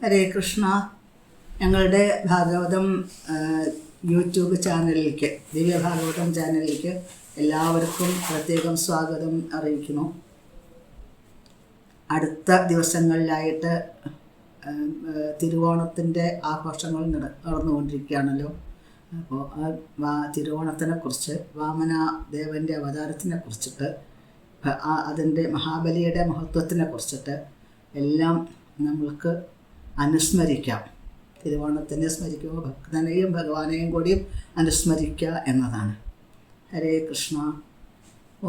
ഹരേ കൃഷ്ണ. ഞങ്ങളുടെ ഭാഗവതം യൂട്യൂബ് ചാനലിലേക്ക്, ദിവ്യഭാഗവതം ചാനലിലേക്ക് എല്ലാവർക്കും പ്രത്യേകം സ്വാഗതം അറിയിക്കുന്നു. അടുത്ത ദിവസങ്ങളിലായിട്ട് തിരുവോണത്തിൻ്റെ ആഘോഷങ്ങൾ നടന്നുകൊണ്ടിരിക്കുകയാണല്ലോ. അപ്പോൾ തിരുവോണത്തിനെക്കുറിച്ച്, വാമനദേവൻ്റെ അവതാരത്തിനെ കുറിച്ചിട്ട്, അതിൻ്റെ മഹാബലിയുടെ മഹത്വത്തിനെ കുറിച്ചിട്ട് എല്ലാം നമ്മൾക്ക് അനുസ്മരിക്കാം. തിരുവോണത്തിനെ സ്മരിക്കുമ്പോൾ ഭക്തനെയും ഭഗവാനെയും കൂടിയും അനുസ്മരിക്കുക എന്നതാണ്. ഹരേ കൃഷ്ണ.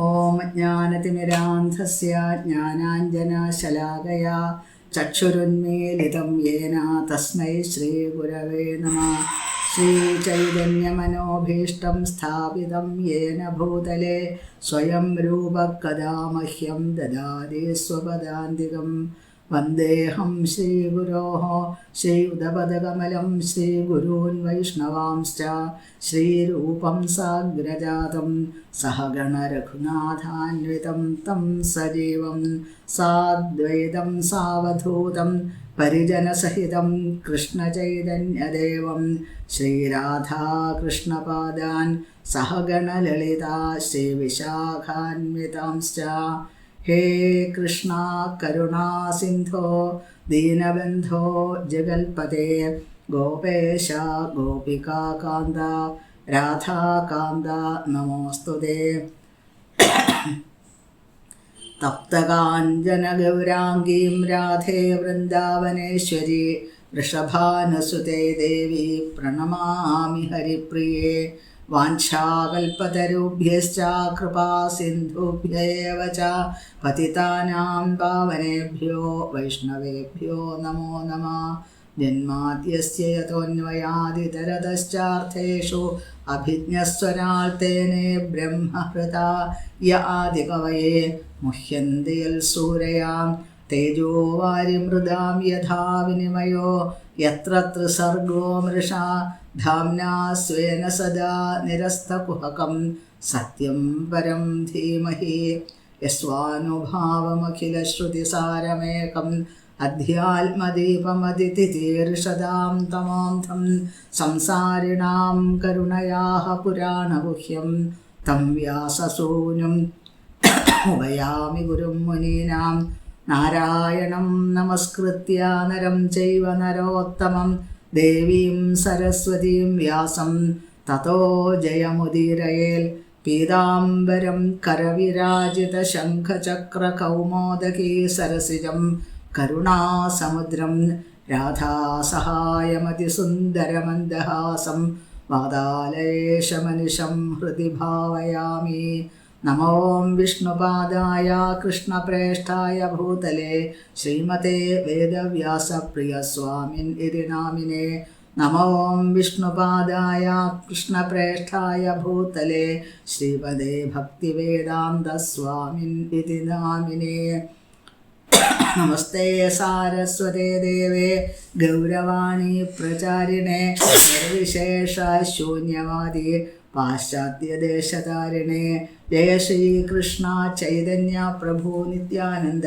ഓം ജ്ഞാനതിമിരാന്ധസ്യ ജ്ഞാനാഞ്ജനശലാകയാ ചക്ഷുരുന്മീലിതം യേന തസ്മൈ ശ്രീഗുരവേ നമഃ. ശ്രീചൈതന്യമനോഭീഷ്ടം സ്ഥാപിതം യേന ഭൂതലേ സ്വയം രൂപകഥാ മഹ്യം ദദാതി സ്വപദാന്തികം. വന്ദേഹം ശ്രീഗുരോः ശ്രീയുതപദകമലം ശ്രീഗുരൂन् വൈഷ്ണവാംശ്ച ശ്രീരൂപം സാഗ്രജാതം സഹഗണരഘുനാഥാന്വിതം തം സജീവം സാദ്വൈതം സാവധൂതം പരിജനസഹിതം കൃഷ്ണചൈതന്യദേവം ശ്രീരാധാകൃഷ്ണപാദാൻ സഹഗണലളിതാ ശ്രീവിശാഖാന്വിതാംശ്ച. ഹേ കൃഷ്ണ കരുണാ സിന്ധോ ദീനബന്ധോ ജഗൽപതേ ഗോപേശ ഗോപികാകാന്ത രാധാകാന്ത നമോസ്തുതേ. തപ്തകാഞ്ചനഗൗരാംഗീം രാധേ വൃന്ദാവനേശ്വരി വൃഷഭാനുസുതേ ദേവി പ്രണമാമി ഹരിപ്രിയേ. വാഞ്ചാകൽപതരുഭ്യശ്ച കൃപാ സിന്ധുഭ്യേവ ച പതിതാനാം പാവനേഭ്യോ വൈഷ്ണവേഭ്യോ നമോ നമഃ. ജന്മാദ്യസ്യ യതോന്വയാദിതരതശ്ചാർത്ഥേഷു അഭിജ്ഞസ്വരാൽ തേനേ ബ്രഹ്മഹൃതാ യ ആദികവയേ മുഹ്യന്തി യൽ സൂരയാം തേജോ വാരിമൃതാം യഥാ വിനിമയോ യത്ര ത്രിസർഗോ മൃഷാ ധാംനാ സ്വേന സദാ നിരസ്തകുഹകം സത്യം പരം ധീമഹി. യസ്വാനുഭാവമഖിലശ്രുതിസാരമേകം അധ്യാത്മദീപമതിഥിതീർഷതാം തമോന്ധം സംസാരിണാം കരുണയാഃ പുരാണഗുഹ്യം തം വ്യാസസൂനും ഉപയാമി ഗുരും മുനീനാം. നാരായണം നമസ്കൃത്യ നരം ചൈവ നരോത്തമം ദേവീം സരസ്വതീം വ്യാസം തതോ ജയമുദീരയേൽ. പീതാംബരം കരവിരാജിത ശംഖചക്രകൗമോദകീ സരസിജം കരുണാസമുദ്രം രാധാസഹായമതിസുന്ദരമന്ദഹാസം വാതാലയേശമനിശം ഹൃദി ഭാവയാമി. നമോ വിഷ്ണുപാദായ കൃഷ്ണപ്രേഷ്ഠായ ഭൂതലേ ശ്രീമതേ വേദവ്യാസപ്രിയസ്വാമിൻ ഇതി നാമിനേ. നമോ വിഷ്ണുപാദായ കൃഷ്ണപ്രേഷ്ഠായ ഭൂതലേ ശ്രീമതേ ഭക്തിവേദാന്തസ്വാമിൻ ഇതി നാമിനേ. നമസ്തേ സാരസ്വതേ ദേവേ ഗൗരവാണി പ്രചാരിണേ നിർവിശേഷ ശൂന്യവാദി പാശ്ചാത്യദേശതാരിണേ. ജയ ശ്രീകൃഷ്ണ ചൈതന്യ പ്രഭു നിത്യാനന്ദ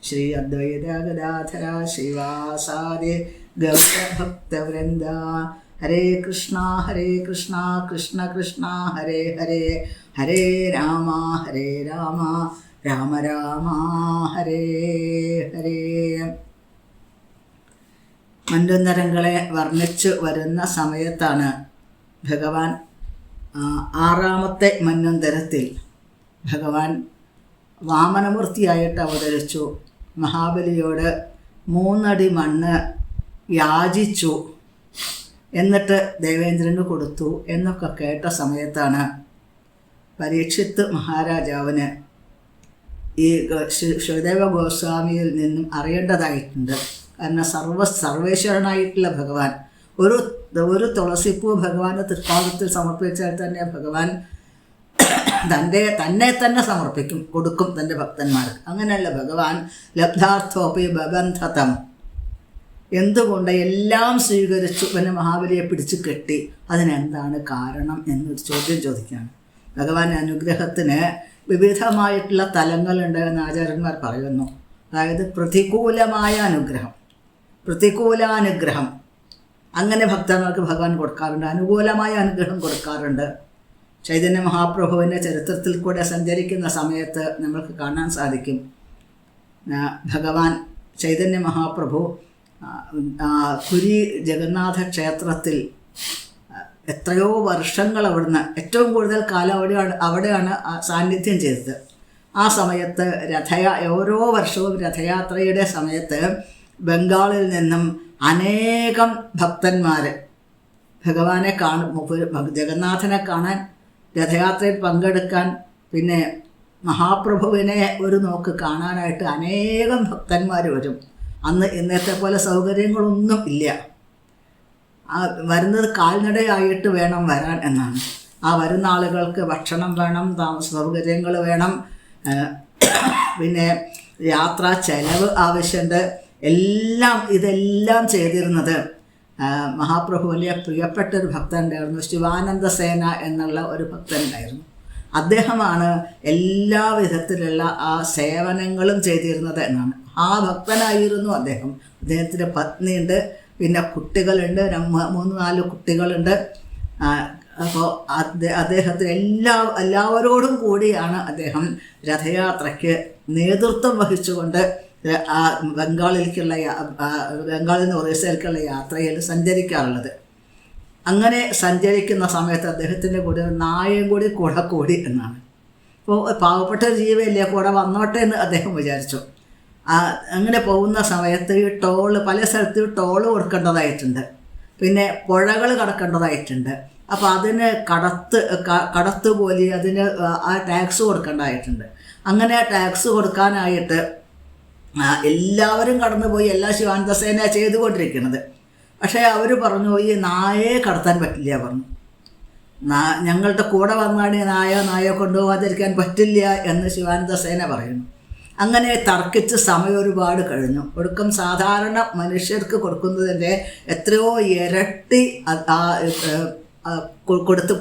ശ്രീ അദ്വൈത ഗദാധര ശ്രീവാസാദി ഗൗരഭക്തവൃന്ദ. ഹരേ കൃഷ്ണ കൃഷ്ണ കൃഷ്ണ ഹരേ ഹരേ ഹരേ രാമ രാമ രാമ ഹരേ ഹരേ. മന്വന്തരങ്ങളെ വർണ്ണിച്ചു വരുന്ന സമയത്താണ് ഭഗവാൻ ആറാമത്തെ മന്വന്തരത്തിൽ ഭഗവാൻ വാമനമൂർത്തിയായിട്ട് അവതരിച്ചു. മഹാബലിയോട് 3 അടി മണ്ണ് യാചിച്ചു, എന്നിട്ട് ദേവേന്ദ്രന് കൊടുത്തു എന്നൊക്കെ കേട്ട സമയത്താണ് പരീക്ഷിത്ത് മഹാരാജാവിന് ഈ ശിവദേവ ഗോസ്വാമിയിൽ നിന്നും അറിയേണ്ടതായിട്ടുണ്ട്. കാരണം സർവേശ്വരനായിട്ടുള്ള ഭഗവാൻ ഒരു തുളസിപ്പൂ ഭഗവാന്റെ തൃപ്പാദത്തിൽ സമർപ്പിച്ചാൽ തന്നെ ഭഗവാൻ തന്നെ കൊടുക്കും തൻ്റെ ഭക്തന്മാർക്ക്. അങ്ങനെയല്ല ഭഗവാൻ ലബ്ധാർത്ഥോപി ബബന്ധതം, എന്തുകൊണ്ട് എല്ലാം സ്വീകരിച്ചു പിന്നെ മഹാബലിയെ പിടിച്ചു കെട്ടി, അതിനെന്താണ് കാരണം എന്നൊരു ചോദ്യം ചോദിക്കുകയാണ്. ഭഗവാന്റെ അനുഗ്രഹത്തിന് വിവിധമായിട്ടുള്ള തലങ്ങളുണ്ട് എന്ന് ആചാര്യന്മാർ പറയുന്നു. അതായത് പ്രതികൂലമായ അനുഗ്രഹം, പ്രതികൂലാനുഗ്രഹം അങ്ങനെ ഭക്തന്മാർക്ക് ഭഗവാൻ കൊടുക്കാറുണ്ട്, അനുകൂലമായ അനുഗ്രഹം കൊടുക്കാറുണ്ട്. ചൈതന്യ മഹാപ്രഭുവിൻ്റെ ചരിത്രത്തിൽ കൂടെ സഞ്ചരിക്കുന്ന സമയത്ത് നമ്മൾക്ക് കാണാൻ സാധിക്കും, ഭഗവാൻ ചൈതന്യ മഹാപ്രഭു പുരി ജഗന്നാഥ ക്ഷേത്രത്തിൽ എത്രയോ വർഷങ്ങൾ അവിടുന്ന്, ഏറ്റവും കൂടുതൽ കാലം അവിടെയാണ് സാന്നിധ്യം ചെയ്തത്. ആ സമയത്ത് ഓരോ വർഷവും രഥയാത്രയുടെ സമയത്ത് ബംഗാളിൽ നിന്നും അനേകം ഭക്തന്മാർ ഭഗവാനെ ജഗന്നാഥനെ കാണാൻ, രഥയാത്രയിൽ പങ്കെടുക്കാൻ, പിന്നെ മഹാപ്രഭുവിനെ ഒരു നോക്ക് കാണാനായിട്ട് അനേകം ഭക്തന്മാർ വരും. അന്ന് ഇന്നത്തെ പോലെ സൗകര്യങ്ങളൊന്നും ഇല്ല. വരുന്നത് കാൽനടയായിട്ട് വേണം വരാൻ എന്നാണ്. ആ വരുന്ന ആളുകൾക്ക് ഭക്ഷണം വേണം, താമസ സൗകര്യങ്ങൾ വേണം, പിന്നെ യാത്രാ ചെലവ് ആവശ്യമുണ്ട്. ഇതെല്ലാം ചെയ്തിരുന്നത് മഹാപ്രഭുവിൻ്റെ പ്രിയപ്പെട്ടൊരു ഭക്തൻ ഉണ്ടായിരുന്നു, ശിവാനന്ദ സേന എന്നുള്ള ഒരു ഭക്തൻ ഉണ്ടായിരുന്നു. അദ്ദേഹമാണ് എല്ലാ വിധത്തിലുള്ള ആ സേവനങ്ങളും ചെയ്തിരുന്നത് എന്നാണ്. ആ ഭക്തനായിരുന്നു അദ്ദേഹം. അദ്ദേഹത്തിൻ്റെ പത്നിയുണ്ട്, പിന്നെ കുട്ടികളുണ്ട്, 3-4 കുട്ടികളുണ്ട്. അപ്പോൾ അദ്ദേഹത്തിന് എല്ലാവരോടും കൂടിയാണ് അദ്ദേഹം രഥയാത്രയ്ക്ക് നേതൃത്വം വഹിച്ചുകൊണ്ട് ബംഗാളിൽ നിന്ന് ഒറീസയിലേക്കുള്ള യാത്രയിൽ സഞ്ചരിക്കാറുള്ളത്. അങ്ങനെ സഞ്ചരിക്കുന്ന സമയത്ത് അദ്ദേഹത്തിൻ്റെ കൂടെ നായയും കൂടെ കൂടി എന്നാണ്. അപ്പോൾ പാവപ്പെട്ട ജീവിയല്ലേ, കൂടെ വന്നോട്ടെ എന്ന് അദ്ദേഹം വിചാരിച്ചു. അങ്ങനെ പോകുന്ന സമയത്ത് ഈ പല സ്ഥലത്തും ടോള് കൊടുക്കേണ്ടതായിട്ടുണ്ട്, പിന്നെ പുഴകൾ കടക്കേണ്ടതായിട്ടുണ്ട്. അപ്പോൾ അതിന് കടത്ത് പോലെ അതിന് ആ ടാക്സ് കൊടുക്കേണ്ടതായിട്ടുണ്ട്. അങ്ങനെ ആ ടാക്സ് കൊടുക്കാനായിട്ട് എല്ലാവരും കടന്നുപോയി, എല്ലാ ശിവാനന്ദസേന ചെയ്തുകൊണ്ടിരിക്കുന്നത്. പക്ഷേ അവർ പറഞ്ഞു, ഈ നായയെ കടത്താൻ പറ്റില്ല പറഞ്ഞു. ഞങ്ങളുടെ കൂടെ വന്നാണ് നായയെ കൊണ്ടുപോകാതിരിക്കാൻ പറ്റില്ല എന്ന് ശിവാനന്ദസേന പറയുന്നു. അങ്ങനെ തർക്കിച്ച് സമയം ഒരുപാട് കഴിഞ്ഞു. ഒടുക്കം സാധാരണ മനുഷ്യർക്ക് കൊടുക്കുന്നതിൻ്റെ എത്രയോ ഇരട്ടി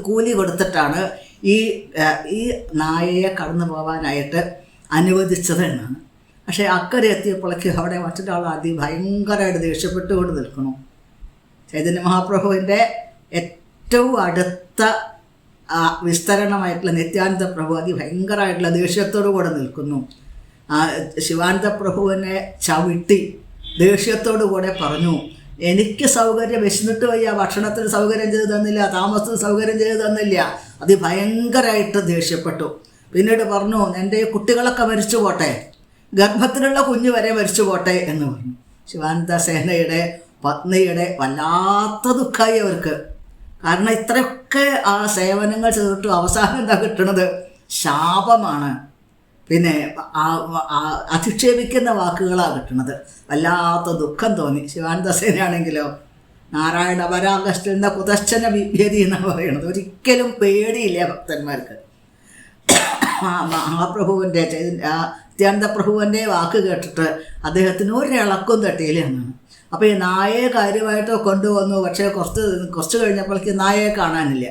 കൂലി കൊടുത്തിട്ടാണ് ഈ നായയെ കടന്നു പോകാനായിട്ട് അനുവദിച്ചത് എന്നാണ്. പക്ഷേ അക്കരെ എത്തിയപ്പോഴേക്ക് അവിടെ മറ്റൊരാൾ ഭയങ്കരമായിട്ട് ദേഷ്യപ്പെട്ടുകൊണ്ട് നിൽക്കുന്നു. ചൈതന്യ മഹാപ്രഭുവിൻ്റെ ഏറ്റവും അടുത്ത വിസ്തരണമായിട്ടുള്ള നിത്യാനന്ദ പ്രഭു ഭയങ്കരമായിട്ടുള്ള ദേഷ്യത്തോടു കൂടെ നിൽക്കുന്നു. ശിവാനന്ദ പ്രഭുവിനെ ചവിട്ടി ദേഷ്യത്തോടു കൂടെ പറഞ്ഞു, എനിക്ക് സൗകര്യം വിശന്നിട്ട് വയ്യ, ഭക്ഷണത്തിന് സൗകര്യം ചെയ്തു തന്നില്ല, താമസത്തിന് സൗകര്യം ചെയ്തു തന്നില്ല. ഭയങ്കരമായിട്ട് ദേഷ്യപ്പെട്ടു. പിന്നീട് പറഞ്ഞു, എൻ്റെ കുട്ടികളൊക്കെ മരിച്ചു പോട്ടെ, ഗർഭത്തിലുള്ള കുഞ്ഞ് വരെ മരിച്ചു പോട്ടെ എന്ന് പറഞ്ഞു. ശിവാനന്ദ സേനയുടെ പത്നിയുടെ വല്ലാത്ത ദുഃഖമായി അവർക്ക്. കാരണം ഇത്രയൊക്കെ ആ സേവനങ്ങൾ ചെയ്തിട്ട് അവസാനം എന്താ കിട്ടുന്നത്? ശാപമാണ്. പിന്നെ അധിക്ഷേപിക്കുന്ന വാക്കുകളാണ് കിട്ടുന്നത്. വല്ലാത്ത ദുഃഖം തോന്നി. ശിവാനന്ദ സേനയാണെങ്കിലോ നാരായണ പരാഗഷ്ട കുതശ്ചന വിഭ്യതി എന്നാണ് പറയുന്നത്. ഒരിക്കലും പേടിയില്ല ഭക്തന്മാർക്ക്. മഹാപ്രഭുവിൻ്റെ നിത്യാനന്ദപ്രഭുവിൻ്റെ വാക്ക് കേട്ടിട്ട് അദ്ദേഹത്തിന് ഒരിളക്കം തട്ടിയില്ല എന്നാണ്. അപ്പോൾ ഈ നായയെ കാര്യമായിട്ട് കൊണ്ടുവന്നു. പക്ഷേ കുറച്ച് കഴിഞ്ഞപ്പോഴേക്ക് നായയെ കാണാനില്ല.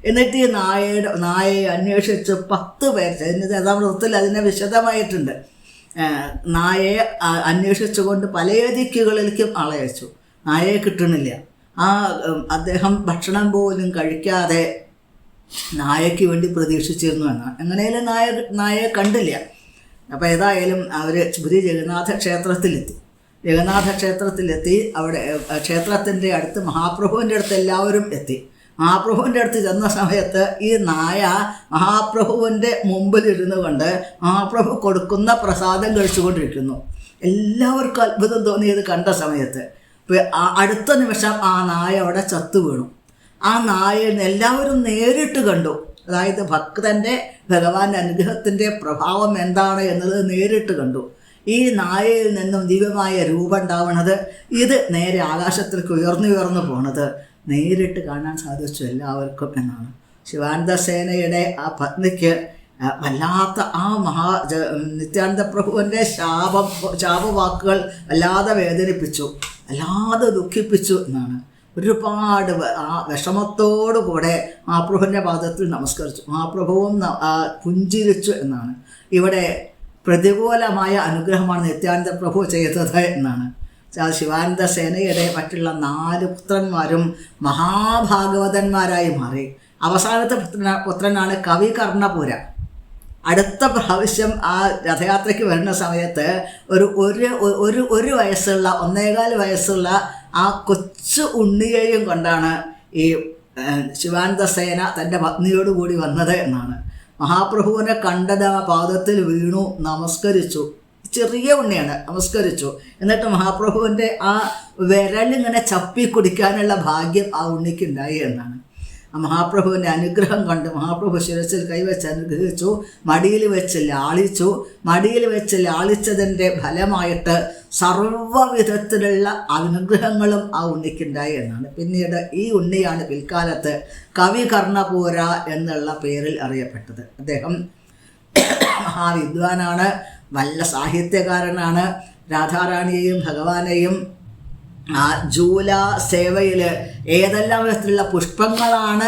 എന്നിട്ട് ഈ നായയെ അന്വേഷിച്ച് 10 പേർ, യഥാമൃതത്തിൽ അതിനെ വിശദമായിട്ടുണ്ട്, നായയെ അന്വേഷിച്ചുകൊണ്ട് പല ദിക്കുകളിലേക്കും ആളയച്ചു. നായയെ കിട്ടണില്ല. അദ്ദേഹം ഭക്ഷണം പോലും കഴിക്കാതെ നായയ്ക്ക് വേണ്ടി പ്രതീക്ഷിച്ചിരുന്നു എന്നാണ്. എങ്ങനെയാലും നായയെ കണ്ടില്ല. അപ്പോൾ ഏതായാലും അവർ പുരി ജഗന്നാഥ ക്ഷേത്രത്തിലെത്തി. അവിടെ ക്ഷേത്രത്തിൻ്റെ അടുത്ത് മഹാപ്രഭുവിൻ്റെ അടുത്ത് എല്ലാവരും എത്തി. മഹാപ്രഭുവിൻ്റെ അടുത്ത് ചെന്ന സമയത്ത് ഈ നായ മഹാപ്രഭുവിൻ്റെ മുമ്പിലിരുന്നു കൊണ്ട് മഹാപ്രഭു കൊടുക്കുന്ന പ്രസാദം കഴിച്ചുകൊണ്ടിരിക്കുന്നു. എല്ലാവർക്കും അത്ഭുതം തോന്നിയത് കണ്ട സമയത്ത്. അടുത്ത നിമിഷം ആ നായ അവിടെ ചത്തു വീണു. ആ നായയെ എല്ലാവരും നേരിട്ട് കണ്ടു. അതായത് ഭക്തൻ്റെ ഭഗവാന്റെ അനുഗ്രഹത്തിൻ്റെ പ്രഭാവം എന്താണ് എന്നത് നേരിട്ട് കണ്ടു. ഈ നായയിൽ നിന്നും ദിവ്യമായ രൂപം ഉണ്ടാവണത്, ഇത് നേരെ ആകാശത്തിലേക്ക് ഉയർന്നു പോണത് നേരിട്ട് കാണാൻ സാധിച്ചു എല്ലാവർക്കും എന്നാണ്. ശിവാനന്ദ സേനയുടെ ആ പത്നിക്ക് വല്ലാത്ത നിത്യാനന്ദ പ്രഭുവിൻ്റെ ശാപവാക്കുകൾ വല്ലാതെ വേദനിപ്പിച്ചു, വല്ലാതെ ദുഃഖിപ്പിച്ചു എന്നാണ്. ഒരുപാട് വിഷമത്തോടു കൂടെ മഹാപ്രഭുവിൻ്റെ പാദത്തിൽ നമസ്കരിച്ചു. മഹാപ്രഭുവും പുഞ്ചിരിച്ചു എന്നാണ്. ഇവിടെ പ്രതികൂലമായ അനുഗ്രഹമാണ് നിത്യാനന്ദ പ്രഭു ചെയ്തത് എന്നാണ്. ശിവാനന്ദ സേനയുടെ മറ്റുള്ള 4 പുത്രന്മാരും മഹാഭാഗവതന്മാരായി മാറി. അവസാനത്തെ പുത്രനാണ് കവി കർണപുര. അടുത്ത പ്രാവശ്യം ആ രഥയാത്രയ്ക്ക് വരുന്ന സമയത്ത് ഒരു വയസ്സുള്ള 1.25 വയസ്സുള്ള ആ കൊച്ചു ഉണ്ണിയെയും കൊണ്ടാണ് ഈ ശിവാനന്ദ സേന തൻ്റെ പത്നിയോടുകൂടി വന്നത് എന്നാണ്. മഹാപ്രഭുവിനെ കണ്ടത് ആ പാദത്തിൽ വീണു, നമസ്കരിച്ചു. ചെറിയ ഉണ്ണിയാണ്, നമസ്കരിച്ചു. എന്നിട്ട് മഹാപ്രഭുവിൻ്റെ ആ വിരലിങ്ങനെ ചപ്പി കുടിക്കാനുള്ള ഭാഗ്യം ആ ഉണ്ണിക്കുണ്ടായി എന്നാണ്. ആ മഹാപ്രഭുവിൻ്റെ അനുഗ്രഹം കണ്ട് മഹാപ്രഭു ശിരസിൽ കൈവച്ച് അനുഗ്രഹിച്ചു, മടിയിൽ വെച്ച് ലാളിച്ചു. മടിയിൽ വെച്ച് ലാളിച്ചതിൻ്റെ ഫലമായിട്ട് സർവ്വവിധത്തിലുള്ള അനുഗ്രഹങ്ങളും ആ ഉണ്ണിക്കുണ്ടായി എന്നാണ്. പിന്നീട് ഈ ഉണ്ണിയാണ് പിൽക്കാലത്ത് കവി കർണപൂര എന്നുള്ള പേരിൽ അറിയപ്പെട്ടത്. അദ്ദേഹം മഹാവിദ്വാനാണ്, നല്ല സാഹിത്യകാരനാണ്. രാധാറാണിയെയും ഭഗവാനെയും ആ ജൂല സേവയിൽ ഏതെല്ലാം വിധത്തിലുള്ള പുഷ്പങ്ങളാണ്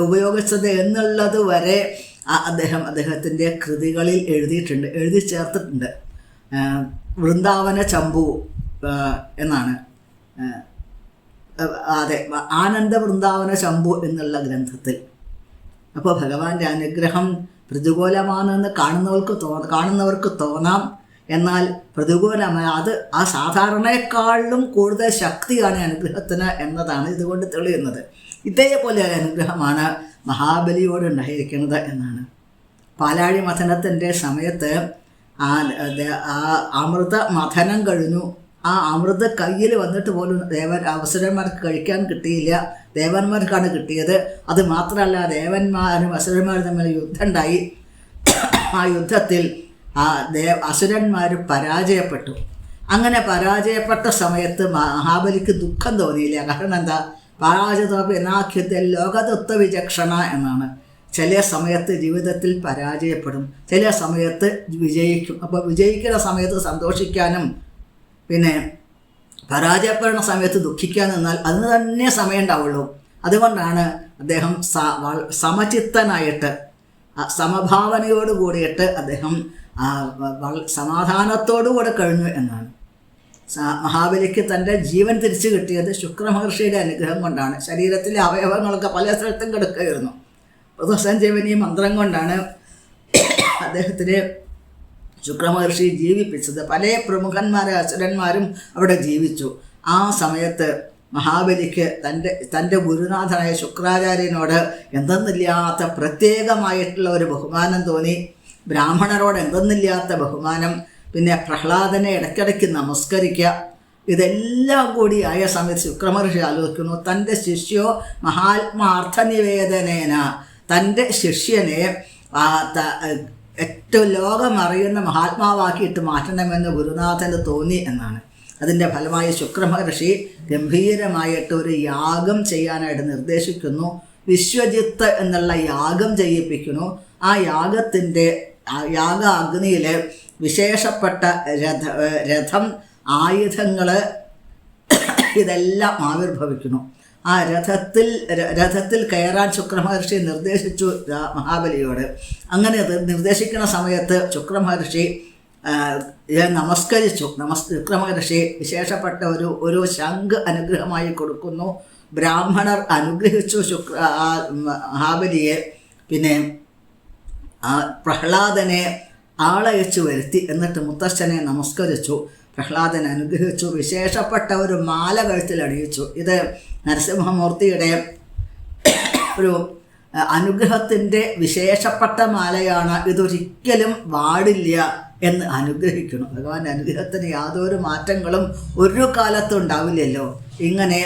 ഉപയോഗിച്ചത് എന്നുള്ളത് വരെ അദ്ദേഹത്തിൻ്റെ കൃതികളിൽ എഴുതി ചേർത്തിട്ടുണ്ട്. വൃന്ദാവന ചമ്പു എന്നാണ്, അതെ, ആനന്ദ വൃന്ദാവന ചമ്പു എന്നുള്ള ഗ്രന്ഥത്തിൽ. അപ്പോൾ ഭഗവാന്റെ അനുഗ്രഹം പ്രതികൂലമാണെന്ന് കാണുന്നവർക്ക് തോന്നാം. എന്നാൽ പ്രതികൂലമായ അത് ആ സാധാരണയെക്കാളും കൂടുതൽ ശക്തിയാണ് അനുഗ്രഹത്തിന് എന്നതാണ് ഇതുകൊണ്ട് തെളിയുന്നത്. ഇതേപോലെ അനുഗ്രഹമാണ് മഹാബലിയോട് ഉണ്ടായിരിക്കുന്നത് എന്നാണ്. പാലാഴി മഥനത്തിൻ്റെ സമയത്ത് ആ അമൃത മഥനം കഴിഞ്ഞു. ആ അമൃത കയ്യിൽ വന്നിട്ട് പോലും അസുരന്മാർക്ക് കഴിക്കാൻ കിട്ടിയില്ല. ദേവന്മാർക്കാണ് കിട്ടിയത്. അത് മാത്രമല്ല, ദേവന്മാരും അസുരന്മാരും തമ്മിൽ യുദ്ധം ഉണ്ടായി. ആ യുദ്ധത്തിൽ അസുരന്മാർ പരാജയപ്പെട്ടു. അങ്ങനെ പരാജയപ്പെട്ട സമയത്ത് മഹാബലിക്ക് ദുഃഖം തോന്നിയില്ല. കാരണം എന്താ? പരാജയത്തോപ്പ് എന്നാഖ്യത്തിൽ ലോകതത്വ വിചക്ഷണ എന്നാണ്. ചില സമയത്ത് ജീവിതത്തിൽ പരാജയപ്പെടും, ചില സമയത്ത് വിജയിക്കും. അപ്പോൾ വിജയിക്കുന്ന സമയത്ത് സന്തോഷിക്കാനും പിന്നെ പരാജയപ്പെടുന്ന സമയത്ത് ദുഃഖിക്കാൻ നിന്നാൽ അതിന് തന്നെ സമയം ഉണ്ടാവുള്ളൂ. അതുകൊണ്ടാണ് അദ്ദേഹം സമചിത്തനായിട്ട് സമഭാവനയോട് കൂടിയിട്ട് അദ്ദേഹം സമാധാനത്തോടുകൂടെ കഴിഞ്ഞു എന്നാണ്. മഹാബലിക്ക് തൻ്റെ ജീവൻ തിരിച്ചു കിട്ടിയത് ശുക്രമഹർഷിയുടെ അനുഗ്രഹം കൊണ്ടാണ്. ശരീരത്തിലെ അവയവങ്ങളൊക്കെ പല സ്ഥലത്തും കിടക്കുകയായിരുന്നു. സഞ്ജീവനി മന്ത്രം കൊണ്ടാണ് അദ്ദേഹത്തിന് ശുക്രമഹർഷി ജീവിപ്പിച്ചത്. പല പ്രമുഖന്മാരും അസുരന്മാരും അവിടെ ജീവിച്ചു. ആ സമയത്ത് മഹാബലിക്ക് തൻ്റെ ഗുരുനാഥനായ ശുക്രാചാര്യനോട് എന്തെന്നില്ലാത്ത പ്രത്യേകമായിട്ടുള്ള ഒരു ബഹുമാനം തോന്നി. ബ്രാഹ്മണരോട് എന്തെന്നില്ലാത്ത ബഹുമാനം. പിന്നെ പ്രഹ്ലാദനെ ഇടയ്ക്കിടയ്ക്ക് നമസ്കരിക്കുക. ഇതെല്ലാം കൂടി ആയ സമയത്ത് ശുക്രമഹർഷി ആലോചിക്കുന്നു, തൻ്റെ ശിഷ്യോ മഹാത്മാർത്ഥനിവേദനേന, തൻ്റെ ശിഷ്യനെ ഏറ്റവും ലോകമറിയുന്ന മഹാത്മാവാക്കിയിട്ട് മാറ്റണമെന്ന് ഗുരുനാഥന് തോന്നി എന്നാണ്. അതിൻ്റെ ഫലമായി ശുക്രമഹർഷി ഗംഭീരമായിട്ട് ഒരു യാഗം ചെയ്യാനായിട്ട് നിർദ്ദേശിക്കുന്നു. വിശ്വജിത്ത് എന്നുള്ള യാഗം ചെയ്യിപ്പിക്കുന്നു. ആ യാഗ അഗ്നിയിൽ വിശേഷപ്പെട്ട രഥം, ആയുധങ്ങൾ ഇതെല്ലാം ആവിർഭവിക്കുന്നു. ആ രഥത്തിൽ കയറാൻ ശുക്രമഹർഷി നിർദ്ദേശിച്ചു മഹാബലിയോട്. അങ്ങനെ നിർദ്ദേശിക്കുന്ന സമയത്ത് ശുക്രമഹർഷി നമസ്കരിച്ചു. ശുക്രമഹർഷി വിശേഷപ്പെട്ട ഒരു ശംഖ് അനുഗ്രഹമായി കൊടുക്കുന്നു. ബ്രാഹ്മണർ അനുഗ്രഹിച്ചു മഹാബലിയെ. പിന്നെ പ്രഹ്ലാദനെ ആളയച്ചു വരുത്തി. എന്നിട്ട് മുത്തശ്ശനെ നമസ്കരിച്ചു. പ്രഹ്ലാദനെ അനുഗ്രഹിച്ചു. വിശേഷപ്പെട്ട ഒരു മാല കഴുത്തിൽ അണിയിച്ചു. ഇത് നരസിംഹമൂർത്തിയുടെ ഒരു അനുഗ്രഹത്തിൻ്റെ വിശേഷപ്പെട്ട മാലയാണ്. ഇതൊരിക്കലും വാടില്ല എന്ന് അനുഗ്രഹിക്കണം. ഭഗവാന്റെ അനുഗ്രഹത്തിന് യാതൊരു മാറ്റങ്ങളും ഒരു കാലത്തും ഉണ്ടാവില്ലല്ലോ. ഇങ്ങനെ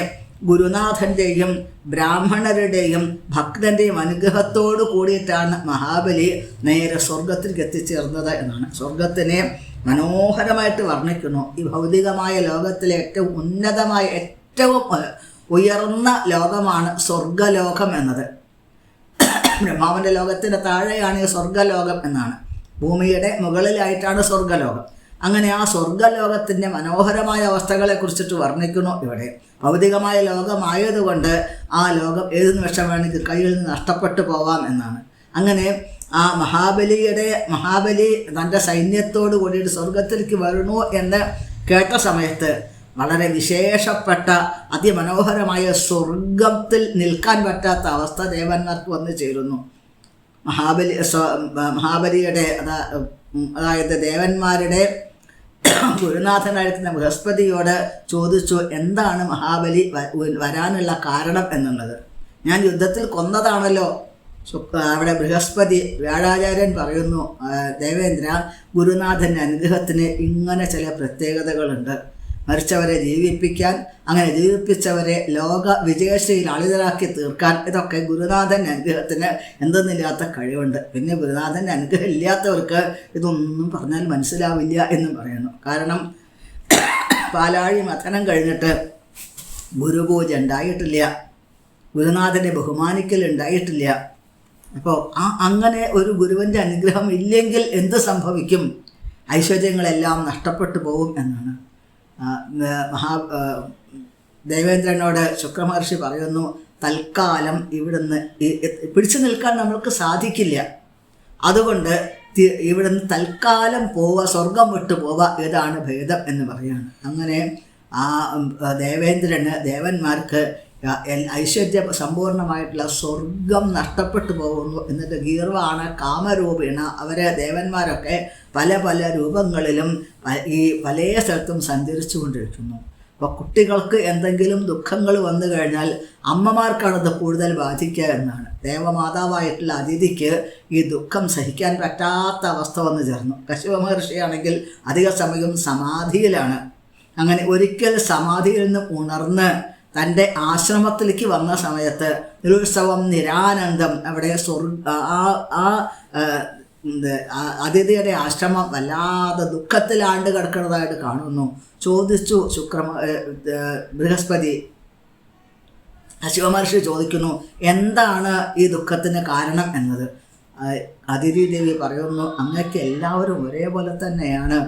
ഗുരുനാഥൻ്റെയും ബ്രാഹ്മണരുടെയും ഭക്തൻ്റെയും അനുഗ്രഹത്തോട് കൂടിയിട്ടാണ് മഹാബലി നേരെ സ്വർഗത്തിലേക്ക് എത്തിച്ചേർന്നത് എന്നാണ്. സ്വർഗത്തിനെ മനോഹരമായിട്ട് വർണ്ണിക്കുന്നു. ഈ ഭൗതികമായ ലോകത്തിലെ ഏറ്റവും ഉന്നതമായ, ഏറ്റവും ഉയർന്ന ലോകമാണ് സ്വർഗലോകം എന്നത്. ബ്രഹ്മാവിൻ്റെ ലോകത്തിൻ്റെ താഴെയാണ് ഈ സ്വർഗലോകം എന്നാണ്. ഭൂമിയുടെ മുകളിലായിട്ടാണ് സ്വർഗലോകം. അങ്ങനെ ആ സ്വർഗലോകത്തിൻ്റെ മനോഹരമായ അവസ്ഥകളെക്കുറിച്ചിട്ട് വർണ്ണിക്കുന്നു ഇവിടെ. ഭൗതികമായ ലോകമായതുകൊണ്ട് ആ ലോകം ഏത് നിമിഷം വേണമെങ്കിൽ കയ്യിൽ നിന്ന് നഷ്ടപ്പെട്ടു പോവാം എന്നാണ്. അങ്ങനെ ആ മഹാബലി തൻ്റെ സൈന്യത്തോട് കൂടിയിട്ട് സ്വർഗത്തിലേക്ക് വരണു എന്ന് കേട്ട സമയത്ത് വളരെ വിശേഷപ്പെട്ട അതിമനോഹരമായ സ്വർഗത്തിൽ നിൽക്കാൻ പറ്റാത്ത അവസ്ഥ ദേവന്മാർക്ക് വന്നു ചേരുന്നു. മഹാബലിയുടെ അതായത് ദേവന്മാരുടെ ഗുരുനാഥനായിരിക്കുന്ന ബൃഹസ്പതിയോട് ചോദിച്ചു, എന്താണ് മഹാബലി വരാനുള്ള കാരണം എന്നുള്ളത്. ഞാൻ യുദ്ധത്തിൽ കൊന്നതാണല്ലോ. അവിടെ ബൃഹസ്പതി വ്യാഴാചാര്യൻ പറയുന്നു, ദേവേന്ദ്ര, ഗുരുനാഥൻ്റെ അനുഗ്രഹത്തിന് ഇങ്ങനെ ചില പ്രത്യേകതകളുണ്ട്. മരിച്ചവരെ ജീവിപ്പിക്കാൻ, അങ്ങനെ ജീവിപ്പിച്ചവരെ ലോക വിജയശ്രീയിൽ അളിതരാക്കി തീർക്കാൻ, ഇതൊക്കെ ഗുരുനാഥൻ്റെ അനുഗ്രഹത്തിന് എന്തെന്നില്ലാത്ത കഴിവുണ്ട്. പിന്നെ ഗുരുനാഥൻ്റെ അനുഗ്രഹം ഇല്ലാത്തവർക്ക് ഇതൊന്നും പറഞ്ഞാൽ മനസ്സിലാവില്ല എന്ന് പറയുന്നു. കാരണം പാലാഴി മഥനം കഴിഞ്ഞിട്ട് ഗുരുപൂജ ഉണ്ടായിട്ടില്ല, ഗുരുനാഥനെ ബഹുമാനിക്കൽ ഉണ്ടായിട്ടില്ല. അപ്പോൾ അങ്ങനെ ഒരു ഗുരുവിൻ്റെ അനുഗ്രഹം ഇല്ലെങ്കിൽ എന്ത് സംഭവിക്കും? ഐശ്വര്യങ്ങളെല്ലാം നഷ്ടപ്പെട്ടു പോകും എന്നാണ് ദേവേന്ദ്രനോട് ശുക്രമഹർഷി പറയുന്നു, തൽക്കാലം ഇവിടുന്ന് പിടിച്ചു നിൽക്കാൻ നമ്മൾക്ക് സാധിക്കില്ല. അതുകൊണ്ട് ഇവിടുന്ന് തൽക്കാലം പോവുക, സ്വർഗം വിട്ടു പോവുക, ഇതാണ് ഭേദം എന്ന് പറയാണ്. അങ്ങനെ ആ ദേവേന്ദ്രന്, ദേവന്മാർക്ക് ഐശ്വര്യ സമ്പൂർണമായിട്ടുള്ള സ്വർഗം നഷ്ടപ്പെട്ടു പോകുന്നു. എന്നിട്ട് ഗീർവാണ് കാമരൂപേണ അവരെ ദേവന്മാരൊക്കെ പല പല രൂപങ്ങളിലും ഈ പല സ്ഥലത്തും സഞ്ചരിച്ചു കൊണ്ടിരിക്കുന്നു. അപ്പോൾ കുട്ടികൾക്ക് എന്തെങ്കിലും ദുഃഖങ്ങൾ വന്നു കഴിഞ്ഞാൽ അമ്മമാർക്കാണത് കൂടുതൽ ബാധിക്കുക എന്നാണ്. ദേവമാതാവായിട്ടുള്ള അതിഥിക്ക് ഈ ദുഃഖം സഹിക്കാൻ പറ്റാത്ത അവസ്ഥ വന്നു ചേർന്നു. കശ്യപ മഹർഷിയാണെങ്കിൽ അധിക സമയം സമാധിയിലാണ്. അങ്ങനെ ഒരിക്കൽ സമാധിയിൽ നിന്ന് ഉണർന്ന് തൻ്റെ ആശ്രമത്തിലേക്ക് വന്ന സമയത്ത് നിരുത്സവം നിരാനന്ദം, അവിടെ അതിഥിയുടെ ആശ്രമം വല്ലാതെ ദുഃഖത്തിലാണ്ട് കിടക്കുന്നതായിട്ട് കാണുന്നു. ചോദിച്ചു ബൃഹസ്പതി, ശിവമഹർഷി ചോദിക്കുന്നു, എന്താണ് ഈ ദുഃഖത്തിന് കാരണം എന്നത്. അതിഥി ദേവി പറയുന്നു, അങ്ങക്ക് എല്ലാവരും ഒരേപോലെ തന്നെയാണ്,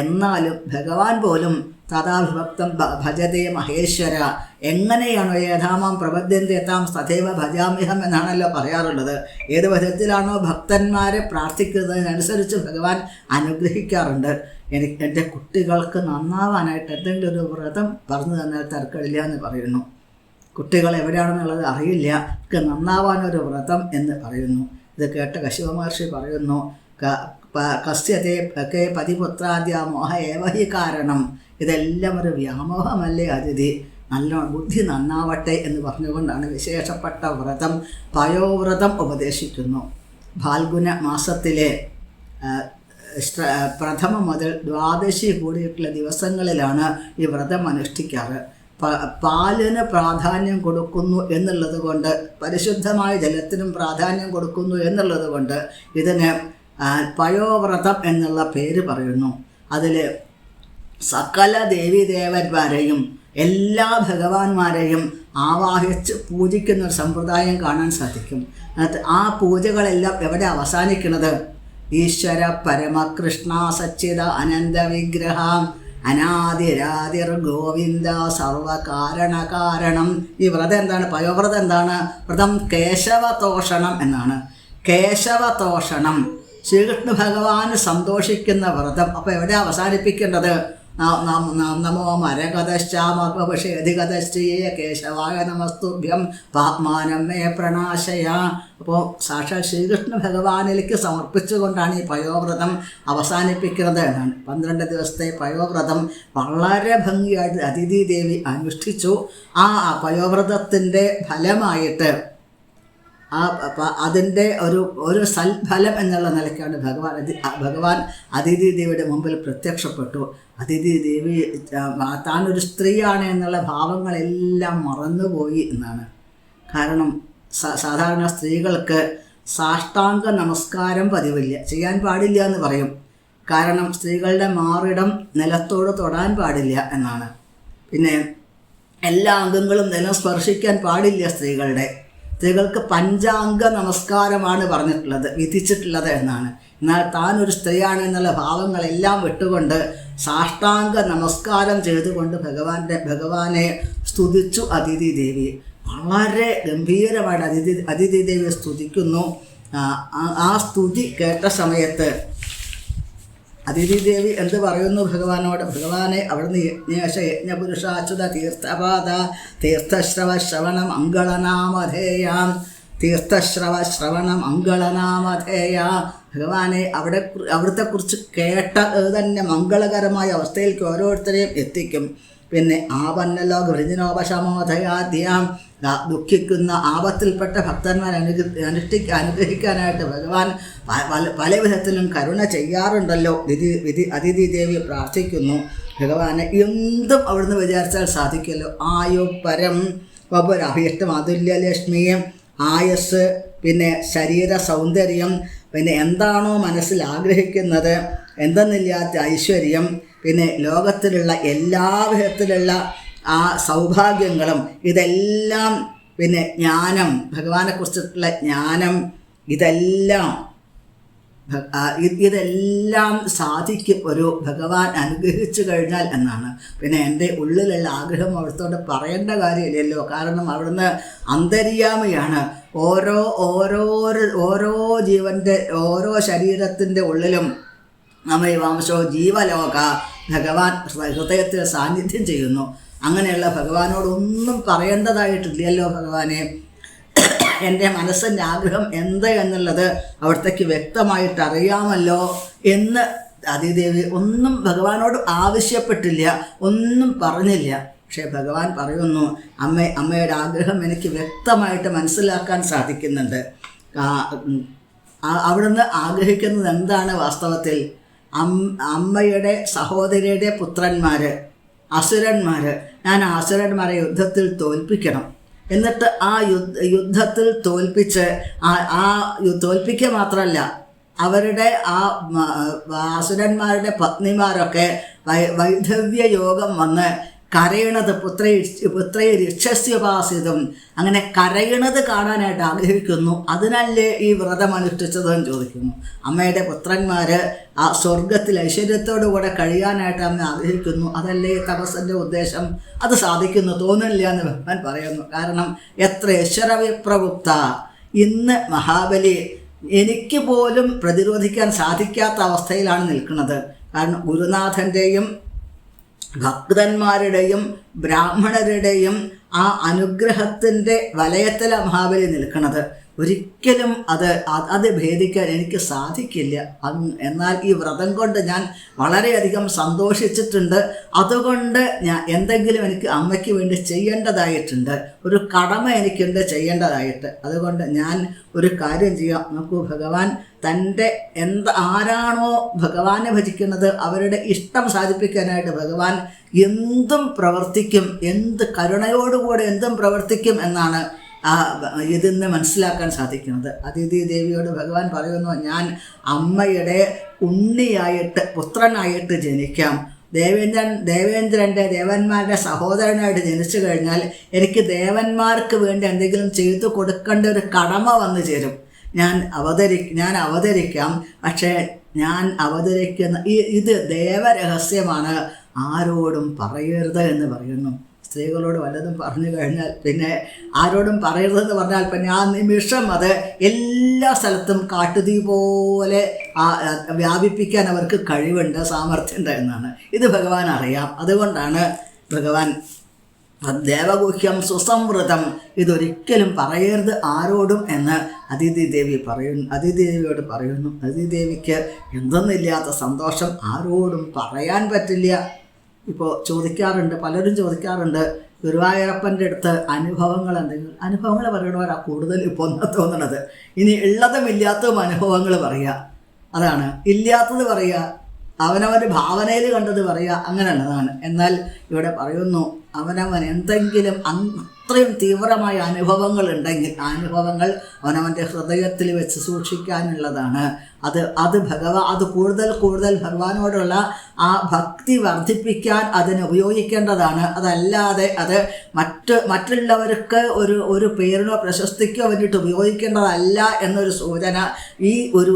എന്നാലും ഭഗവാൻ പോലും തഥാവിഭക്തം ഭജതേ മഹേശ്വര, എങ്ങനെയാണോ യഥാമാം പ്രപദ്യന്തെ താം തഥൈവ ഭജാമ്യഹം എന്നാണല്ലോ പറയാറുള്ളത്. ഏത് വിധത്തിലാണോ ഭക്തന്മാരെ പ്രാർത്ഥിക്കുന്നതിനനുസരിച്ച് ഭഗവാൻ അനുഗ്രഹിക്കാറുണ്ട്. എൻ്റെ കുട്ടികൾക്ക് നന്നാവാനായിട്ട് എന്തെങ്കിലും ഒരു വ്രതം പറഞ്ഞു തന്നാൽ തർക്കമില്ല എന്ന് പറയുന്നു. കുട്ടികൾ എവിടെയാണെന്നുള്ളത് അറിയില്ല, നന്നാവാനൊരു വ്രതം എന്ന് പറയുന്നു. ഇത് കേട്ട കശ്യപ മഹർഷി പറയുന്നു, കസ്യതേ പതിപുത്രാദ്യ മോഹ ഏവഹി കാരണം, ഇതെല്ലാം ഒരു വ്യാമോഹമല്ലേ അതിഥി, നല്ലോണം ബുദ്ധി നന്നാവട്ടെ എന്ന് പറഞ്ഞുകൊണ്ടാണ് വിശേഷപ്പെട്ട വ്രതം പയോവ്രതം ഉപദേശിക്കുന്നു. ഫാൽഗുന മാസത്തിലെ പ്രഥമ മുതൽ ദ്വാദശി കൂടിയിട്ടുള്ള ദിവസങ്ങളിലാണ് ഈ വ്രതം അനുഷ്ഠിക്കാറ്. പാലിന് പ്രാധാന്യം കൊടുക്കുന്നു എന്നുള്ളത് കൊണ്ട്, പരിശുദ്ധമായ ജലത്തിനും പ്രാധാന്യം കൊടുക്കുന്നു എന്നുള്ളത് കൊണ്ട് ഇതിന് പയോവ്രതം എന്നുള്ള പേര് പറയുന്നു. അതിൽ സകല ദേവീദേവന്മാരെയും എല്ലാ ഭഗവാന്മാരെയും ആവാഹിച്ച് പൂജിക്കുന്ന ഒരു സമ്പ്രദായം കാണാൻ സാധിക്കും. ആ പൂജകളെല്ലാം എവിടെ അവസാനിക്കുന്നത്? ഈശ്വര പരമകൃഷ്ണ സച്ചിദ അനന്ത വിഗ്രഹ അനാദിരാതിർ ഗോവിന്ദ സർവകാരണകാരണം. ഈ വ്രതം എന്താണ്? പയോവ്രതം എന്താണ്? വ്രതം കേശവതോഷണം എന്നാണ്. കേശവതോഷണം, ശ്രീകൃഷ്ണ ഭഗവാന് സന്തോഷിക്കുന്ന വ്രതം. അപ്പോൾ എവിടെ അവസാനിപ്പിക്കേണ്ടത്? നമോ മരകതശ്ചാമപഷേധികതശ്ചേ കേശവായ നമസ്തുഭ്യം പാപ്മാനം മേ പ്രണാശയ. അപ്പോൾ സാക്ഷാൽ ശ്രീകൃഷ്ണ ഭഗവാനിലേക്ക് സമർപ്പിച്ചുകൊണ്ടാണ് ഈ പയോവ്രതം അവസാനിപ്പിക്കുന്നത് എന്നാണ്. 12 ദിവസത്തെ പയോവ്രതം വളരെ ഭംഗിയായിട്ട് അതിഥി ദേവി അനുഷ്ഠിച്ചു. ആ പയോവ്രതത്തിൻ്റെ ഫലമായിട്ട് അതിൻ്റെ ഒരു സൽഫലം എന്നുള്ള നിലയ്ക്കാണ് ഭഗവാൻ അതിഥി ദേവിയുടെ മുമ്പിൽ പ്രത്യക്ഷപ്പെട്ടു. അതിഥി ദേവി താനൊരു സ്ത്രീയാണ് എന്നുള്ള ഭാവങ്ങളെല്ലാം മറന്നുപോയി എന്നാണ്. കാരണം സാധാരണ സ്ത്രീകൾക്ക് സാഷ്ടാംഗ നമസ്കാരം പതിവില്ല, ചെയ്യാൻ പാടില്ല എന്ന് പറയും. കാരണം സ്ത്രീകളുടെ മാറിടം നിലത്തോട് തൊടാൻ പാടില്ല എന്നാണ്. പിന്നെ എല്ലാ അംഗങ്ങളും നിലം സ്പർശിക്കാൻ പാടില്ല സ്ത്രീകൾക്ക് പഞ്ചാംഗ നമസ്കാരമാണ് പറഞ്ഞിട്ടുള്ളത്, വിധിച്ചിട്ടുള്ളത് എന്നാണ്. എന്നാൽ താൻ ഒരു സ്ത്രീയാണ് എന്നുള്ള ഭാവങ്ങളെല്ലാം വിട്ടുകൊണ്ട് സാഷ്ടാംഗ നമസ്കാരം ചെയ്തുകൊണ്ട് ഭഗവാനെ സ്തുതിച്ചു അതിഥി ദേവി. വളരെ ഗംഭീരമായിട്ട് അതിഥി ദേവിയെ സ്തുതിക്കുന്നു. ആ സ്തുതി കേട്ട സമയത്ത് അതിഥി ദേവി എന്ത് പറയുന്നു ഭഗവാനോട്? ഭഗവാനെ അവിടുന്ന് യജ്ഞേശ യജ്ഞപുരുഷാച്യുത തീർത്ഥപാദ തീർത്ഥശ്രവ മംഗളനാമധേയാം തീർത്ഥശ്രവ മംഗളനാമധേയ. ഭഗവാനെ അവിടുത്തെ കുറിച്ച് കേട്ട തന്നെ മംഗളകരമായ അവസ്ഥയിലേക്ക് ഓരോരുത്തരെയും എത്തിക്കും. പിന്നെ ആപന്നലോ ഗൃജിനോപശമോധയാദ്യം ദുഃഖിക്കുന്ന ആപത്തിൽപ്പെട്ട ഭക്തന്മാരെ അനുഗ്രഹിക്കാനായിട്ട് ഭഗവാൻ പല വിധത്തിലും കരുണ ചെയ്യാറുണ്ടല്ലോ. അതിഥി ദേവി പ്രാർത്ഥിക്കുന്നു. ഭഗവാനെ എന്തും അവിടുന്ന് വിചാരിച്ചാൽ സാധിക്കുമല്ലോ. ആയു പരം വപുരഭീഷ്ടം അതുല്യലക്ഷ്മിയും ആയസ്, പിന്നെ ശരീര സൗന്ദര്യം, പിന്നെ എന്താണോ മനസ്സിൽ ആഗ്രഹിക്കുന്നത്, എന്തെന്നില്ലാത്ത ഐശ്വര്യം, പിന്നെ ലോകത്തിലുള്ള എല്ലാ വിധത്തിലുള്ള ആ സൗഭാഗ്യങ്ങളും, ഇതെല്ലാം, പിന്നെ ജ്ഞാനം, ഭഗവാനെക്കുറിച്ചിട്ടുള്ള ജ്ഞാനം, ഇതെല്ലാം സാധിക്കും ഒരു ഭഗവാൻ അനുഗ്രഹിച്ചു കഴിഞ്ഞാൽ എന്നാണ്. പിന്നെ എൻ്റെ ഉള്ളിലുള്ള ആഗ്രഹം അവിടുത്തോട് പറയേണ്ട കാര്യമില്ലല്ലോ. കാരണം അവിടുന്ന് അന്തര്യാമിയാണ്. ഓരോ ജീവൻ്റെ ഓരോ ശരീരത്തിൻ്റെ ഉള്ളിലും അമൈവാംശോ ജീവലോക ഭഗവാൻ ഹൃദയത്തിൽ സാന്നിധ്യം ചെയ്യുന്നു. അങ്ങനെയുള്ള ഭഗവാനോടൊന്നും പറയേണ്ടതായിട്ടില്ലല്ലോ. ഭഗവാനെ, എൻ്റെ മനസ്സിൻ്റെ ആഗ്രഹം എന്ത് എന്നുള്ളത് അവിടത്തേക്ക് വ്യക്തമായിട്ട് അറിയാമല്ലോ എന്ന് അതിദേവി ഒന്നും ഭഗവാനോട് ആവശ്യപ്പെട്ടില്ല, ഒന്നും പറഞ്ഞില്ല. പക്ഷേ ഭഗവാൻ പറയുന്നു, അമ്മയുടെ ആഗ്രഹം എനിക്ക് വ്യക്തമായിട്ട് മനസ്സിലാക്കാൻ സാധിക്കുന്നുണ്ട്. അവിടുന്ന് ആഗ്രഹിക്കുന്നത് എന്താണ്? വാസ്തവത്തിൽ അമ്മയുടെ സഹോദരിയുടെ പുത്രന്മാർ അസുരന്മാർ, ഞാൻ ആ അസുരന്മാരെ യുദ്ധത്തിൽ തോൽപ്പിക്കണം. എന്നിട്ട് ആ യുദ്ധത്തിൽ തോൽപ്പിക്കുക മാത്രമല്ല, അവരുടെ ആ അസുരന്മാരുടെ പത്നിമാരൊക്കെ വൈധവ്യ യോഗം വന്ന് കരയണത് പുത്രയെ രക്ഷസ്യോപാസിതം, അങ്ങനെ കരയണത് കാണാനായിട്ട് ആഗ്രഹിക്കുന്നു. അതിനല്ലേ ഈ വ്രതം അനുഷ്ഠിച്ചതെന്ന് ചോദിക്കുന്നു. അമ്മയുടെ പുത്രന്മാർ ആ സ്വർഗത്തിൽ ഐശ്വര്യത്തോടുകൂടെ കഴിയാനായിട്ട് അമ്മ ആഗ്രഹിക്കുന്നു. അതല്ലേ തപസ്സിൻ്റെ ഉദ്ദേശം? അത് സാധിക്കുന്നു തോന്നില്ല എന്ന് ഭഗവാൻ പറയുന്നു. കാരണം എത്ര ഈശ്വരവിപ്രവൃത്ത, ഇന്ന് മഹാബലി എനിക്ക് പോലും പ്രതിരോധിക്കാൻ സാധിക്കാത്ത അവസ്ഥയിലാണ് നിൽക്കുന്നത്. കാരണം ഗുരുനാഥൻ്റെയും ഭക്തന്മാരുടെയും ബ്രാഹ്മണരുടെയും ആ അനുഗ്രഹത്തിൻ്റെ വലയത്തിലാണ് മഹാബലി നിൽക്കുന്നത്. ഒരിക്കലും അത് ഭേദിക്കാൻ എനിക്ക് സാധിക്കില്ല. എന്നാൽ ഈ വ്രതം കൊണ്ട് ഞാൻ വളരെയധികം സന്തോഷിച്ചിട്ടുണ്ട്. അതുകൊണ്ട് ഞാൻ എന്തെങ്കിലും എനിക്ക് അമ്മയ്ക്ക് വേണ്ടി ചെയ്യേണ്ടതായിട്ടുണ്ട്, ഒരു കടമ എനിക്കുണ്ട് ചെയ്യേണ്ടതായിട്ട്. അതുകൊണ്ട് ഞാൻ ഒരു കാര്യം ചെയ്യാം. നോക്കൂ, ഭഗവാൻ തൻ്റെ ആരാണോ ഭഗവാനെ ഭജിക്കുന്നത് അവരുടെ ഇഷ്ടം സാധിപ്പിക്കാനായിട്ട് ഭഗവാൻ എന്തും പ്രവർത്തിക്കും, എന്ത് കരുണയോടുകൂടെ എന്തും പ്രവർത്തിക്കും എന്നാണ് ഇതിൽ നിന്ന് മനസ്സിലാക്കാൻ സാധിക്കുന്നത്. അതിഥി ദേവിയോട് ഭഗവാൻ പറയുന്നു, ഞാൻ അമ്മയുടെ ഉണ്ണിയായിട്ട് പുത്രനായിട്ട് ജനിക്കാം. ദേവേന്ദ്രൻ്റെ ദേവന്മാരുടെ സഹോദരനായിട്ട് ജനിച്ചു കഴിഞ്ഞാൽ എനിക്ക് ദേവന്മാർക്ക് വേണ്ടി എന്തെങ്കിലും ചെയ്തു കൊടുക്കേണ്ട ഒരു കടമ വന്നു ചേരും. ഞാൻ അവതരിക്കാം. പക്ഷേ ഞാൻ അവതരിക്കുന്ന ഇത് ദേവരഹസ്യമാണ്, ആരോടും പറയരുത് എന്ന് പറയുന്നു. സ്ത്രീകളോട് വല്ലതും പറഞ്ഞു കഴിഞ്ഞാൽ പിന്നെ ആരോടും പറയരുതെന്ന് പറഞ്ഞാൽ പിന്നെ ആ നിമിഷം അത് എല്ലാ സ്ഥലത്തും കാട്ടുതീ പോലെ വ്യാപിപ്പിക്കാൻ അവർക്ക് കഴിവുണ്ട്, സാമർഥ്യമുണ്ട് എന്നാണ്. ഇത് ഭഗവാൻ അറിയാം. അതുകൊണ്ടാണ് ഭഗവാൻ ദേവഗുഹ്യം സുസംവൃതം, ഇതൊരിക്കലും പറയരുത് ആരോടും എന്ന് അതിഥി ദേവിയോട് പറയുന്നു. അതിഥി ദേവിക്ക് എന്തെന്നില്ലാത്ത സന്തോഷം, ആരോടും പറയാൻ പറ്റില്ല. ഇപ്പോൾ പലരും ചോദിക്കാറുണ്ട്, ഗുരുവായൂരപ്പൻ്റെ അടുത്ത് അനുഭവങ്ങൾ പറയണവരാ കൂടുതൽ ഇപ്പോൾ തോന്നണത്. ഇനി ഉള്ളതും ഇല്ലാത്തതും അനുഭവങ്ങൾ പറയുക, അതാണ്. ഇല്ലാത്തത് പറയുക, അവനവൻ്റെ ഭാവനയിൽ കണ്ടത് പറയുക, അങ്ങനെയുള്ളതാണ്. എന്നാൽ ഇവിടെ പറയുന്നു, അവനവൻ എന്തെങ്കിലും അത്രയും തീവ്രമായ അനുഭവങ്ങൾ ഉണ്ടെങ്കിൽ അനുഭവങ്ങൾ അവനവൻ്റെ ഹൃദയത്തിൽ വെച്ച് സൂക്ഷിക്കാനുള്ളതാണ്. അത് കൂടുതൽ ഭഗവാനോടുള്ള ആ ഭക്തി വർദ്ധിപ്പിക്കാൻ അതിന് ഉപയോഗിക്കേണ്ടതാണ്. അതല്ലാതെ അത് മറ്റുള്ളവർക്ക് ഒരു പേരിനോ പ്രശസ്തിക്കോ വേണ്ടിയിട്ട് ഉപയോഗിക്കേണ്ടതല്ല എന്നൊരു സൂചന ഈ ഒരു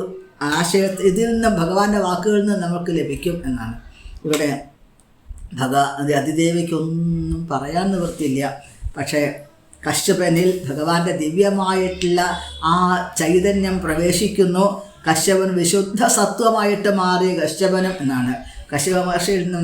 ഇതിൽ നിന്നും ഭഗവാന്റെ വാക്കുകളിൽ നിന്ന് നമുക്ക് ലഭിക്കും എന്നാണ്. ഇവിടെ അതിദേവിക്കൊന്നും പറയാൻ നിവൃത്തിയില്ല. പക്ഷേ കശ്യപനിൽ ഭഗവാന്റെ ദിവ്യമായിട്ടുള്ള ആ ചൈതന്യം പ്രവേശിക്കുന്നു. കശ്യപൻ വിശുദ്ധ സത്വമായിട്ട് മാറിയ കശ്യപനും എന്നാണ്. കശ്യപ മഹർഷിയിൽ നിന്നും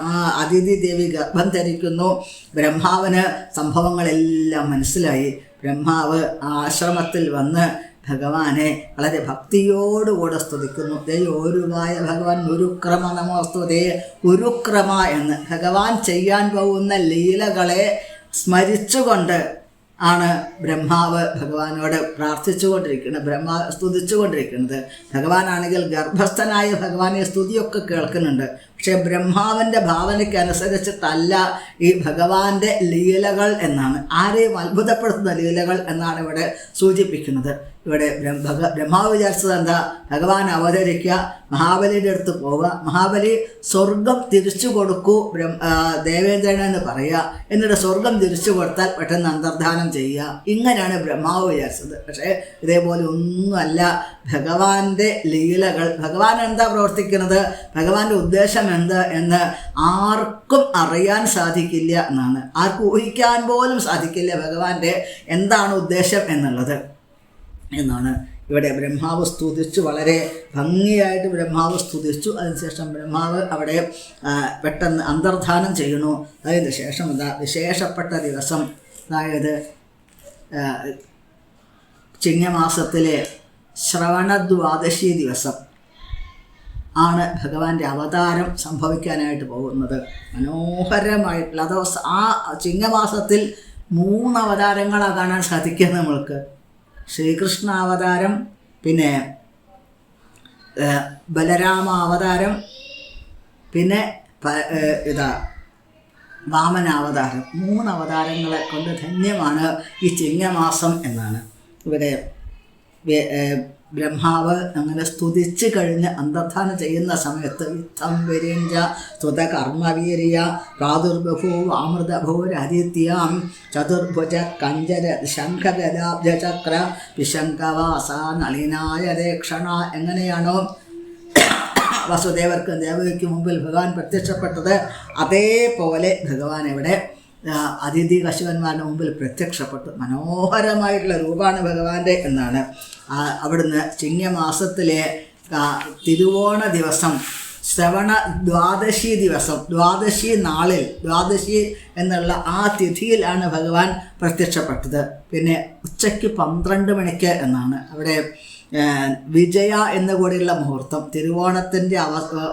ആ അതിഥി ദേവി ഗർഭം ധരിക്കുന്നു. ബ്രഹ്മാവിന് സംഭവങ്ങളെല്ലാം മനസ്സിലായി. ബ്രഹ്മാവ് ആശ്രമത്തിൽ വന്ന് ഭഗവാനെ വളരെ ഭക്തിയോടുകൂടെ സ്തുതിക്കുന്നു. ദയോരുവായ ഭഗവാൻ ഉരുക്രമ നമോസ്തുതേ. ഉരുക്രമ എന്ന് ഭഗവാൻ ചെയ്യാൻ പോകുന്ന ലീലകളെ സ്മരിച്ചുകൊണ്ട് ആണ് ബ്രഹ്മാവ് ഭഗവാനോട് പ്രാർത്ഥിച്ചുകൊണ്ടിരിക്കുന്നത്, സ്തുതിച്ചുകൊണ്ടിരിക്കുന്നത്. ഭഗവാനാണെങ്കിൽ ഗർഭസ്ഥനായ ഭഗവാനെ സ്തുതിയൊക്കെ കേൾക്കുന്നുണ്ട്. പക്ഷേ ബ്രഹ്മാവിൻ്റെ ഭാവനയ്ക്ക് അനുസരിച്ചിട്ടല്ല ഈ ഭഗവാന്റെ ലീലകൾ എന്നാണ്, ആരെയും അത്ഭുതപ്പെടുത്തുന്ന ലീലകൾ എന്നാണ് ഇവിടെ സൂചിപ്പിക്കുന്നത്. ഇവിടെ ബ്രഹ്മാവ് വിചാരിച്ചത് എന്താ? ഭഗവാൻ അവതരിക്കുക, മഹാബലിയുടെ അടുത്ത് പോവുക, മഹാബലി സ്വർഗം തിരിച്ചു കൊടുക്കൂ ദേവേന്ദ്രനെന്ന് പറയുക, എന്നിട്ട് സ്വർഗം തിരിച്ചു കൊടുത്താൽ പെട്ടെന്ന് അന്തർധാനം ചെയ്യുക. ഇങ്ങനെയാണ് ബ്രഹ്മാവ് വിചാരിച്ചത്. പക്ഷേ ഇതേപോലെ ഒന്നുമല്ല ഭഗവാന്റെ ലീലകൾ. ഭഗവാൻ എന്താ പ്രവർത്തിക്കുന്നത്, ഭഗവാന്റെ ഉദ്ദേശം എന്ത് എന്ന് ആർക്കും അറിയാൻ സാധിക്കില്ല എന്നാണ്, ആർക്കും ഊഹിക്കാൻ പോലും സാധിക്കില്ല ഭഗവാന്റെ എന്താണ് ഉദ്ദേശം എന്നുള്ളത് എന്നാണ്. ഇവിടെ ബ്രഹ്മാവ് സ്തുതിച്ചു, വളരെ ഭംഗിയായിട്ട് ബ്രഹ്മാവ് സ്തുതിച്ചു. അതിനുശേഷം ബ്രഹ്മാവ് അവിടെ പെട്ടെന്ന് അന്തർധാനം ചെയ്യുന്നു. അതിന് ശേഷം എന്താ വിശേഷപ്പെട്ട ദിവസം, അതായത് ചിങ്ങമാസത്തിലെ ശ്രവണദ്വാദശി ദിവസം ആണ് ഭഗവാന്റെ അവതാരം സംഭവിക്കാനായിട്ട് പോകുന്നത്. മനോഹരമായിട്ടുള്ള ആ ചിങ്ങമാസത്തിൽ 3 അവതാരങ്ങളാണ് കാണാൻ സാധിക്കുക നമ്മൾക്ക്. ശ്രീകൃഷ്ണ അവതാരം, പിന്നെ ബലരാമ അവതാരം, പിന്നെ വാമനാവതാരം. 3 അവതാരങ്ങളെ കൊണ്ട് ധന്യമാണ് ഈ ചിങ്ങമാസം എന്നാണ്. ഇവിടെ ബ്രഹ്മാവ് അങ്ങനെ സ്തുതിച്ച് കഴിഞ്ഞ് അന്തർധാനം ചെയ്യുന്ന സമയത്ത് ഇത്തം വിരിഞ്ച സ്തുത കർമ്മവീര്യ പ്രാദുർബഭൂ അമൃതഭൂരതിഥ്യാം ചതുർഭുജ കഞ്ചര ശംഖഗദാബ്ജചക്ര വിശങ്കവാസ നളിനായ രേക്ഷണ. എങ്ങനെയാണോ വസുദേവർക്കും ദേവകിക്ക് മുമ്പിൽ ഭഗവാൻ പ്രത്യക്ഷപ്പെട്ടത്, അതേപോലെ ഭഗവാൻ ഇവിടെ അതിഥി കശ്യപന്മാരുടെ മുമ്പിൽ പ്രത്യക്ഷപ്പെട്ടു. മനോഹരമായിട്ടുള്ള രൂപമാണ് ഭഗവാന്റെ എന്നാണ്. അവിടുന്ന് ചിങ്ങമാസത്തിലെ തിരുവോണ ദിവസം, ശ്രവണ ദ്വാദശി ദിവസം, ദ്വാദശി നാളിൽ, ദ്വാദശി എന്നുള്ള ആ തിഥിയിലാണ് ഭഗവാൻ പ്രത്യക്ഷപ്പെട്ടത്. പിന്നെ ഉച്ചയ്ക്ക് 12 മണിക്ക് എന്നാണ് അവിടെ വിജയ എന്ന് കൂടിയുള്ള മുഹൂർത്തം. തിരുവോണത്തിൻ്റെ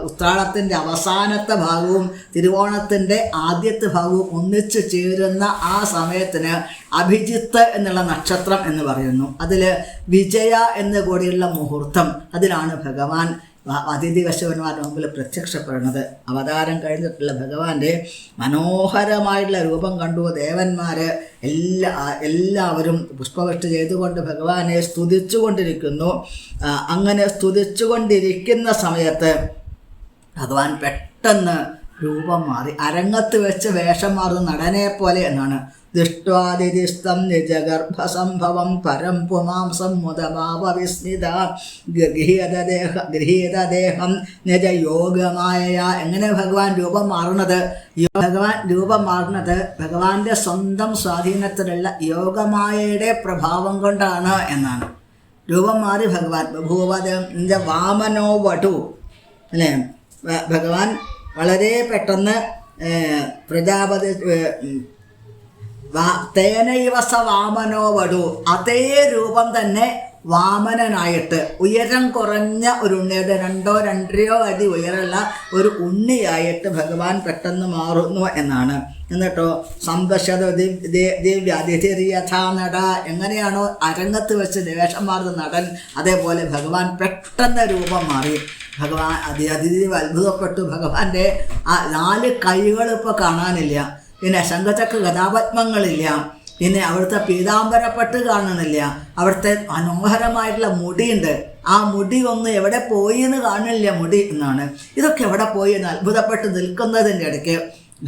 ഉത്രാടത്തിൻ്റെ അവസാനത്തെ ഭാഗവും തിരുവോണത്തിൻ്റെ ആദ്യത്തെ ഭാഗവും ഒന്നിച്ച് ചേരുന്ന ആ സമയത്തിന് അഭിജിത്ത് എന്നുള്ള നക്ഷത്രം എന്ന് പറയുന്നു. അതിൽ വിജയ എന്ന് കൂടിയുള്ള മുഹൂർത്തം, അതിലാണ് ഭഗവാൻ അതിഥി കശ്യപന്മാരുടെ മുമ്പിൽ പ്രത്യക്ഷപ്പെടുന്നത്. അവതാരം കഴിഞ്ഞിട്ടുള്ള ഭഗവാന്റെ മനോഹരമായിട്ടുള്ള രൂപം കണ്ടു ദേവന്മാർ എല്ലാവരും പുഷ്പവൃഷ്ടി ചെയ്തുകൊണ്ട് ഭഗവാനെ സ്തുതിച്ചുകൊണ്ടിരിക്കുന്നു. അങ്ങനെ സ്തുതിച്ചുകൊണ്ടിരിക്കുന്ന സമയത്ത് ഭഗവാൻ പെട്ടെന്ന് രൂപം മാറി, അരങ്ങത്ത് വെച്ച് വേഷം മാറുന്ന നടനെ പോലെ എന്നാണ്. ദൃഷ്ട്വാദിതിസ്തം നിജഗർഭസംഭവം പരം പുമാംസം മുദഭാവവിസ്മിത ഗൃഹീതദേഹം നിജയോഗമായ. എങ്ങനെ ഭഗവാൻ രൂപം മാറുന്നത്? ഭഗവാൻ രൂപം മാറുന്നത് ഭഗവാന്റെ സ്വന്തം സ്വാധീനത്തിലുള്ള യോഗമായയുടെ പ്രഭാവം കൊണ്ടാണ് എന്നാണ്. രൂപം മാറി ഭഗവാൻ ബഭൂവ വാമനോ വടു അല്ലേ. ഭഗവാൻ വളരെ പെട്ടെന്ന് പ്രജാപതി തേനൈവസ വാമനോ വടു, അതേ രൂപം തന്നെ വാമനനായിട്ട് ഉയരം കുറഞ്ഞ ഒരു ഉണ്ണിയുടെ 2-2.5 അടി ഉയരമുള്ള ഒരു ഉണ്ണിയായിട്ട് ഭഗവാൻ പെട്ടെന്ന് മാറുന്നു എന്നാണ്. എന്നിട്ടോ സന്തോഷത ദിവ്യതിഥിയഥാ നട, എങ്ങനെയാണോ അരങ്ങത്ത് വെച്ച് വേഷം മാറുന്ന നടൻ, അതേപോലെ ഭഗവാൻ പെട്ടെന്ന് രൂപം മാറി. ഭഗവാൻ അതിഥി അത്ഭുതപ്പെട്ടു. ഭഗവാന്റെ ആ 4 കൈകൾ ഇപ്പോൾ കാണാനില്ല, പിന്നെ ശംഖചക്ര ഗദാപത്മങ്ങളില്ല, പിന്നെ അവിടുത്തെ പീതാംബരപ്പട്ട് കാണുന്നില്ല, അവിടുത്തെ മനോഹരമായിട്ടുള്ള മുടിയുണ്ട്, ആ മുടി ഒന്ന് എവിടെ പോയി എന്ന് കാണില്ല മുടി എന്നാണ്. ഇതൊക്കെ എവിടെ പോയി എന്ന് അത്ഭുതപ്പെട്ട് നിൽക്കുന്നതിൻ്റെ ഇടയ്ക്ക്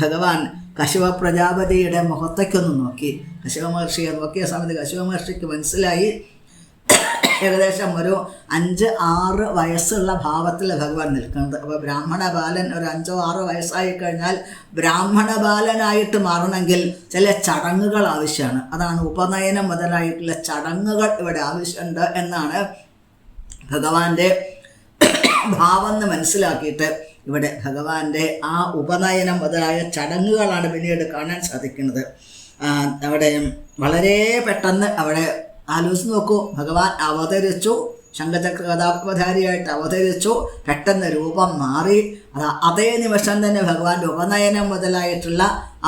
ഭഗവാൻ കശ്യപ പ്രജാപതിയുടെ മുഖത്തേക്കൊന്ന് നോക്കി. കശ്യപ മഹർഷിയെ നോക്കിയ സമയത്ത് കശ്യപ മഹർഷിക്ക് മനസ്സിലായി ഏകദേശം ഒരു 5-6 വയസ്സുള്ള ഭാവത്തിൽ ഭഗവാൻ നിൽക്കുന്നത്. അപ്പോൾ ബ്രാഹ്മണ ബാലൻ ഒരു 5-6 വയസ്സായി കഴിഞ്ഞാൽ ബ്രാഹ്മണ ബാലനായിട്ട് മാറണമെങ്കിൽ ചില ചടങ്ങുകൾ ആവശ്യമാണ്. അതാണ് ഉപനയനം മുതലായിട്ടുള്ള ചടങ്ങുകൾ ഇവിടെ ആവശ്യമുണ്ട് എന്നാണ് ഭഗവാന്റെ ഭാവം എന്ന് മനസ്സിലാക്കിയിട്ട് ഇവിടെ ഭഗവാന്റെ ആ ഉപനയനം മുതലായ ചടങ്ങുകളാണ് പിന്നീട് കാണാൻ സാധിക്കുന്നത്. അവിടെ വളരെ പെട്ടെന്ന് അവിടെ ആലോചിച്ച് നോക്കൂ, ഭഗവാൻ അവതരിച്ചു, ശംഖചക്ര കഥാപധാരിയായിട്ട് അവതരിച്ചു, പെട്ടെന്ന് രൂപം മാറി. അതേ നിമിഷം തന്നെ ഭഗവാന്റെ ഉപനയനം മുതലായിട്ടുള്ള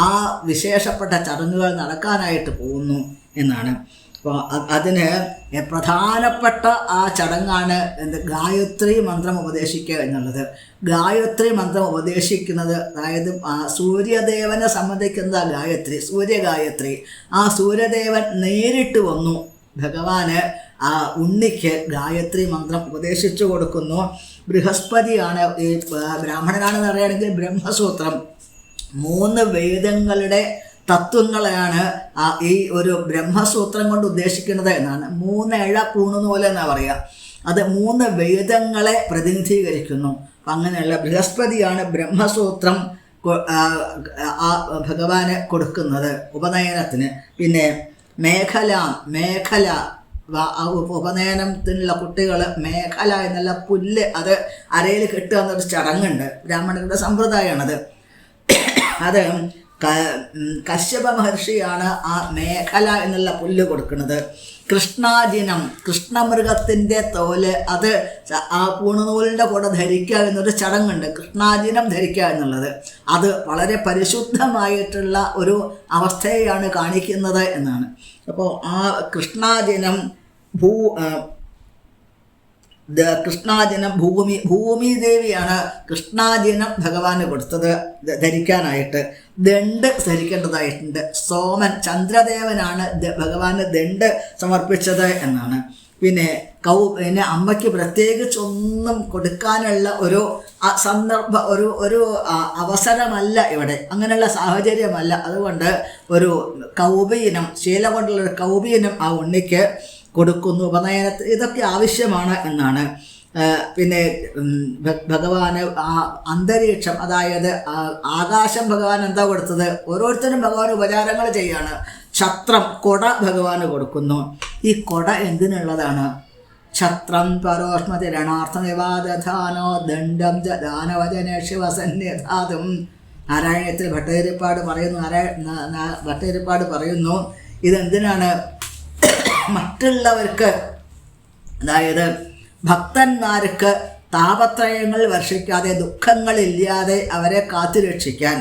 ആ വിശേഷപ്പെട്ട ചടങ്ങുകൾ നടക്കാനായിട്ട് പോകുന്നു എന്നാണ്. അപ്പോൾ അതിന് പ്രധാനപ്പെട്ട ആ ചടങ്ങാണ് ഗായത്രി മന്ത്രം ഉപദേശിക്കുക എന്നുള്ളത്. ഗായത്രി മന്ത്രം ഉപദേശിക്കുന്നത്, അതായത് സൂര്യദേവനെ സംബന്ധിക്കുന്ന ഗായത്രി, സൂര്യഗായത്രി. ആ സൂര്യദേവൻ നേരിട്ട് വന്നു ഭഗവാന് ആ ഉണ്ണിക്ക് ഗായത്രി മന്ത്രം ഉപദേശിച്ചു കൊടുക്കുന്നു. ബൃഹസ്പതിയാണ് ഈ ബ്രാഹ്മണനാണെന്ന് പറയുകയാണെങ്കിൽ ബ്രഹ്മസൂത്രം 3 വേദങ്ങളുടെ തത്വങ്ങളെയാണ് ഈ ഒരു ബ്രഹ്മസൂത്രം കൊണ്ട് ഉദ്ദേശിക്കുന്നത് എന്നാണ്. 3 ഇഴ പൂണുനൂല് എന്നാണ് പറയുക. അത് 3 വേദങ്ങളെ പ്രതിനിധീകരിക്കുന്നു. അങ്ങനെയുള്ള ബൃഹസ്പതിയാണ് ബ്രഹ്മസൂത്രം ആ ഭഗവാന് കൊടുക്കുന്നത് ഉപനയനത്തിന്. പിന്നെ മേഖല ഉപനയനത്തിനുള്ള കുട്ടികൾ മേഖല എന്നുള്ള പുല്ല് അത് അരയിൽ കെട്ടുക എന്നൊരു ചടങ്ങുണ്ട്, ബ്രാഹ്മണരുടെ സമ്പ്രദായമാണത്. അത് കശ്യപ മഹർഷിയാണ് ആ മേഖല എന്നുള്ള പുല്ല് കൊടുക്കുന്നത്. കൃഷ്ണാജിനം, കൃഷ്ണമൃഗത്തിൻ്റെ തോല് അത് ആ പൂണുനൂലിൻ്റെ കൂടെ ധരിക്കുക എന്നൊരു ചടങ്ങുണ്ട്, കൃഷ്ണാജിനം ധരിക്കുക എന്നുള്ളത്. അത് വളരെ പരിശുദ്ധമായിട്ടുള്ള ഒരു അവസ്ഥയെയാണ് കാണിക്കുന്നത് എന്നാണ്. അപ്പോൾ ആ കൃഷ്ണാജിനം കൃഷ്ണാജിനം ഭൂമി ദേവിയാണ് കൃഷ്ണാജിനം ഭഗവാന് കൊടുത്തത് ധരിക്കാനായിട്ട്. ദണ്ഡ് ധരിക്കേണ്ടതായിട്ടുണ്ട്. സോമൻ ചന്ദ്രദേവനാണ് ഭഗവാന് ദണ്ഡ് സമർപ്പിച്ചത് എന്നാണ്. പിന്നെ അമ്മയ്ക്ക് പ്രത്യേകിച്ചൊന്നും കൊടുക്കാനുള്ള ഒരു ഒരു അവസരമല്ല ഇവിടെ, അങ്ങനെയുള്ള സാഹചര്യമല്ല. അതുകൊണ്ട് ഒരു കൗപീനം, ശീല കൊണ്ടുള്ളൊരു കൗപീനം ആ ഉണ്ണിക്ക് കൊടുക്കുന്നു ഉപനയനത്തിൽ. ഇതൊക്കെ ആവശ്യമാണ് എന്നാണ്. പിന്നെ ഭഗവാന് ആ അന്തരീക്ഷം, അതായത് ആകാശം ഭഗവാൻ എന്താ കൊടുത്തത്? ഓരോരുത്തരും ഭഗവാൻ ഉപചാരങ്ങൾ ചെയ്യാണ്. ഛത്രം, കൊട ഭഗവാന് കൊടുക്കുന്നു. ഈ കൊട എന്തിനുള്ളതാണ്? ഛത്രം പരോഷ്മതി രണാർത്ഥനിവാദധാനോ ദണ്ഡം ദാനവചനേഷു വസന്യധാതും. നാരായണത്തിൽ ഭട്ടതിരിപ്പാട് പറയുന്നു ഇതെന്തിനാണ്? മറ്റുള്ളവർക്ക്, അതായത് ഭക്തന്മാർക്ക് താപത്രയങ്ങൾ വർഷിക്കാതെ, ദുഃഖങ്ങളില്ലാതെ അവരെ കാത്തുരക്ഷിക്കാൻ,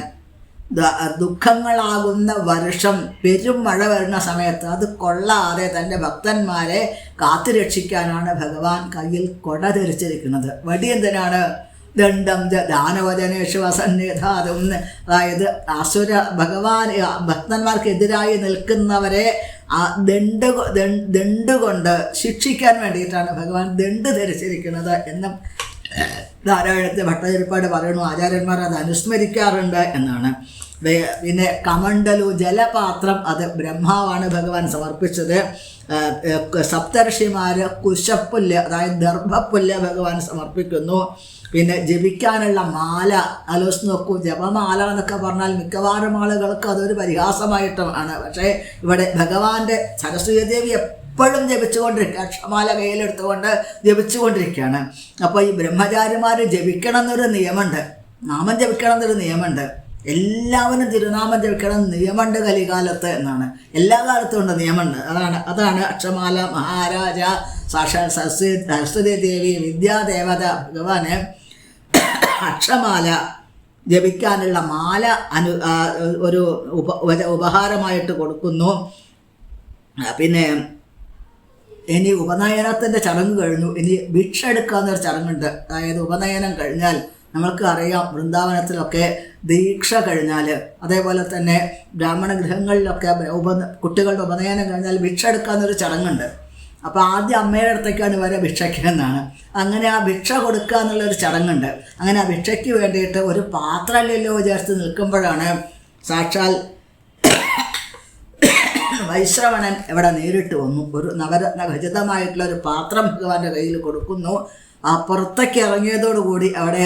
ദുഃഖങ്ങളാകുന്ന വർഷം പെരും മഴ വരുന്ന സമയത്ത് അത് കൊള്ളാതെ തൻ്റെ ഭക്തന്മാരെ കാത്തുരക്ഷിക്കാനാണ് ഭഗവാൻ കയ്യിൽ കൊട ധരിച്ചിരിക്കുന്നത്. വടി എന്തിനാണ്? ദണ്ഡം ദാനവചനേഷു വസന്യധാതും. അതായത് ഭഗവാൻ ഭക്തന്മാർക്കെതിരായി നിൽക്കുന്നവരെ ആ ദണ്ഡ് കൊണ്ട് ശിക്ഷിക്കാൻ വേണ്ടിയിട്ടാണ് ഭഗവാൻ ദണ്ഡ് ധരിച്ചിരിക്കുന്നത് എന്ന് നാരായണത്തെ ഭട്ടതിരിപ്പാട് പറയുന്നു. ആചാര്യന്മാർ അത് അനുസ്മരിക്കാറുണ്ട് എന്നാണ്. പിന്നെ കമണ്ഡലു, ജലപാത്രം, അത് ബ്രഹ്മാവാണ് ഭഗവാൻ സമർപ്പിച്ചത്. സപ്തർഷിമാർ കുശപ്പുല്ല്, അതായത് ദർഭപ്പുല്ല് ഭഗവാൻ സമർപ്പിക്കുന്നു. പിന്നെ ജപിക്കാനുള്ള മാല ആലോചിച്ച് നോക്കൂ. ജപമാല എന്നൊക്കെ പറഞ്ഞാൽ മിക്കവാറും ആളുകൾക്ക് അതൊരു പരിഹാസമായിട്ടാണ്. പക്ഷേ ഇവിടെ ഭഗവാന്റെ സരസ്വതീദേവി എപ്പോഴും ജപിച്ചുകൊണ്ടിരിക്കുക, അക്ഷമാല കയ്യിലെടുത്തുകൊണ്ട് ജപിച്ചുകൊണ്ടിരിക്കുകയാണ്. അപ്പോൾ ഈ ബ്രഹ്മചാരിമാർ ജപിക്കണം എന്നൊരു നിയമമുണ്ട്, നാമം ജപിക്കണം എന്നൊരു നിയമമുണ്ട്. എല്ലാവരും തിരുനാമം ജപിക്കണം നിയമമുണ്ട് കലികാലത്ത് എന്നാണ്. എല്ലാ കാലത്തും ഉണ്ട് നിയമമുണ്ട്. അതാണ് അക്ഷമാല മഹാരാജ സാക്ഷാൽ സരസ്വതി ദേവി വിദ്യാദേവത ഭഗവാന് അക്ഷമാല ജപിക്കാനുള്ള മാല ഒരു ഉപഹാരമായിട്ട് കൊടുക്കുന്നു. പിന്നെ ഇനി ഉപനയനത്തിൻ്റെ ചടങ്ങ് കഴിഞ്ഞു, ഇനി ഭിക്ഷ എടുക്കാവുന്നൊരു ചടങ്ങുണ്ട്. അതായത് ഉപനയനം കഴിഞ്ഞാൽ നമ്മൾക്ക് അറിയാം, വൃന്ദാവനത്തിലൊക്കെ ദീക്ഷ കഴിഞ്ഞാൽ, അതേപോലെ തന്നെ ബ്രാഹ്മണ ഗൃഹങ്ങളിലൊക്കെ കുട്ടികളുടെ ഉപനയനം കഴിഞ്ഞാൽ ഭിക്ഷ എടുക്കാവുന്നൊരു ചടങ്ങുണ്ട്. അപ്പോൾ ആദ്യം അമ്മയുടെ അടുത്തേക്കാണ് ഇവരെ ഭിക്ഷയ്ക്ക് എന്നാണ്. അങ്ങനെ ആ ഭിക്ഷ കൊടുക്കുക എന്നുള്ളൊരു ചടങ്ങുണ്ട്. അങ്ങനെ ആ ഭിക്ഷയ്ക്ക് വേണ്ടിയിട്ട് ഒരു പാത്രമല്ലല്ലോ വിചാരിച്ച് നിൽക്കുമ്പോഴാണ് സാക്ഷാൽ വൈശ്രവണൻ ഇവിടെ നേരിട്ട് വന്നു. ഒരു നവരത്ന ഖചിതമായിട്ടുള്ളൊരു പാത്രം ഭഗവാന്റെ കയ്യിൽ കൊടുക്കുന്നു. ആ പുറത്തേക്ക് ഇറങ്ങിയതോടുകൂടി അവിടെ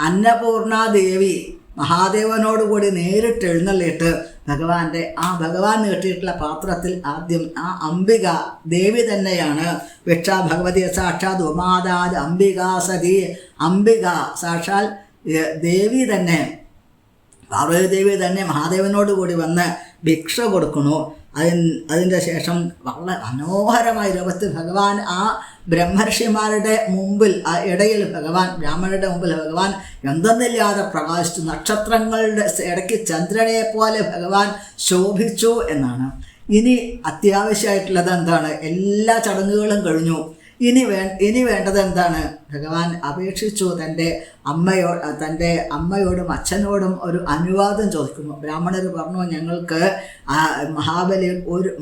അന്നപൂർണാദേവി മഹാദേവനോടുകൂടി നേരിട്ട് എഴുന്നള്ളിയിട്ട് ഭഗവാന്റെ ഭഗവാൻ നീട്ടിയിട്ടുള്ള പാത്രത്തിൽ ആദ്യം അംബിക ദേവി തന്നെയാണ്. ഭിക്ഷ ഭഗവതി സാക്ഷാത് ഉമാദാത് അംബിക സതി. അംബിക സാക്ഷാൽ ദേവി തന്നെ, പാർവതീദേവി തന്നെ മഹാദേവനോട് കൂടി വന്ന് ഭിക്ഷ കൊടുക്കണു. അതിൻ്റെ ശേഷം വളരെ മനോഹരമായ രൂപത്തിൽ ഭഗവാൻ ബ്രഹ്മർഷിമാരുടെ മുമ്പിൽ ഇടയിൽ ബ്രാഹ്മണരുടെ മുമ്പിൽ ഭഗവാൻ എന്തെന്നില്ലാതെ പ്രകാശിച്ചു. നക്ഷത്രങ്ങളുടെ ഇടയ്ക്ക് ചന്ദ്രനെ പോലെ ഭഗവാൻ ശോഭിച്ചു എന്നാണ്. ഇനി അത്യാവശ്യമായിട്ടുള്ളത് എന്താണ്? എല്ലാ ചടങ്ങുകളും കഴിഞ്ഞു. ഇനി വേണ്ടത് എന്താണ്? ഭഗവാൻ അപേക്ഷിച്ചു തൻ്റെ അമ്മയോടും അച്ഛനോടും ഒരു അനുവാദം ചോദിക്കുന്നു. ബ്രാഹ്മണർ പറഞ്ഞു, ഞങ്ങൾക്ക്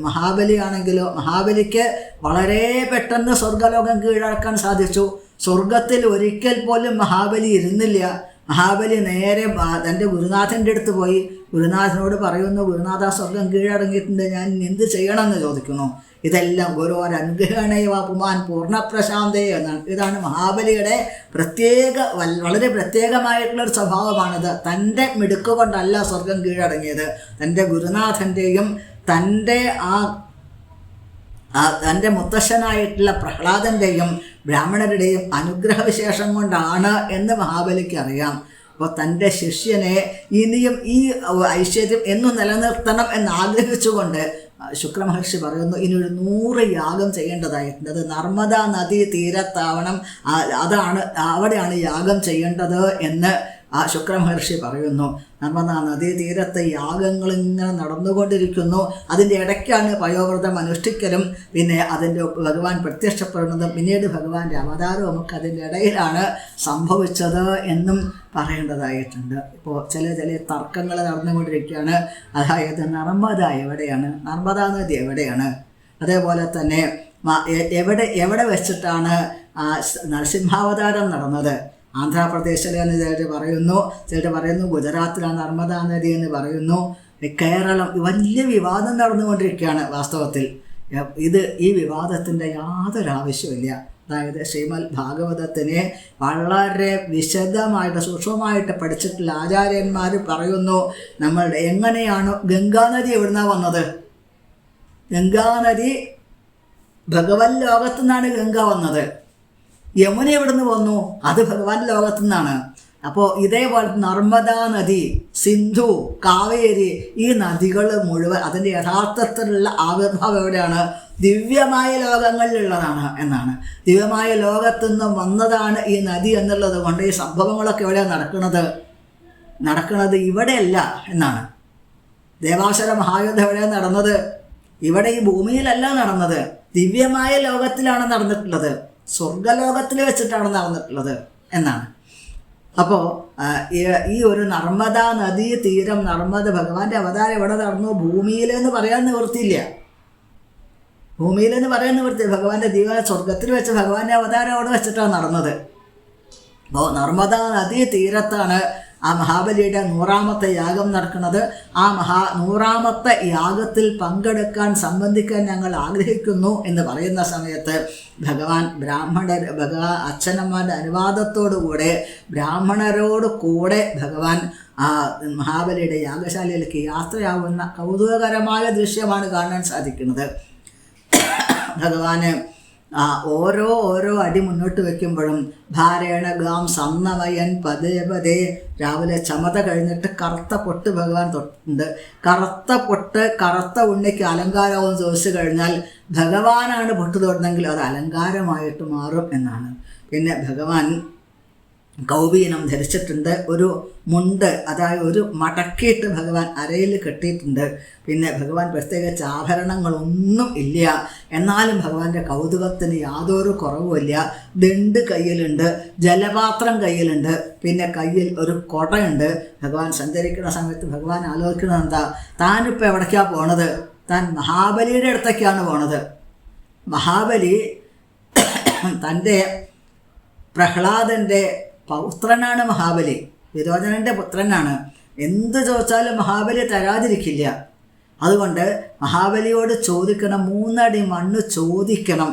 മഹാബലിയാണെങ്കിലോ മഹാബലിക്ക് വളരെ പെട്ടെന്ന് സ്വർഗലോകം കീഴടക്കാൻ സാധിച്ചു. സ്വർഗത്തിൽ ഒരിക്കൽ പോലും മഹാബലി ഇരുന്നില്ല. മഹാബലി നേരെ തൻ്റെ ഗുരുനാഥൻ്റെ അടുത്ത് പോയി ഗുരുനാഥനോട് പറയുന്നു, ഗുരുനാഥ സ്വർഗം കീഴടങ്ങിയിട്ടുണ്ട്, ഞാൻ എന്ത് ചെയ്യണമെന്ന് ചോദിക്കുന്നു. ഇതെല്ലാം ഗുരുവരനുഗ്രഹണേവ പുമാൻ പൂർണ്ണപ്രശാന്തേ എന്നാണ്. ഇതാണ് മഹാബലിയുടെ വളരെ പ്രത്യേകമായിട്ടുള്ളൊരു സ്വഭാവമാണിത്. തൻ്റെ മിടുക്ക് കൊണ്ടല്ല സ്വർഗം കീഴടങ്ങിയത്, തൻ്റെ ഗുരുനാഥൻ്റെയും തൻ്റെ മുത്തശ്ശനായിട്ടുള്ള പ്രഹ്ലാദൻ്റെയും ബ്രാഹ്മണരുടെയും അനുഗ്രഹവിശേഷം കൊണ്ടാണ് എന്ന് മഹാബലിക്ക് അറിയാം. അപ്പോൾ തൻ്റെ ശിഷ്യനെ ഇനിയും ഈ ഐശ്വര്യം എന്നും നിലനിർത്തണം എന്നാഗ്രഹിച്ചുകൊണ്ട് ശുക്രമഹർഷി പറയുന്നു, ഇനി ഒരു 100 യാഗം ചെയ്യേണ്ടതായിട്ടുണ്ട്. അത് നർമ്മദാ നദീ തീരത്താവണം, അവിടെയാണ് യാഗം ചെയ്യേണ്ടത് എന്ന് ശുക്രമഹർഷി പറയുന്നു. നർമ്മദാ നദീ തീരത്ത് യാഗങ്ങളിങ്ങനെ നടന്നുകൊണ്ടിരിക്കുന്നു. അതിൻ്റെ ഇടയ്ക്കാണ് പയോവ്രതം അനുഷ്ഠിക്കലും പിന്നെ അതിൻ്റെ ഭഗവാൻ പ്രത്യക്ഷപ്പെടുന്നതും പിന്നീട് ഭഗവാന്റെ അവതാരവും ഒക്കെ അതിൻ്റെ ഇടയിലാണ് സംഭവിച്ചത് എന്നും പറയേണ്ടതായിട്ടുണ്ട്. ഇപ്പോൾ ചില തർക്കങ്ങൾ നടന്നുകൊണ്ടിരിക്കുകയാണ്. അതായത് നർമ്മദ എവിടെയാണ്, നർമ്മദാ നദി എവിടെയാണ്, അതേപോലെ തന്നെ എവിടെ വെച്ചിട്ടാണ് നരസിംഹാവതാരം നടന്നത്. ആന്ധ്രാപ്രദേശിലെന്ന് ചിലർ പറയുന്നു ഗുജറാത്തിലാണ് നർമ്മദാ നദി എന്ന് പറയുന്നു. കേരളം വലിയ വിവാദം നടന്നുകൊണ്ടിരിക്കുകയാണ്. വാസ്തവത്തിൽ ഈ വിവാദത്തിൻ്റെ യാതൊരു ആവശ്യമില്ല. അതായത് ശ്രീമദ് ഭാഗവതത്തിനെ വളരെ വിശദമായിട്ട് സൂക്ഷ്മമായിട്ട് പഠിച്ചിട്ടുള്ള ആചാര്യന്മാർ പറയുന്നു, നമ്മളുടെ എങ്ങനെയാണോ ഗംഗാനദി എവിടുന്നാണ് വന്നത്? ഗംഗാനദി ഭഗവത് ലോകത്തു നിന്നാണ് ഗംഗ വന്നത്. യമുന എവിടുന്ന് വന്നു? അത് ഭഗവാൻ ലോകത്തു നിന്നാണ്. അപ്പോൾ ഇതേപോലെ നർമ്മദാ നദി, സിന്ധു, കാവേരി, ഈ നദികൾ മുഴുവൻ അതിൻ്റെ യഥാർത്ഥത്തിലുള്ള ആവിർഭാവം എവിടെയാണ്? ദിവ്യമായ ലോകങ്ങളിലുള്ളതാണ് എന്നാണ്. ദിവ്യമായ ലോകത്തു നിന്നും വന്നതാണ് ഈ നദി എന്നുള്ളത് കൊണ്ട് ഈ സംഭവങ്ങളൊക്കെ എവിടെയാണ് നടക്കുന്നത് ഇവിടെയല്ല എന്നാണ്. ദേവാസുര മഹായുദ്ധം എവിടെയാണ് നടന്നത്? ഇവിടെ ഈ ഭൂമിയിലല്ല നടന്നത്, ദിവ്യമായ ലോകത്തിലാണ് നടന്നിട്ടുള്ളത്, സ്വർഗലോകത്തിൽ വെച്ചിട്ടാണ് നടന്നിട്ടുള്ളത് എന്നാണ്. അപ്പോൾ ഈ ഒരു നർമ്മദാ നദീ തീരം, ഭഗവാന്റെ അവതാരം എവിടെ നടന്നു? ഭൂമിയിലെന്ന് പറയാൻ നിവൃത്തിയില്ല. ഭഗവാന്റെ സ്വർഗത്തിൽ വെച്ച് ഭഗവാന്റെ അവതാരം അവിടെ വെച്ചിട്ടാണ് നടന്നത്. അപ്പോൾ നർമ്മദാ നദീ തീരത്താണ് ആ മഹാബലിയുടെ 100ാമത്തെ യാഗം നടക്കുന്നത്. ആ 100ാമത്തെ യാഗത്തിൽ സംബന്ധിക്കാൻ ഞങ്ങൾ ആഗ്രഹിക്കുന്നു എന്ന് പറയുന്ന സമയത്ത് ഭഗവാൻ അച്ഛനമ്മയുടെ അനുവാദത്തോടുകൂടെ ബ്രാഹ്മണരോട് കൂടെ ഭഗവാൻ ആ മഹാബലിയുടെ യാഗശാലയിലേക്ക് യാത്രയാവുന്ന കൗതുകകരമായ ദൃശ്യമാണ് കാണാൻ സാധിക്കുന്നത്. ഭഗവാന് ഓരോ അടി മുന്നോട്ട് വയ്ക്കുമ്പോഴും ഭാരേണ ഗാം സന്നമയൻ പതേ പതേ. രാവിലെ ചമത കഴിഞ്ഞിട്ട് കറുത്ത പൊട്ട് ഭഗവാൻ തൊട്ടുണ്ട്. കറുത്ത ഉണ്ണിക്ക് അലങ്കാരവും ചോദിച്ചു കഴിഞ്ഞാൽ ഭഗവാനാണ് പൊട്ട് തൊടുന്നെങ്കിൽ അത് അലങ്കാരമായിട്ട് മാറും എന്നാണ്. പിന്നെ ഭഗവാൻ കൗപീനം ധരിച്ചിട്ടുണ്ട്, ഒരു മുണ്ട്, അതായത് ഒരു മടക്കിയിട്ട് ഭഗവാൻ അരയിൽ കെട്ടിയിട്ടുണ്ട്. പിന്നെ ഭഗവാൻ പ്രത്യേകിച്ച് ആഭരണങ്ങളൊന്നും ഇല്ല, എന്നാലും ഭഗവാന്റെ കൗതുകത്തിന് യാതൊരു കുറവുമില്ല. ദണ്ട് കയ്യിലുണ്ട്, ജലപാത്രം കയ്യിലുണ്ട്, പിന്നെ കയ്യിൽ ഒരു കുടയുണ്ട്. ഭഗവാൻ സഞ്ചരിക്കുന്ന സമയത്ത് ഭഗവാൻ ആലോചിക്കുന്നത് എന്താ? താനിപ്പോൾ എവിടേക്കാണ് പോണത്? താൻ മഹാബലിയുടെ അടുത്തേക്കാണ് പോണത്. മഹാബലി തൻ്റെ പ്രഹ്ലാദൻ്റെ പൗത്രനാണ്. മഹാബലി വിരോചനൻ്റെ പുത്രനാണ്. എന്ത് ചോദിച്ചാലും മഹാബലി തരാതിരിക്കില്ല. അതുകൊണ്ട് മഹാബലിയോട് ചോദിക്കണം, 3 അടി മണ്ണ് ചോദിക്കണം.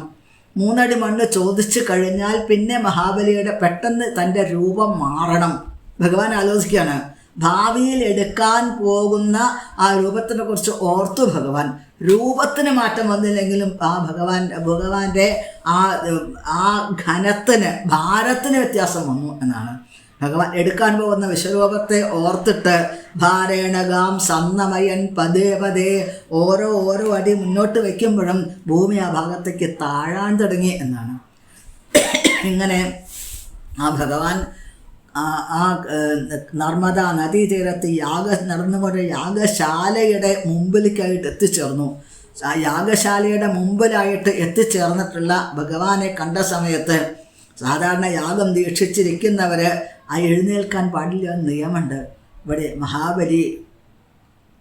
3 അടി മണ്ണ് ചോദിച്ചു കഴിഞ്ഞാൽ പിന്നെ മഹാബലിയുടെ പെട്ടെന്ന് തൻ്റെ രൂപം മാറണം. ഭഗവാൻ ആലോചിക്കുകയാണ്. ഭാവിയിൽ എടുക്കാൻ പോകുന്ന ആ രൂപത്തിനെ കുറിച്ച് ഓർത്തു ഭഗവാൻ. രൂപത്തിന് മാറ്റം വന്നില്ലെങ്കിലും ആ ഭഗവാന്റെ ആ ഘനത്തിന്, ഭാരത്തിന് വ്യത്യാസം വന്നു എന്നാണ്. ഭഗവാൻ എടുക്കാൻ പോകുന്ന വിശ്വരൂപത്തെ ഓർത്തിട്ട് ഭാരേണകാം സന്നമയൻ പതേ പതേ, ഓരോ അടി മുന്നോട്ട് വയ്ക്കുമ്പോഴും ഭൂമി ആ ഭാഗത്തേക്ക് താഴാൻ തുടങ്ങി എന്നാണ്. ഇങ്ങനെ ആ ഭഗവാൻ ആ നർമ്മദാ നദീതീരത്ത് നടന്നുകൊണ്ട് യാഗശാലയുടെ മുമ്പിലേക്കായിട്ട് എത്തിച്ചേർന്നു. ആ യാഗശാലയുടെ മുമ്പിലായിട്ട് എത്തിച്ചേർന്നിട്ടുള്ള ഭഗവാനെ കണ്ട സമയത്ത് സാധാരണ യാഗം ദീക്ഷിച്ചിരിക്കുന്നവർ ആ എഴുന്നേൽക്കാൻ പാടില്ല എന്ന് നിയമമുണ്ട്. ഇവിടെ മഹാബലി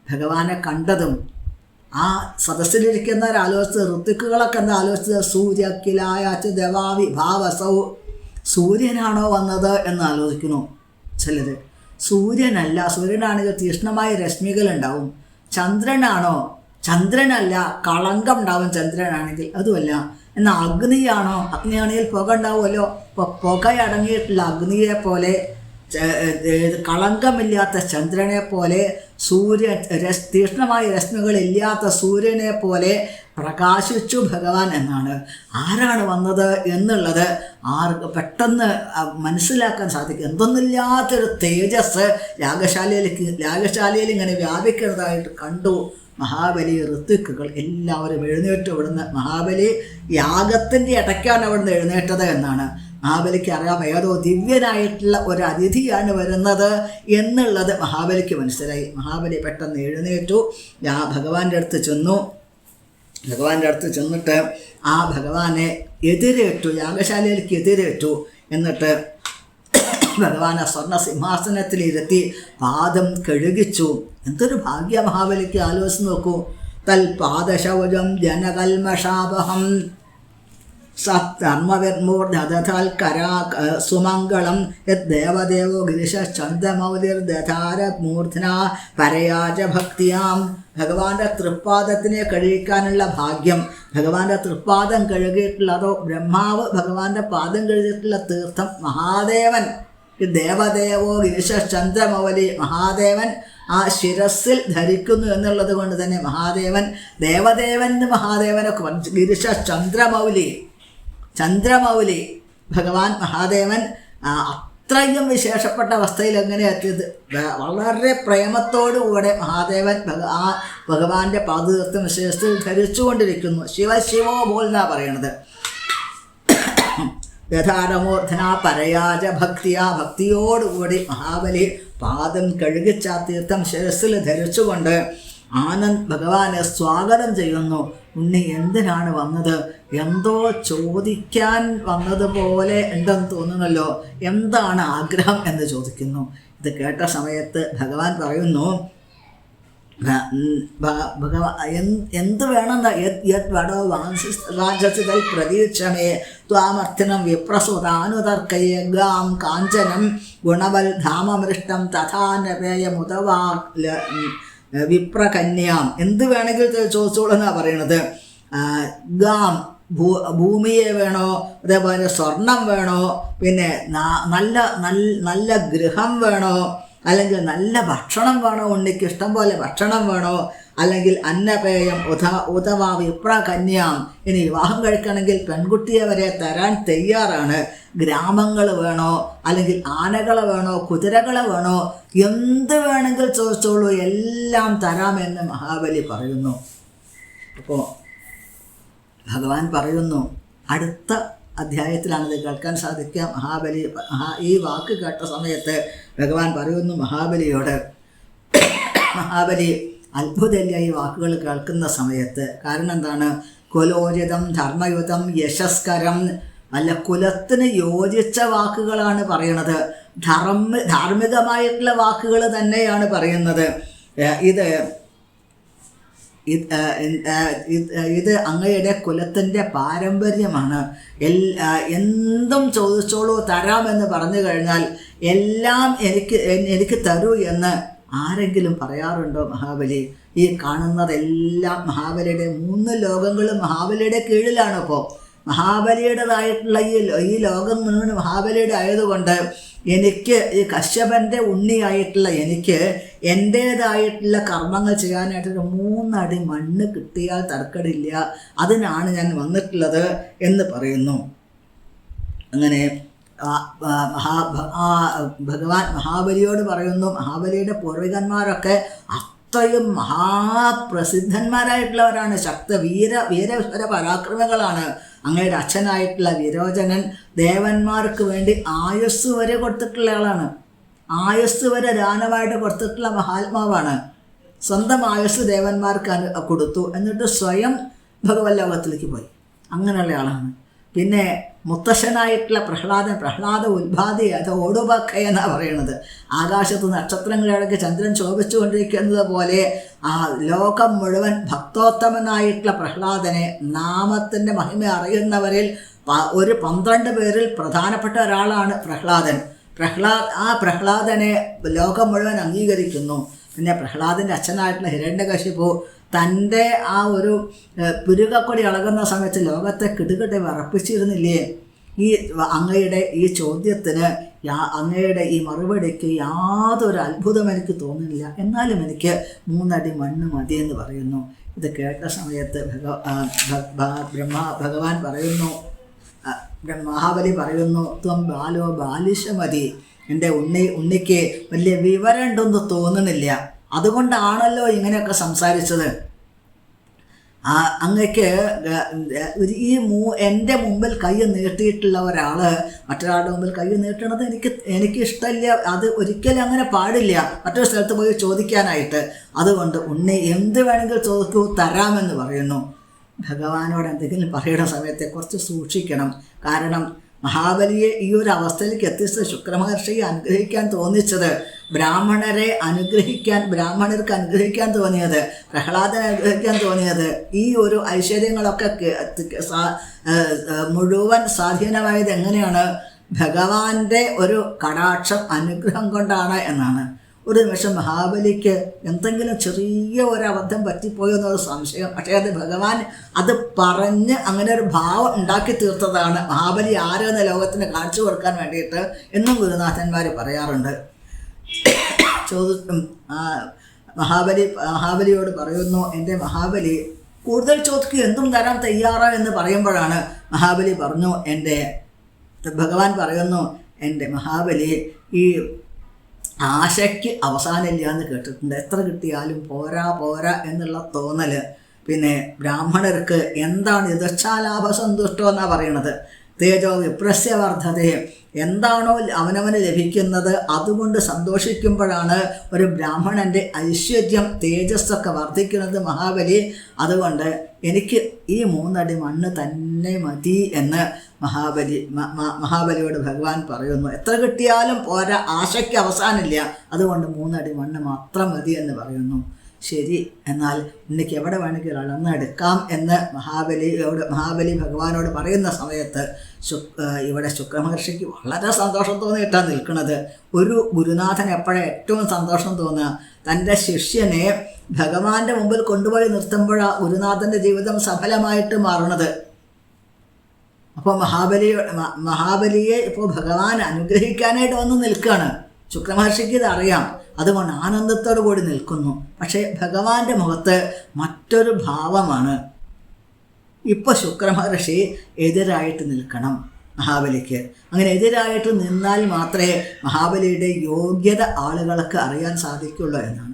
ഭഗവാനെ കണ്ടതും ആ സദസ്സിലിരിക്കുന്നവരാലോചിച്ചത്, ഋത്തുക്കുകളൊക്കെ എന്താ ആലോചിച്ചത്, സൂര്യക്കിലായാച്ച് ദേവാവി ഭാവസൗ, സൂര്യനാണോ വന്നത് എന്ന് ആലോചിക്കുന്നു ചിലർ. സൂര്യനല്ല, സൂര്യനാണെങ്കിൽ തീക്ഷ്ണമായ രശ്മികളുണ്ടാവും. ചന്ദ്രനാണോ? ചന്ദ്രനല്ല, കളങ്കം ഉണ്ടാവും ചന്ദ്രനാണെങ്കിൽ, അതുമല്ല. എന്നാൽ അഗ്നിയാണോ? അഗ്നിയാണെങ്കിൽ പുക ഉണ്ടാവുമല്ലോ. ഇപ്പോൾ പുകയടങ്ങിയിട്ടുള്ള അഗ്നിയെ പോലെ, കളങ്കമില്ലാത്ത ചന്ദ്രനെ പോലെ, തീക്ഷ്ണമായ രശ്മികളില്ലാത്ത സൂര്യനെ പോലെ പ്രകാശിച്ചു ഭഗവാൻ എന്നാണ്. ആരാണ് വന്നത് എന്നുള്ളത് ആർക്ക് പെട്ടെന്ന് മനസ്സിലാക്കാൻ സാധിക്കും. എന്തൊന്നില്ലാത്തൊരു തേജസ് യാഗശാലയിൽ ഇങ്ങനെ വ്യാപിക്കുന്നതായിട്ട് കണ്ടു. മഹാബലി, ഋത്വിക്കുകൾ എല്ലാവരും എഴുന്നേറ്റ് ഇവിടുന്ന്. മഹാബലി യാഗത്തിൻ്റെ ഇടയ്ക്കാണ് അവിടുന്ന് എഴുന്നേറ്റത് എന്നാണ്. മഹാബലിക്ക് അറിയാം ഏതോ ദിവ്യനായിട്ടുള്ള ഒരു അതിഥിയാണ് വരുന്നത് എന്നുള്ളത് മഹാബലിക്ക് മനസ്സിലായി. മഹാബലി പെട്ടെന്ന് എഴുന്നേറ്റു, ഭഗവാന്റെ അടുത്ത് ചെന്നു. ഭഗവാന്റെ അടുത്ത് ചെന്നിട്ട് ആ ഭഗവാനെ എതിരേറ്റു, യാഗശാലയിലേക്ക് എതിരേറ്റു. എന്നിട്ട് ഭഗവാനെ സ്വർണ്ണ സിംഹാസനത്തിലിരുത്തി പാദം കഴുകിച്ചു. എന്തൊരു ഭാഗ്യ മഹാബലിക്ക്, ആലോചിച്ച് നോക്കൂ. തൽപാദശൗചം ജനകൽമഷാപഹം സത്തർമ്മവിർമൂർധതൽക്കരാ സുമംഗളം യദ്ദേവദേവോ ഗിരിശന്ദ്രമൗലിർദധാരമൂർധന പരയാജ ഭക്തിയാം. ഭഗവാന്റെ തൃപ്പാദത്തിനെ കഴുകിക്കാനുള്ള ഭാഗ്യം, ഭഗവാന്റെ തൃപ്പാദം കഴുകിയിട്ടുള്ളതോ ബ്രഹ്മാവ് ഭഗവാന്റെ പാദം കഴുകിയിട്ടുള്ള തീർത്ഥം മഹാദേവൻ, ദേവദേവോ ഗിരിശന്ദ്രമൗലി, മഹാദേവൻ ആ ശിരസിൽ ധരിക്കുന്നു എന്നുള്ളത് കൊണ്ട് തന്നെ മഹാദേവൻ ദേവദേവൻ മഹാദേവനെ ഗിരിശ ചന്ദ്രമൗലി ഭഗവാൻ മഹാദേവൻ അത്രയും വിശേഷപ്പെട്ട അവസ്ഥയിൽ എങ്ങനെ എത്തിയത്? വളരെ പ്രേമത്തോടുകൂടെ മഹാദേവൻ ആ ഭഗവാന്റെ പാദതീർത്ഥം വിശേഷത്തിൽ ധരിച്ചുകൊണ്ടിരിക്കുന്നു. ശിവോ പോൽ എന്നാ പറയണത്. യഥാരമൂർധന പരയാജ ഭക്തിയാ, ഭക്തിയോടുകൂടി മഹാബലി പാദം കഴുകിച്ച തീർത്ഥം ശിരസിൽ ധരിച്ചുകൊണ്ട് ഭഗവാനെ സ്വാഗതം ചെയ്യുന്നു. ഉണ്ണി എന്തിനാണ് വന്നത്? എന്തോ ചോദിക്കാൻ വന്നതുപോലെ ഉണ്ടെന്ന് തോന്നുന്നല്ലോ. എന്താണ് ആഗ്രഹം എന്ന് ചോദിക്കുന്നു. ഇത് കേട്ട സമയത്ത് ഭഗവാൻ പറയുന്നു, എന്ത് വേണമെന്ന യത് വടോ വാഞ്ചസിതൽ പ്രതീക്ഷമേ ത്വാമർത്ഥനം വിപ്രസുതാനുതർക്കയെ ഗാം കാഞ്ചനം ഗുണവൽ ധാമമൃഷ്ടം തഥാനപേയമുതവാ വിപ്രകന്യാം. എന്ത് വേണമെങ്കിൽ ചോദിച്ചോളൂ എന്നാണ് പറയണത്. ഗാം ഭൂമിയെ വേണോ, അതേപോലെ സ്വർണം വേണോ, പിന്നെ നല്ല ഗൃഹം വേണോ, അല്ലെങ്കിൽ നല്ല ഭക്ഷണം വേണോ, ഉണ്ണിക്ക് ഇഷ്ടം പോലെ ഭക്ഷണം വേണോ, അല്ലെങ്കിൽ അന്നപേയം ഉതവാ വിപ്രകന്യാം. ഇനി വിവാഹം കഴിക്കണമെങ്കിൽ പെൺകുട്ടിയെ വരെ തരാൻ തയ്യാറാണ്. ഗ്രാമങ്ങൾ വേണോ, അല്ലെങ്കിൽ ആനകളെ വേണോ, കുതിരകളെ വേണോ, എന്ത് വേണമെങ്കിൽ ചോദിച്ചോളൂ, എല്ലാം തരാമെന്ന് മഹാബലി പറയുന്നു. അപ്പോൾ ഭഗവാൻ പറയുന്നു, അടുത്ത അധ്യായത്തിലാണിത് കേൾക്കാൻ സാധിക്കുക. മഹാബലി ഈ വാക്ക് കേട്ട സമയത്ത് ഭഗവാൻ പറയുന്നു മഹാബലിയോട്, മഹാബലി അത്ഭുതമില്ല ഈ വാക്കുകൾ കേൾക്കുന്ന സമയത്ത്. കാരണം എന്താണ്? കുലോചിതം ധർമ്മയുതം യശസ്കരം, അല്ല കുലത്തിന് യോജിച്ച വാക്കുകളാണ് പറയണത്. ധാർമ്മികമായിട്ടുള്ള വാക്കുകൾ തന്നെയാണ് പറയുന്നത്. ഇത് അങ്ങയുടെ കുലത്തിൻ്റെ പാരമ്പര്യമാണ്. എന്തും ചോദിച്ചോളൂ, തരാമെന്ന് പറഞ്ഞു കഴിഞ്ഞാൽ എല്ലാം എനിക്ക് തരൂ എന്ന് ആരെങ്കിലും പറയാറുണ്ടോ മഹാബലി? ഈ കാണുന്നതെല്ലാം മഹാബലിയുടെ 3 ലോകങ്ങളും മഹാബലിയുടെ കീഴിലാണ്. ഇപ്പോൾ മഹാബലിയുടേതായിട്ടുള്ള ഈ ലോകം മുഴുവൻ മഹാബലിയുടെ ആയതുകൊണ്ട് എനിക്ക് ഈ കശ്യപൻ്റെ ഉണ്ണിയായിട്ടുള്ള എനിക്ക് എൻ്റേതായിട്ടുള്ള കർമ്മങ്ങൾ ചെയ്യാനായിട്ടൊരു 3 അടി മണ്ണ് കിട്ടിയാൽ തർക്കടില്ല, അതിനാണ് ഞാൻ വന്നിട്ടുള്ളത് എന്ന് പറയുന്നു. അങ്ങനെ ഭഗവാൻ മഹാബലിയോട് പറയുന്നു. മഹാബലിയുടെ പൂർവികന്മാരൊക്കെ അത്രയും മഹാപ്രസിദ്ധന്മാരായിട്ടുള്ളവരാണ്, വീരശ്വര പരാക്രമികളാണ്. അങ്ങയുടെ അച്ഛനായിട്ടുള്ള വിരോചനൻ ദേവന്മാർക്ക് വേണ്ടി ആയുസ് വരെ കൊടുത്തിട്ടുള്ള ആളാണ്. ആയുസ് വരെ ദാനമായിട്ട് കൊടുത്തിട്ടുള്ള മഹാത്മാവാണ്. സ്വന്തം ആയുസ് ദേവന്മാർക്ക് കൊടുത്തു, എന്നിട്ട് സ്വയം ഭഗവത് ലോകത്തിലേക്ക് പോയി. അങ്ങനെയുള്ള ആളാണ്. പിന്നെ മുത്തശ്ശനായിട്ടുള്ള പ്രഹ്ലാദ ഉത്പാദി, അത് ഓടുപക്ക എന്നാണ് പറയുന്നത്. ആകാശത്ത് നക്ഷത്രങ്ങളിടയ്ക്ക് ചന്ദ്രൻ ശോഭിച്ചുകൊണ്ടിരിക്കുന്നത് പോലെ ആ ലോകം മുഴുവൻ ഭക്തോത്തമനായിട്ടുള്ള പ്രഹ്ലാദനെ, നാമത്തിൻ്റെ മഹിമ അറിയുന്നവരിൽ ഒരു 12 പേരിൽ പ്രധാനപ്പെട്ട ഒരാളാണ് പ്രഹ്ലാദൻ. ആ പ്രഹ്ലാദനെ ലോകം മുഴുവൻ അംഗീകരിക്കുന്നു. പിന്നെ പ്രഹ്ലാദൻ്റെ അച്ഛനായിട്ടുള്ള ഹിരണ്യകശിപു തൻ്റെ ആ ഒരു പുരുകക്കൊടി ഇളകുന്ന സമയത്ത് ലോകത്തെ കിടുകിടെ വിറപ്പിച്ചിരുന്നില്ലേ? അങ്ങയുടെ ഈ ചോദ്യത്തിന്, അങ്ങയുടെ ഈ മറുപടിക്ക് യാതൊരു അത്ഭുതം എനിക്ക് തോന്നുന്നില്ല. എന്നാലും എനിക്ക് 3 അടി മണ്ണ് മതിയെന്ന് പറയുന്നു. ഇത് കേട്ട സമയത്ത് ഭഗവാൻ പറയുന്നു, മഹാബലി പറയുന്നു, ത്വം ബാലോ ബാലിശമതി. എൻ്റെ ഉണ്ണിക്ക് വലിയ വിവരം ഉണ്ടെന്ന് തോന്നുന്നില്ല, അതുകൊണ്ടാണല്ലോ ഇങ്ങനെയൊക്കെ സംസാരിച്ചത്. അങ്ങക്ക് എൻ്റെ മുമ്പിൽ കൈ നീട്ടിയിട്ടുള്ള ഒരാൾ മറ്റൊരാളുടെ മുമ്പിൽ കൈ നീട്ടണത് എനിക്ക് ഇഷ്ടമില്ല. അത് ഒരിക്കലും അങ്ങനെ പാടില്ല, മറ്റൊരു സ്ഥലത്ത് പോയി ചോദിക്കാനായിട്ട്. അതുകൊണ്ട് ഉണ്ണി എന്ത് വേണമെങ്കിൽ ചോദിക്കൂ, തരാമെന്ന് പറയുന്നു. ഭഗവാനോട് എന്തെങ്കിലും പറയുന്ന സമയത്തെ കുറച്ച് സൂക്ഷിക്കണം. കാരണം മഹാബലിയെ ഈ ഒരു അവസ്ഥയിലേക്ക് എത്തിച്ച ശുക്രമഹർഷിയെ അനുഗ്രഹിക്കാൻ തോന്നിച്ചത്, ബ്രാഹ്മണർക്ക് അനുഗ്രഹിക്കാൻ തോന്നിയത്, പ്രഹ്ലാദനെ അനുഗ്രഹിക്കാൻ തോന്നിയത്, ഈ ഒരു ഐശ്വര്യങ്ങളൊക്കെ മുഴുവൻ സ്വാധീനമായത് എങ്ങനെയാണ്? ഭഗവാന്റെ ഒരു കടാക്ഷം, അനുഗ്രഹം കൊണ്ടാണ് എന്നാണ്. ഒരു നിമിഷം മഹാബലിക്ക് എന്തെങ്കിലും ചെറിയ ഒരബദ്ധം പറ്റിപ്പോയോ എന്നൊരു സംശയം. പക്ഷേ അത് ഭഗവാൻ അത് പറഞ്ഞ് അങ്ങനെ ഒരു ഭാവം ഉണ്ടാക്കി തീർത്തതാണ്. മഹാബലി ആരെന്ന ലോകത്തിന് കാണിച്ചു കൊടുക്കാൻ വേണ്ടിയിട്ട് എന്നും ഗുരുനാഥന്മാർ പറയാറുണ്ട്. മഹാബലിയോട് പറയുന്നു, എൻ്റെ മഹാബലി കൂടുതൽ ചോദിക്കുക എന്തും തരാൻ തയ്യാറാ എന്ന് പറയുമ്പോഴാണ് മഹാബലി പറഞ്ഞു, ഭഗവാൻ പറയുന്നു, എൻ്റെ മഹാബലി ഈ ആശയ്ക്ക് അവസാനമില്ല എന്ന് കേട്ടിട്ടുണ്ട്. എത്ര കിട്ടിയാലും പോരാ എന്നുള്ള തോന്നൽ. പിന്നെ ബ്രാഹ്മണർക്ക് എന്താണ് യഥച്ഛാലാഭസന്തുഷ്ടോ എന്നാണ് പറയണത്. തേജോ വിപ്രസ്യ വർദ്ധതയെ, എന്താണോ അവനവന് ലഭിക്കുന്നത് അതുകൊണ്ട് സന്തോഷിക്കുമ്പോഴാണ് ഒരു ബ്രാഹ്മണൻ്റെ ഐശ്വര്യം, തേജസ്സൊക്കെ വർദ്ധിക്കുന്നത് അതുകൊണ്ട് എനിക്ക് ഈ 3 അടി മണ്ണ് തന്നെ മതി എന്ന് മഹാബലിയോട് ഭഗവാൻ പറയുന്നു. എത്ര കിട്ടിയാലും പോരാ, ആശയ്ക്ക് അവസാനമില്ല, അതുകൊണ്ട് 3 അടി മണ്ണ് മാത്രം മതി എന്ന് പറയുന്നു. ശരി, എന്നാൽ ഇന്നിക്ക് എവിടെ വേണമെങ്കിലും അളന്നെടുക്കാം എന്ന് മഹാബലി ഭഗവാനോട് പറയുന്ന സമയത്ത് ഇവിടെ ശുക്രമഹർഷിക്ക് വളരെ സന്തോഷം തോന്നിയിട്ടാണ് നിൽക്കുന്നത്. ഒരു ഗുരുനാഥൻ എപ്പോഴാണ് ഏറ്റവും സന്തോഷം തോന്നുക? തൻ്റെ ശിഷ്യനെ ഭഗവാന്റെ മുമ്പിൽ കൊണ്ടുപോയി നിർത്തുമ്പോഴാണ് ഗുരുനാഥൻ്റെ ജീവിതം സഫലമായിട്ട് മാറുന്നത്. അപ്പോൾ മഹാബലിയെ ഇപ്പോൾ ഭഗവാൻ അനുഗ്രഹിക്കാനായിട്ട് വന്ന് നിൽക്കുകയാണ്. ശുക്രമഹർഷിക്ക് ഇതറിയാം, അതുകൊണ്ട് ആനന്ദത്തോടു കൂടി നിൽക്കുന്നു. പക്ഷേ ഭഗവാന്റെ മുഖത്ത് മറ്റൊരു ഭാവമാണ്. ഇപ്പോൾ ശുക്രമഹർഷി എതിരായിട്ട് നിൽക്കണം മഹാബലിക്ക്. അങ്ങനെ എതിരായിട്ട് നിന്നാൽ മാത്രമേ മഹാബലിയുടെ യോഗ്യത ആളുകൾക്ക് അറിയാൻ സാധിക്കുള്ളൂ എന്നാണ്.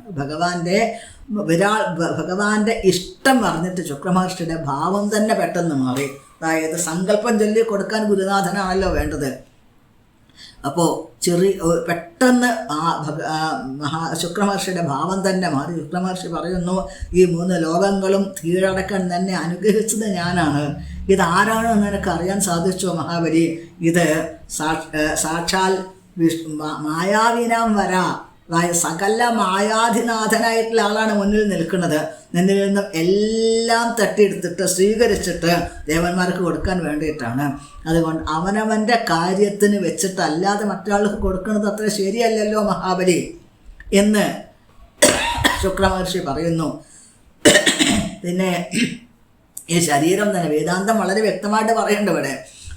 ഭഗവാന്റെ ഇഷ്ടം പറഞ്ഞിട്ട് ശുക്രമഹർഷിയുടെ ഭാവം തന്നെ പെട്ടെന്ന് മാറി. അതായത് സങ്കല്പം ചൊല്ലി കൊടുക്കാൻ ഗുരുനാഥനാണല്ലോ വേണ്ടത്. അപ്പോൾ പെട്ടെന്ന് ശുക്രമഹർഷിയുടെ ഭാവം തന്നെ മാറി. ശുക്രമഹർഷി പറയുന്നു, ഈ 3 ലോകങ്ങളും കീഴടക്കാൻ തന്നെ അനുഗ്രഹിച്ചത് ഞാനാണ്. ഇതാരാണെന്ന് എനിക്ക് അറിയാൻ സാധിച്ചോ മഹാബലി? ഇത് സാക്ഷാൽ മായാവിനാം വരാ, അതായത് സകല മായാധിനാഥനായിട്ടുള്ള ആളാണ് മുന്നിൽ നിൽക്കുന്നത്. നിന്നിൽ നിന്നും എല്ലാം തട്ടിയെടുത്തിട്ട് സ്വീകരിച്ചിട്ട് ദേവന്മാർക്ക് കൊടുക്കാൻ വേണ്ടിയിട്ടാണ്. അതുകൊണ്ട് അവനവൻ്റെ കാര്യത്തിന് വെച്ചിട്ടല്ലാതെ മറ്റൊരാൾക്ക് കൊടുക്കുന്നത് അത്ര ശരിയല്ലല്ലോ മഹാബലി എന്ന് ശുക്രമഹർഷി പറയുന്നു. പിന്നെ ഈ ശരീരം തന്നെ വേദാന്തം വളരെ വ്യക്തമായിട്ട് പറയുന്നുണ്ട് ഇവിടെ.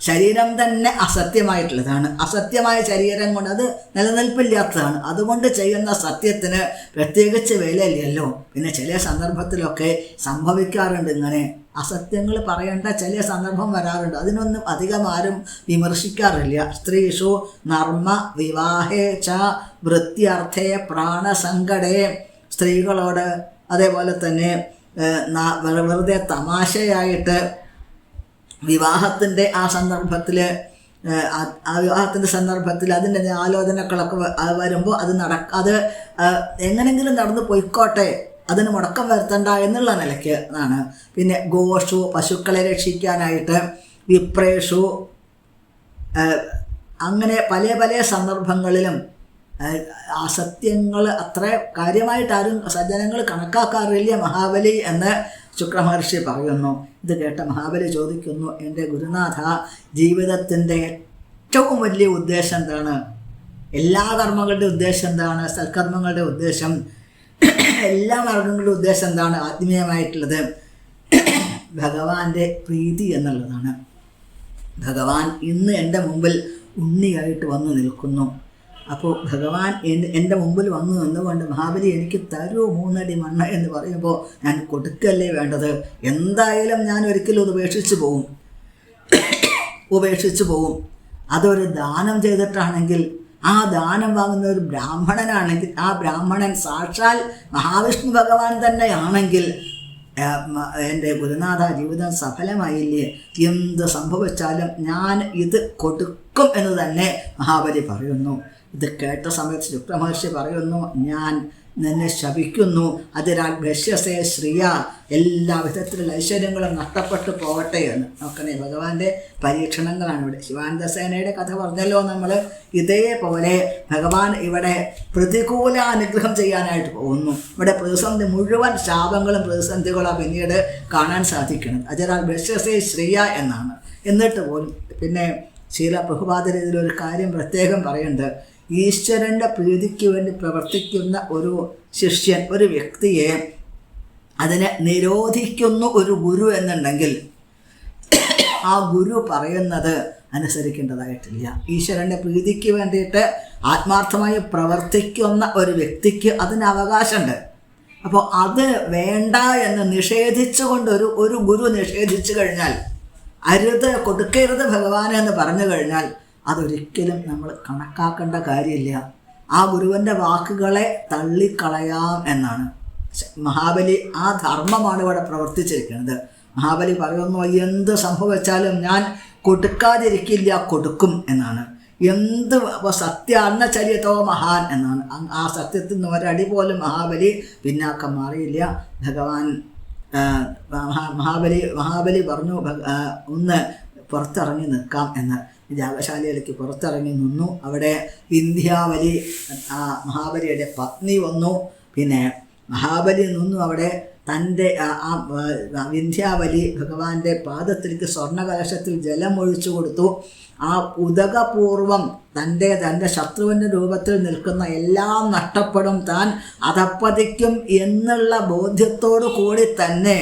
ശരീരം തന്നെ അസത്യമായിട്ടുള്ളതാണ്. അസത്യമായ ശരീരം കൊണ്ട് അത് നിലനിൽപ്പില്ലാത്തതാണ്. അതുകൊണ്ട് ചെയ്യുന്ന സത്യത്തിന് പ്രത്യേകിച്ച് വിലയില്ലല്ലോ. പിന്നെ ചില സന്ദർഭത്തിലൊക്കെ സംഭവിക്കാറുണ്ട് ഇങ്ങനെ അസത്യങ്ങൾ പറയേണ്ട ചില സന്ദർഭം വരാറുണ്ട്. അതിനൊന്നും അധികം ആരും വിമർശിക്കാറില്ല. സ്ത്രീഷു നർമ്മ വിവാഹേ ച വൃത്യർത്ഥേ പ്രാണസങ്കടേ, സ്ത്രീകളോട് അതേപോലെ തന്നെ വെറുതെ തമാശയായിട്ട് വിവാഹത്തിൻ്റെ ആ സന്ദർഭത്തിൽ വിവാഹത്തിൻ്റെ സന്ദർഭത്തിൽ അതിൻ്റെ ആലോചനകളൊക്കെ വരുമ്പോൾ അത് എങ്ങനെങ്കിലും നടന്നു പോയിക്കോട്ടെ, അതിന് മുടക്കം വരുത്തണ്ട എന്നുള്ള നിലയ്ക്ക് ആണ്. പിന്നെ ഗോഷു പശുക്കളെ രക്ഷിക്കാനായിട്ട്, വിപ്രേഷു, അങ്ങനെ പല പല സന്ദർഭങ്ങളിലും അസത്യങ്ങൾ അത്ര കാര്യമായിട്ട് ആരും സജ്ജനങ്ങൾ കണക്കാക്കാറില്ല മഹാബലി എന്ന് ശുക്രമഹർഷി പറയുന്നു. ഇത് കേട്ട മഹാബലി ചോദിക്കുന്നു, എൻ്റെ ഗുരുനാഥ, ജീവിതത്തിൻ്റെ ഏറ്റവും വലിയ ഉദ്ദേശം എന്താണ്? എല്ലാ കർമ്മങ്ങളുടെ ഉദ്ദേശം എന്താണ്? സൽക്കർമ്മങ്ങളുടെ ഉദ്ദേശം, എല്ലാ മാർഗങ്ങളുടെ ഉദ്ദേശം എന്താണ്? ആത്മീയമായിട്ടുള്ളത് ഭഗവാന്റെ പ്രീതി എന്നുള്ളതാണ്. ഭഗവാൻ ഇന്ന് എൻ്റെ മുമ്പിൽ ഉണ്ണിയായിട്ട് വന്നു നിൽക്കുന്നു. അപ്പോൾ ഭഗവാൻ എൻ്റെ മുമ്പിൽ വന്നു നിന്നുകൊണ്ട് മഹാബലി എനിക്ക് തരൂ 3 അടി മണ്ണ് എന്ന് പറയുമ്പോൾ ഞാൻ കൊടുക്കല്ലേ വേണ്ടത്? എന്തായാലും ഞാൻ ഒരിക്കലും ഉപേക്ഷിച്ചു പോവും. അതൊരു ദാനം ചെയ്തിട്ടാണെങ്കിൽ, ആ ദാനം വാങ്ങുന്ന ഒരു ബ്രാഹ്മണനാണെങ്കിൽ, ആ ബ്രാഹ്മണൻ സാക്ഷാൽ മഹാവിഷ്ണു ഭഗവാൻ തന്നെയാണെങ്കിൽ, എൻ്റെ ഗുരുനാഥ ജീവിതം സഫലമായില്ലേ? എന്ത് സംഭവിച്ചാലും ഞാൻ ഇത് കൊടുക്കും എന്ന് തന്നെ മഹാബലി പറയുന്നു. ഇത് കേട്ട സമയത്ത് ശുക്രമഹർഷി പറയുന്നു, ഞാൻ നിന്നെ ശപിക്കുന്നു. അതിനാൽ ഭക്ഷ്യസേ ശ്രിയ, എല്ലാ വിധത്തിലുള്ള ഐശ്വര്യങ്ങളും നഷ്ടപ്പെട്ടു പോകട്ടെ എന്ന്. നോക്കണേ, ഭഗവാന്റെ പരീക്ഷണങ്ങളാണ് ഇവിടെ. ശിവാനന്ദസേനയുടെ കഥ പറഞ്ഞല്ലോ നമ്മൾ. ഇതേപോലെ ഭഗവാൻ ഇവിടെ പ്രതികൂല അനുഗ്രഹം ചെയ്യാനായിട്ട് പോകുന്നു. ഇവിടെ പ്രതിസന്ധി മുഴുവൻ ശാപങ്ങളും പ്രതിസന്ധികളോ പിന്നീട് കാണാൻ സാധിക്കണം. അതിനാൽ ഭക്ഷ്യസേ ശ്രിയ എന്നാണ്. എന്നിട്ട് പോലും പിന്നെ ശീല പ്രഭുപാദർ ഇതിലൊരു കാര്യം പ്രത്യേകം പറയുന്നുണ്ട്. ഈശ്വരൻ്റെ പ്രീതിക്ക് വേണ്ടി പ്രവർത്തിക്കുന്ന ഒരു ശിഷ്യൻ, ഒരു വ്യക്തിയെ അതിനെ നിരോധിക്കുന്നു ഒരു ഗുരു എന്നുണ്ടെങ്കിൽ ആ ഗുരു പറയുന്നത് അനുസരിക്കേണ്ടതായിട്ടില്ല. ഈശ്വരൻ്റെ പ്രീതിക്ക് വേണ്ടിയിട്ട് ആത്മാർത്ഥമായി പ്രവർത്തിക്കുന്ന ഒരു വ്യക്തിക്ക് അതിന് അവകാശമുണ്ട്. അപ്പോൾ അത് വേണ്ട എന്ന് നിഷേധിച്ചുകൊണ്ട് ഒരു ഗുരു നിഷേധിച്ചു കഴിഞ്ഞാൽ, അരുത് കൊടുക്കരുത് ഭഗവാൻ എന്ന് പറഞ്ഞു കഴിഞ്ഞാൽ, അതൊരിക്കലും നമ്മൾ കണക്കാക്കേണ്ട കാര്യമില്ല. ആ ഗുരുവിൻ്റെ വാക്കുകളെ തള്ളിക്കളയാം എന്നാണ് മഹാബലി. ആ ധർമ്മമാണ് ഇവിടെ പ്രവർത്തിച്ചിരിക്കുന്നത്. മഹാബലി പറയുന്നു, എന്ത് സംഭവിച്ചാലും ഞാൻ കൊടുക്കാതിരിക്കില്ല, കൊടുക്കും എന്നാണ്. എന്ത് സത്യാന്നചര്യതോ മഹാൻ എന്നാണ്. ആ സത്യത്തിൽ നിന്ന് ഒരടി പോലും മഹാബലി പിന്നാക്കം മാറിയില്ല. ഭഗവാൻ മഹാബലി പറഞ്ഞു, ഒന്ന് പുറത്തിറങ്ങി നിൽക്കാം എന്ന്. യാഗശാലയിലേക്ക് പുറത്തിറങ്ങി നിന്നു. അവിടെ വിന്ധ്യാവലി, മഹാബലിയുടെ പത്നി വന്നു. പിന്നെ മഹാബലി നിന്നു അവിടെ. തൻ്റെ വിന്ധ്യാവലി ഭഗവാന്റെ പാദത്തിലേക്ക് സ്വർണ്ണകലശത്തിൽ ജലം ഒഴിച്ചു കൊടുത്തു. ആ ഉദകപൂർവം തൻ്റെ ശത്രുവിൻ്റെ രൂപത്തിൽ നിൽക്കുന്ന എല്ലാം നഷ്ടപ്പെടും, താൻ അധപ്പതിക്കും എന്നുള്ള ബോധ്യത്തോടു കൂടി തന്നെ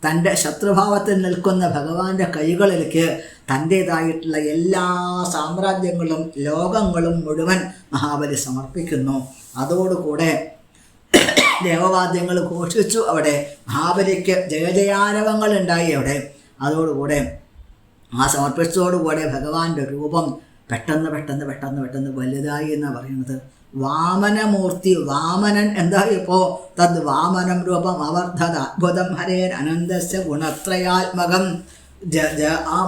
തൻ്റെ ശത്രുഭാവത്തിൽ നിൽക്കുന്ന ഭഗവാന്റെ കൈകളിലേക്ക് തൻ്റേതായിട്ടുള്ള എല്ലാ സാമ്രാജ്യങ്ങളും ലോകങ്ങളും മുഴുവൻ മഹാബലി സമർപ്പിക്കുന്നു. അതോടുകൂടെ ദേവവാദ്യങ്ങൾ ഘോഷിച്ചു. അവിടെ മഹാബലിക്ക് ജയജയാരവങ്ങൾ ഉണ്ടായി അവിടെ. അതോടുകൂടെ ആ സമർപ്പിച്ചതോടുകൂടെ ഭഗവാന്റെ രൂപം പെട്ടെന്ന് വലുതായി എന്നാണ് പറയുന്നത്. വാമനമൂർത്തി, വാമനൻ എന്തായപ്പോൾ തദ് വാമനം രൂപം അവർദ്ധത അദ്ഭുതം ഹരേൻ അനന്തസ്യ ഗുണത്രയാത്മകം. ആ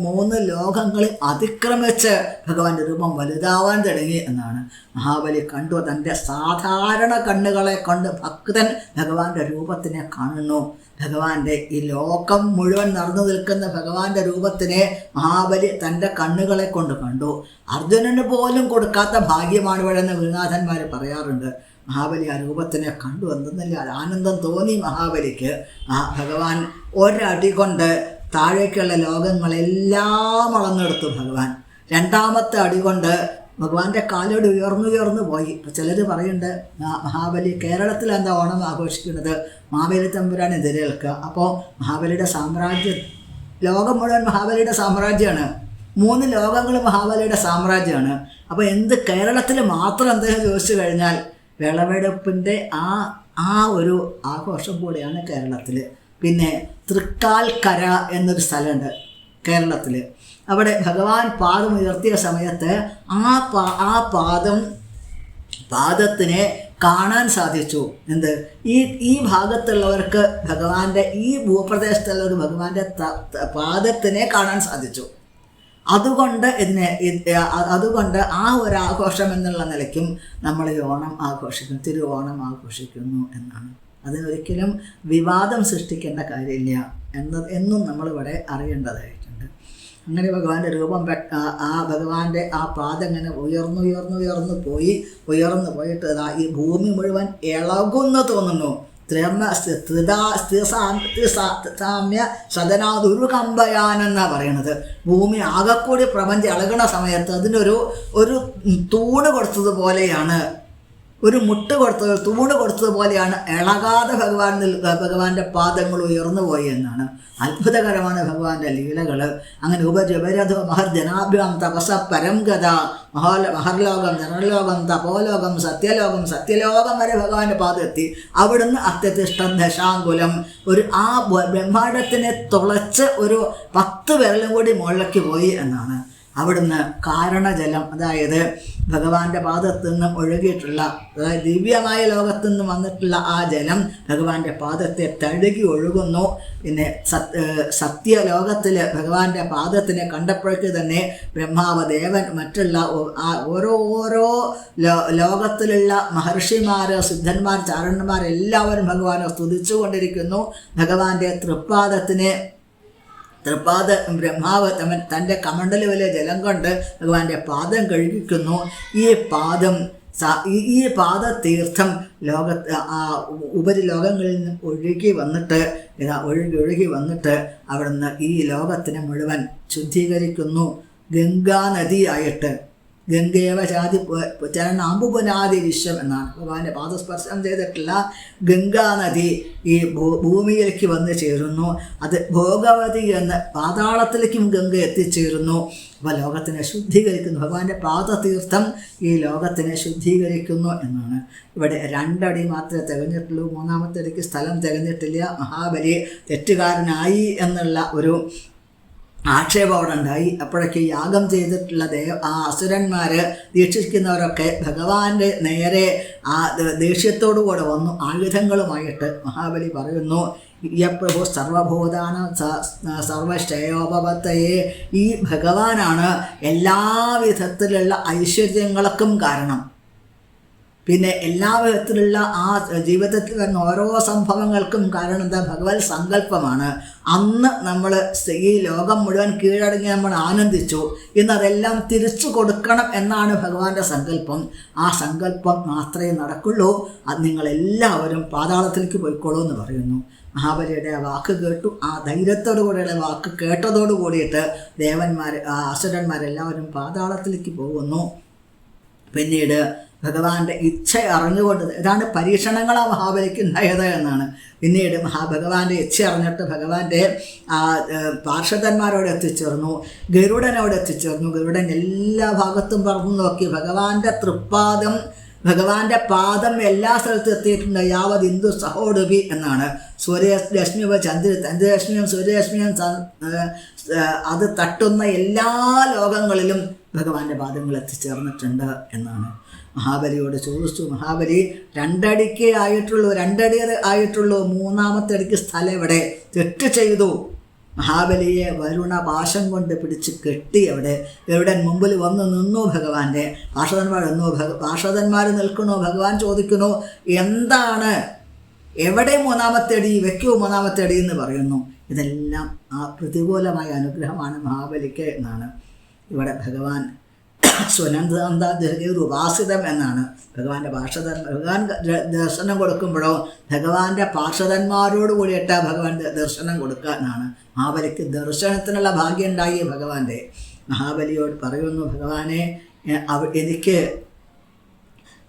മൂന്ന് ലോകങ്ങളിൽ അതിക്രമിച്ച് ഭഗവാന്റെ രൂപം വലുതാവാൻ തുടങ്ങി എന്നാണ്. മഹാബലി കണ്ടു. തൻ്റെ സാധാരണ കണ്ണുകളെ കൊണ്ട് ഭക്തൻ ഭഗവാന്റെ രൂപത്തിനെ കാണുന്നു. ഭഗവാന്റെ ഈ ലോകം മുഴുവൻ നടന്നു നിൽക്കുന്ന ഭഗവാന്റെ രൂപത്തിനെ മഹാബലി തൻ്റെ കണ്ണുകളെ കൊണ്ട് കണ്ടു. അർജുനന് പോലും കൊടുക്കാത്ത ഭാഗ്യമാണ് ഇവിടെ എന്ന് ഗുരുനാഥന്മാർ പറയാറുണ്ട്. മഹാബലി ആ രൂപത്തിനെ കണ്ടു. എന്തെന്നില്ല ആനന്ദം തോന്നി മഹാബലിക്ക്. ആ ഭഗവാൻ ഒരടി കൊണ്ട് താഴേക്കുള്ള ലോകങ്ങളെല്ലാം അളന്നെടുത്തു ഭഗവാൻ. രണ്ടാമത്തെ അടി കൊണ്ട് ഭഗവാന്റെ കാലോട് ഉയർന്നു പോയി. ചിലർ പറയുന്നുണ്ട് മഹാബലി കേരളത്തിൽ എന്താ ഓണം ആഘോഷിക്കുന്നത്, മാവേലി തമ്പുരാൻ എതിരേൽക്കുക. അപ്പോൾ മഹാബലിയുടെ ലോകം മുഴുവൻ മഹാബലിയുടെ സാമ്രാജ്യമാണ്. 3 ലോകങ്ങൾ മഹാബലിയുടെ സാമ്രാജ്യമാണ്. അപ്പോൾ എന്ത് കേരളത്തിൽ മാത്രം എന്തെങ്കിലും ചോദിച്ചു കഴിഞ്ഞാൽ വിളവെടുപ്പിൻ്റെ ആ ഒരു ആഘോഷം കൂടിയാണ് കേരളത്തിൽ. പിന്നെ തൃക്കാൽക്കര എന്നൊരു സ്ഥലമുണ്ട് കേരളത്തിൽ. അവിടെ ഭഗവാൻ പാദം ഉയർത്തിയ സമയത്ത് ആ പാദത്തിനെ കാണാൻ സാധിച്ചു. എന്ത് ഈ ഭാഗത്തുള്ളവർക്ക് ഭഗവാന്റെ, ഈ ഭൂപ്രദേശത്തുള്ളവർക്ക് ഭഗവാന്റെ പാദത്തിനെ കാണാൻ സാധിച്ചു. അതുകൊണ്ട് ആ ഒരു ആഘോഷം എന്നുള്ള നിലയ്ക്കും നമ്മൾ ഈ ഓണം ആഘോഷിക്കുന്നു, തിരുവോണം ആഘോഷിക്കുന്നു എന്നാണ്. അതിനൊരിക്കലും വിവാദം സൃഷ്ടിക്കേണ്ട കാര്യമില്ല എന്നും നമ്മളിവിടെ അറിയേണ്ടതായിട്ടുണ്ട്. അങ്ങനെ ഭഗവാന്റെ രൂപം ഭഗവാന്റെ ആ പാദം ഇങ്ങനെ ഉയർന്നു പോയിട്ട് ഈ ഭൂമി മുഴുവൻ ഇളകുന്നു തോന്നുന്നു. സാമ്യ സദനാദുരുകമ്പയാനെന്നാണ് പറയണത്. ഭൂമി ആകെക്കൂടി പ്രപഞ്ചം ഇളകണ സമയത്ത് അതിനൊരു തൂണ് കൊടുത്തതുപോലെയാണ്, ഒരു മുട്ട് കൊടുത്തത്, തൂണ് കൊടുത്തതുപോലെയാണ് ഇളകാതെ ഭഗവാന്റെ പാദങ്ങൾ ഉയർന്നു പോയി എന്നാണ്. അത്ഭുതകരമാണ് ഭഗവാന്റെ ലീലകൾ. അങ്ങനെ ഉപരഥ മഹർജനാഭ്യാം തപസ പരംഗത മഹർലോകം, ജനലോകം, തപോലോകം, സത്യലോകം വരെ ഭഗവാന്റെ പാദമെത്തി. അവിടുന്ന് അത്യതിഷ്ഠം ദശാങ്കുലം, ആ ബ്രഹ്മാണ്ടത്തിനെ തുളച്ച് ഒരു 10 വിരലും കൂടി മുകളിലേക്ക് പോയി എന്നാണ്. അവിടുന്ന് കാരണജലം, അതായത് ഭഗവാന്റെ പാദത്തു നിന്നും ഒഴുകിയിട്ടുള്ള, അതായത് ദിവ്യമായ ലോകത്തു നിന്നും വന്നിട്ടുള്ള ആ ജലം ഭഗവാന്റെ പാദത്തെ തഴുകി ഒഴുകുന്നു. പിന്നെ സത്യലോകത്തിൽ ഭഗവാന്റെ പാദത്തിനെ കണ്ടപ്പോഴേക്ക് തന്നെ ബ്രഹ്മാവ്, ദേവൻ, മറ്റുള്ള ഓരോ ലോകത്തിലുള്ള മഹർഷിമാർ, സിദ്ധന്മാർ, ചാരണന്മാർ എല്ലാവരും ഭഗവാനെ സ്തുതിച്ചുകൊണ്ടിരിക്കുന്നു. ഭഗവാന്റെ ബ്രഹ്മാവ് തൻ്റെ കമണ്ഡല വലിയ ജലം കൊണ്ട് ഭഗവാന്റെ പാദം കഴുകിക്കുന്നു. ഈ പാദതീർത്ഥം ഉപരിലോകങ്ങളിൽ നിന്നും ഒഴുകി വന്നിട്ട് അവിടുന്ന് ഈ ലോകത്തിനെ മുഴുവൻ ശുദ്ധീകരിക്കുന്നു. ഗംഗാനദിയായിട്ട്, ഗംഗേവ ചാതി ചരണാമ്പുപുനാദി വിശ്വം എന്നാണ്. ഭഗവാന്റെ പാദസ്പർശം ചെയ്തിട്ടുള്ള ഗംഗാനദി ഈ ഭൂമിയിലേക്ക് വന്ന് ചേരുന്നു. അത് ഭോഗവതി എന്ന് പാതാളത്തിലേക്കും ഗംഗ എത്തിച്ചേരുന്നു. അപ്പോൾ ലോകത്തിനെ ശുദ്ധീകരിക്കുന്നു. ഭഗവാന്റെ പാദതീർത്ഥം ഈ ലോകത്തിനെ ശുദ്ധീകരിക്കുന്നു എന്നാണ്. ഇവിടെ 2 അടി മാത്രമേ തികഞ്ഞിട്ടുള്ളൂ. 3-ാമത്തെ അടിക്ക് സ്ഥലം തികഞ്ഞിട്ടില്ല. മഹാബലി തെറ്റുകാരനായി എന്നുള്ള ഒരു ആക്ഷേപം അവിടെ ഉണ്ടായി. അപ്പോഴൊക്കെ യാഗം ചെയ്തിട്ടുള്ള അസുരന്മാർ, ദീക്ഷിക്കുന്നവരൊക്കെ ഭഗവാന്റെ നേരെ ആ ദേഷ്യത്തോടു കൂടെ വന്നു ആയുധങ്ങളുമായിട്ട്. മഹാബലി പറയുന്നു, യപ്രഭു സർവഭൂതാന സർവശ്രേയോപവത്തയെ, ഈ ഭഗവാനാണ് എല്ലാ വിധത്തിലുള്ള ഐശ്വര്യങ്ങൾക്കും കാരണം. പിന്നെ എല്ലാ വിധത്തിലുള്ള ആ ജീവിതത്തിൽ വരുന്ന ഓരോ സംഭവങ്ങൾക്കും കാരണം എന്താ? ഭഗവത് സങ്കല്പമാണ്. അന്ന് നമ്മൾ ഈ ലോകം മുഴുവൻ കീഴടങ്ങി നമ്മൾ ആനന്ദിച്ചു. ഇന്നതെല്ലാം തിരിച്ചു കൊടുക്കണം എന്നാണ് ഭഗവാന്റെ സങ്കല്പം. ആ സങ്കല്പം മാത്രമേ നടക്കുള്ളൂ. അത് നിങ്ങളെല്ലാവരും പാതാളത്തിലേക്ക് പോയിക്കോളൂ എന്ന് പറയുന്നു. മഹാബലിയുടെ ആ വാക്ക് കേട്ടു. ആ ധൈര്യത്തോടു കൂടിയുള്ള വാക്ക് കേട്ടതോടു കൂടിയിട്ട് അസുരന്മാരെല്ലാവരും പാതാളത്തിലേക്ക് പോകുന്നു. പിന്നീട് ഭഗവാന്റെ ഇച്ഛ അറിഞ്ഞുകൊണ്ട്, ഇതാണ് പരീക്ഷണങ്ങളാ മഹാബലിക്ക് ഉണ്ടായത് എന്നാണ്. പിന്നീട് ഭഗവാന്റെ ഇച്ഛ അറിഞ്ഞിട്ട് ഭഗവാന്റെ പാർഷദന്മാരോട് എത്തിച്ചേർന്നു, ഗരുഡനോട് എത്തിച്ചേർന്നു. ഗരുഡൻ എല്ലാ ഭാഗത്തും പറന്നു നോക്കി. ഭഗവാന്റെ പാദം എല്ലാ സ്ഥലത്തും എത്തിയിട്ടുണ്ട്. യാവത് ഇന്ദു സഹോടുപി എന്നാണ്. സൂര്യരശ്മിയോ ചന്ദ്രരശ്മിയും സൂര്യരശ്മിയും അത് തട്ടുന്ന എല്ലാ ലോകങ്ങളിലും ഭഗവാന്റെ പാദങ്ങൾ എത്തിച്ചേർന്നിട്ടുണ്ട് എന്നാണ്. മഹാബലിയോട് ചോദിച്ചു. മഹാബലി 2 അടിക്കേ ആയിട്ടുള്ളൂ, 2 അടി ആയിട്ടുള്ളൂ, 3-ാമത്തെ അടിക്ക് സ്ഥലം എവിടെ? തെറ്റ് ചെയ്തു. മഹാബലിയെ വരുണ പാശം കൊണ്ട് പിടിച്ച് കെട്ടി. എവിടെ മുമ്പിൽ വന്ന് നിന്നു. ഭഗവാന്റെ പാർഷദന്മാർ നിൽക്കണോ? ഭഗവാൻ ചോദിക്കുന്നു, എന്താണ്, എവിടെ 3-ാമത്തെ അടി? വെക്കൂ 3-ാമത്തെ അടി എന്ന് പറയുന്നു. ഇതെല്ലാം ആ പ്രതികൂലമായ അനുഗ്രഹമാണ് മഹാബലിക്ക് എന്നാണ്. ഇവിടെ ഭഗവാൻ സ്വനന്ദാന്തർ ഉപാസിതം എന്നാണ്. ഭഗവാന്റെ ഭഗവാൻ ദർശനം കൊടുക്കുമ്പോഴോ ഭഗവാന്റെ പാർഷദന്മാരോട് കൂടിയിട്ട് ഭഗവാൻ ദർശനം കൊടുക്കുക എന്നാണ്. മഹാബലിക്ക് ദർശനത്തിനുള്ള ഭാഗ്യം ഉണ്ടായി. ഭഗവാന്റെ മഹാബലിയോട് പറയുന്നു, ഭഗവാനെ എനിക്ക്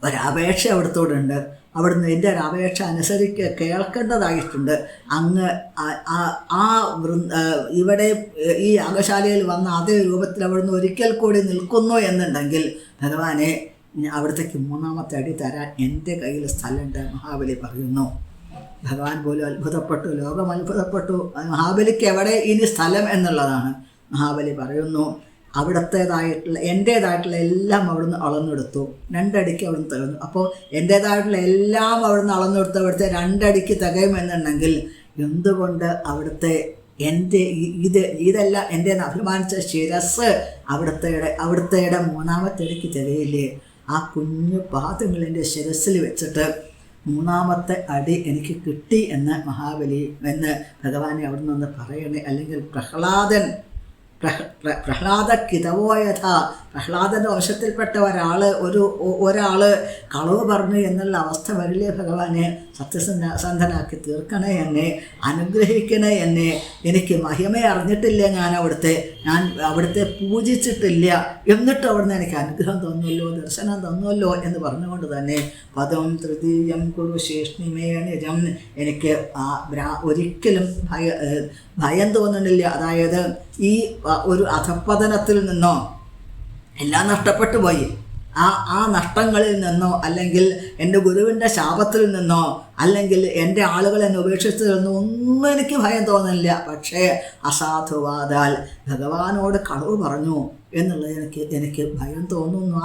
ഒരപേക്ഷ അവിടുത്തോടുണ്ട്. അവിടുന്ന് എൻ്റെ ഒരു അപേക്ഷ കേൾക്കേണ്ടതായിട്ടുണ്ട്. അങ്ങ് ഇവിടെ ഈ യാഗശാലയിൽ വന്ന അതേ രൂപത്തിൽ അവിടുന്ന് ഒരിക്കൽ കൂടി നിൽക്കുന്നു എന്നുണ്ടെങ്കിൽ ഭഗവാനെ അവിടത്തേക്ക് 3-ാമത്തെ അടി തരാൻ എൻ്റെ കയ്യിൽ സ്ഥലമുണ്ട് മഹാബലി പറയുന്നു. ഭഗവാൻ പോലും അത്ഭുതപ്പെട്ടു, ലോകം അത്ഭുതപ്പെട്ടു. മഹാബലിക്ക് എവിടെ ഇനി സ്ഥലം എന്നുള്ളതാണ്. മഹാബലി പറയുന്നു, എൻ്റേതായിട്ടുള്ള എല്ലാം അവിടുന്ന് അളന്നെടുത്തു. 2 അടിക്ക് അവിടുന്ന് തകർന്നു. അപ്പോൾ എൻ്റേതായിട്ടുള്ള എല്ലാം അവിടുന്ന് അളന്നെടുത്ത് അവിടുത്തെ 2 അടിക്ക് തികയുമെന്നുണ്ടെങ്കിൽ എന്തുകൊണ്ട് അവിടുത്തെ ഇതെല്ലാം എൻ്റെ അഭിമാനിച്ച ശിരസ് അവിടുത്തെ 3-ാമത്തെ അടിക്ക് തികയില്ലേ? ആ കുഞ്ഞു പാദങ്ങൾ എൻ്റെ ശിരസിൽ വെച്ചിട്ട് 3-ാമത്തെ അടി എനിക്ക് കിട്ടി എന്ന് ഭഗവാനെ അവിടെ നിന്ന് പറയണേ. അല്ലെങ്കിൽ പ്രഹ്ലാദക്കിതവോയഥ, പ്രഹ്ലാദൻ്റെ വംശത്തിൽപ്പെട്ട ഒരാൾ കളവ് പറഞ്ഞു എന്നുള്ള അവസ്ഥ വരില്ലേ ഭഗവാനെ? സത്യസന്ധനാക്കി തീർക്കണേ എന്നെ, അനുഗ്രഹിക്കണേ എന്നെ. എനിക്ക് മഹിമ അറിഞ്ഞിട്ടില്ല, ഞാൻ അവിടുത്തെ പൂജിച്ചിട്ടില്ല, എന്നിട്ട് അവിടുന്ന് എനിക്ക് അനുഗ്രഹം തന്നല്ലോ, ദർശനം തന്നല്ലോ എന്ന് പറഞ്ഞുകൊണ്ട് തന്നെ പദം തൃതീയം കുരു ശേഷ്ണിമേ നിജം, എനിക്ക് ഒരിക്കലും ഭയം തോന്നുന്നില്ല. അതായത് ഈ ഒരു അധപ്പതനത്തിൽ നിന്നോ എല്ലാം നഷ്ടപ്പെട്ടു പോയി, ആ നഷ്ടങ്ങളിൽ നിന്നോ അല്ലെങ്കിൽ എൻ്റെ ഗുരുവിൻ്റെ ശാപത്തിൽ നിന്നോ അല്ലെങ്കിൽ എൻ്റെ ആളുകൾ എന്നെ ഉപേക്ഷിച്ചതിൽ നിന്നോ ഒന്നും എനിക്ക് ഭയം തോന്നുന്നില്ല. പക്ഷേ അസാധുവാദാൽ ഭഗവാനോട് കളവ് പറഞ്ഞു എന്നുള്ളത് എനിക്ക് ഭയം തോന്നുന്നു.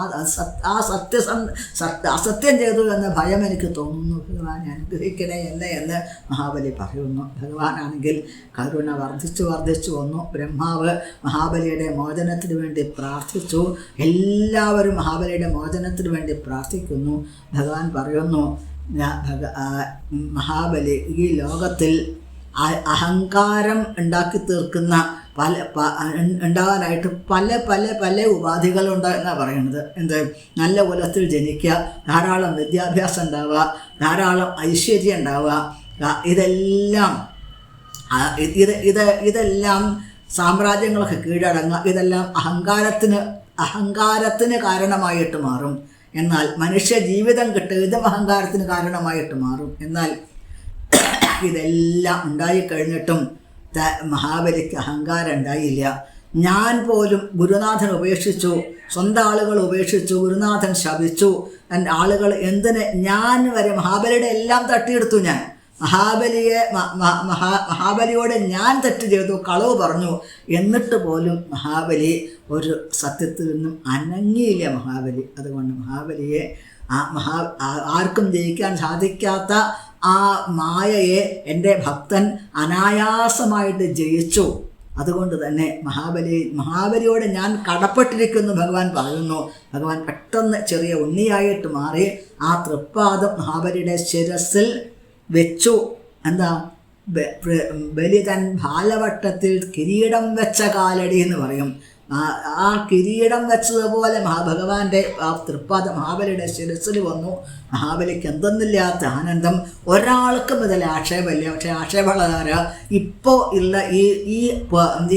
അസത്യം ചെയ്തു എന്ന ഭയം എനിക്ക് തോന്നുന്നു. ഭഗവാൻ അനുഗ്രഹിക്കണേ എന്ന് മഹാബലി പറയുന്നു. ഭഗവാനാണെങ്കിൽ കരുണ വർദ്ധിച്ചു വന്നു. ബ്രഹ്മാവ് മഹാബലിയുടെ മോചനത്തിന് വേണ്ടി പ്രാർത്ഥിച്ചു. എല്ലാവരും മഹാബലിയുടെ മോചനത്തിന് വേണ്ടി പ്രാർത്ഥിക്കുന്നു. ഭഗവാൻ പറയുന്നു, മഹാബലി ഈ ലോകത്തിൽ അഹങ്കാരം ഉണ്ടാക്കി തീർക്കുന്ന ഉണ്ടാകാനായിട്ട് പല ഉപാധികളുണ്ട് എന്നാണ് പറയുന്നത്. നല്ല കുലത്തിൽ ജനിക്കുക, ധാരാളം വിദ്യാഭ്യാസം ഉണ്ടാവുക, ധാരാളം ഐശ്വര്യം ഉണ്ടാവുക, ഇതെല്ലാം സാമ്രാജ്യങ്ങളൊക്കെ കീഴടങ്ങുക, ഇതെല്ലാം അഹങ്കാരത്തിന് കാരണമായിട്ട് മാറും. എന്നാൽ മനുഷ്യ ജീവിതം ഇതും അഹങ്കാരത്തിന് കാരണമായിട്ട് മാറും. എന്നാൽ ഇതെല്ലാം ഉണ്ടായിക്കഴിഞ്ഞിട്ടും മഹാബലിക്ക് അഹങ്കാരം ഉണ്ടായില്ല. ഞാൻ പോലും ഗുരുനാഥൻ ഉപേക്ഷിച്ചു, സ്വന്തം ആളുകൾ ഉപേക്ഷിച്ചു, ഗുരുനാഥൻ ശപിച്ചു, എൻ്റെ ആളുകൾ ഞാൻ വരെ മഹാബലിയുടെ എല്ലാം തട്ടിയെടുത്തു. ഞാൻ മഹാബലിയോട് ഞാൻ തെറ്റ് ചെയ്തു, കളവ് പറഞ്ഞു. എന്നിട്ട് പോലും മഹാബലി ഒരു സത്യത്തിൽ നിന്നും അനങ്ങിയില്ല മഹാബലി. അതുകൊണ്ട് മഹാബലിയെ ആർക്കും ജയിക്കാൻ സാധിക്കാത്ത ആ മായയെ എൻ്റെ ഭക്തൻ അനായാസമായിട്ട് ജയിച്ചു. അതുകൊണ്ട് തന്നെ മഹാബലിയോട് ഞാൻ കടപ്പെട്ടിരിക്കുന്നു ഭഗവാൻ പറയുന്നു. ഭഗവാൻ പെട്ടെന്ന് ചെറിയ ഉണ്ണിയായിട്ട് മാറി ആ തൃപ്പാദം മഹാബലിയുടെ ശിരസിൽ വെച്ചു. ബലി തൻ ബാലവട്ടത്തിൽ കിരീടം വെച്ച കാലടി എന്ന് പറയും. ആ കിരീടം വെച്ചതുപോലെ ഭഗവാന്റെ ആ തൃപ്പാദം മഹാബലിയുടെ ശിരസിൽ വന്നു. മഹാബലിക്ക് എന്തെന്നില്ലാത്ത ആനന്ദം. ഒരാൾക്കും ഇതിൽ ആക്ഷേപമില്ല. പക്ഷേ ആക്ഷേപമുള്ളതാര ഇപ്പോൾ ഉള്ള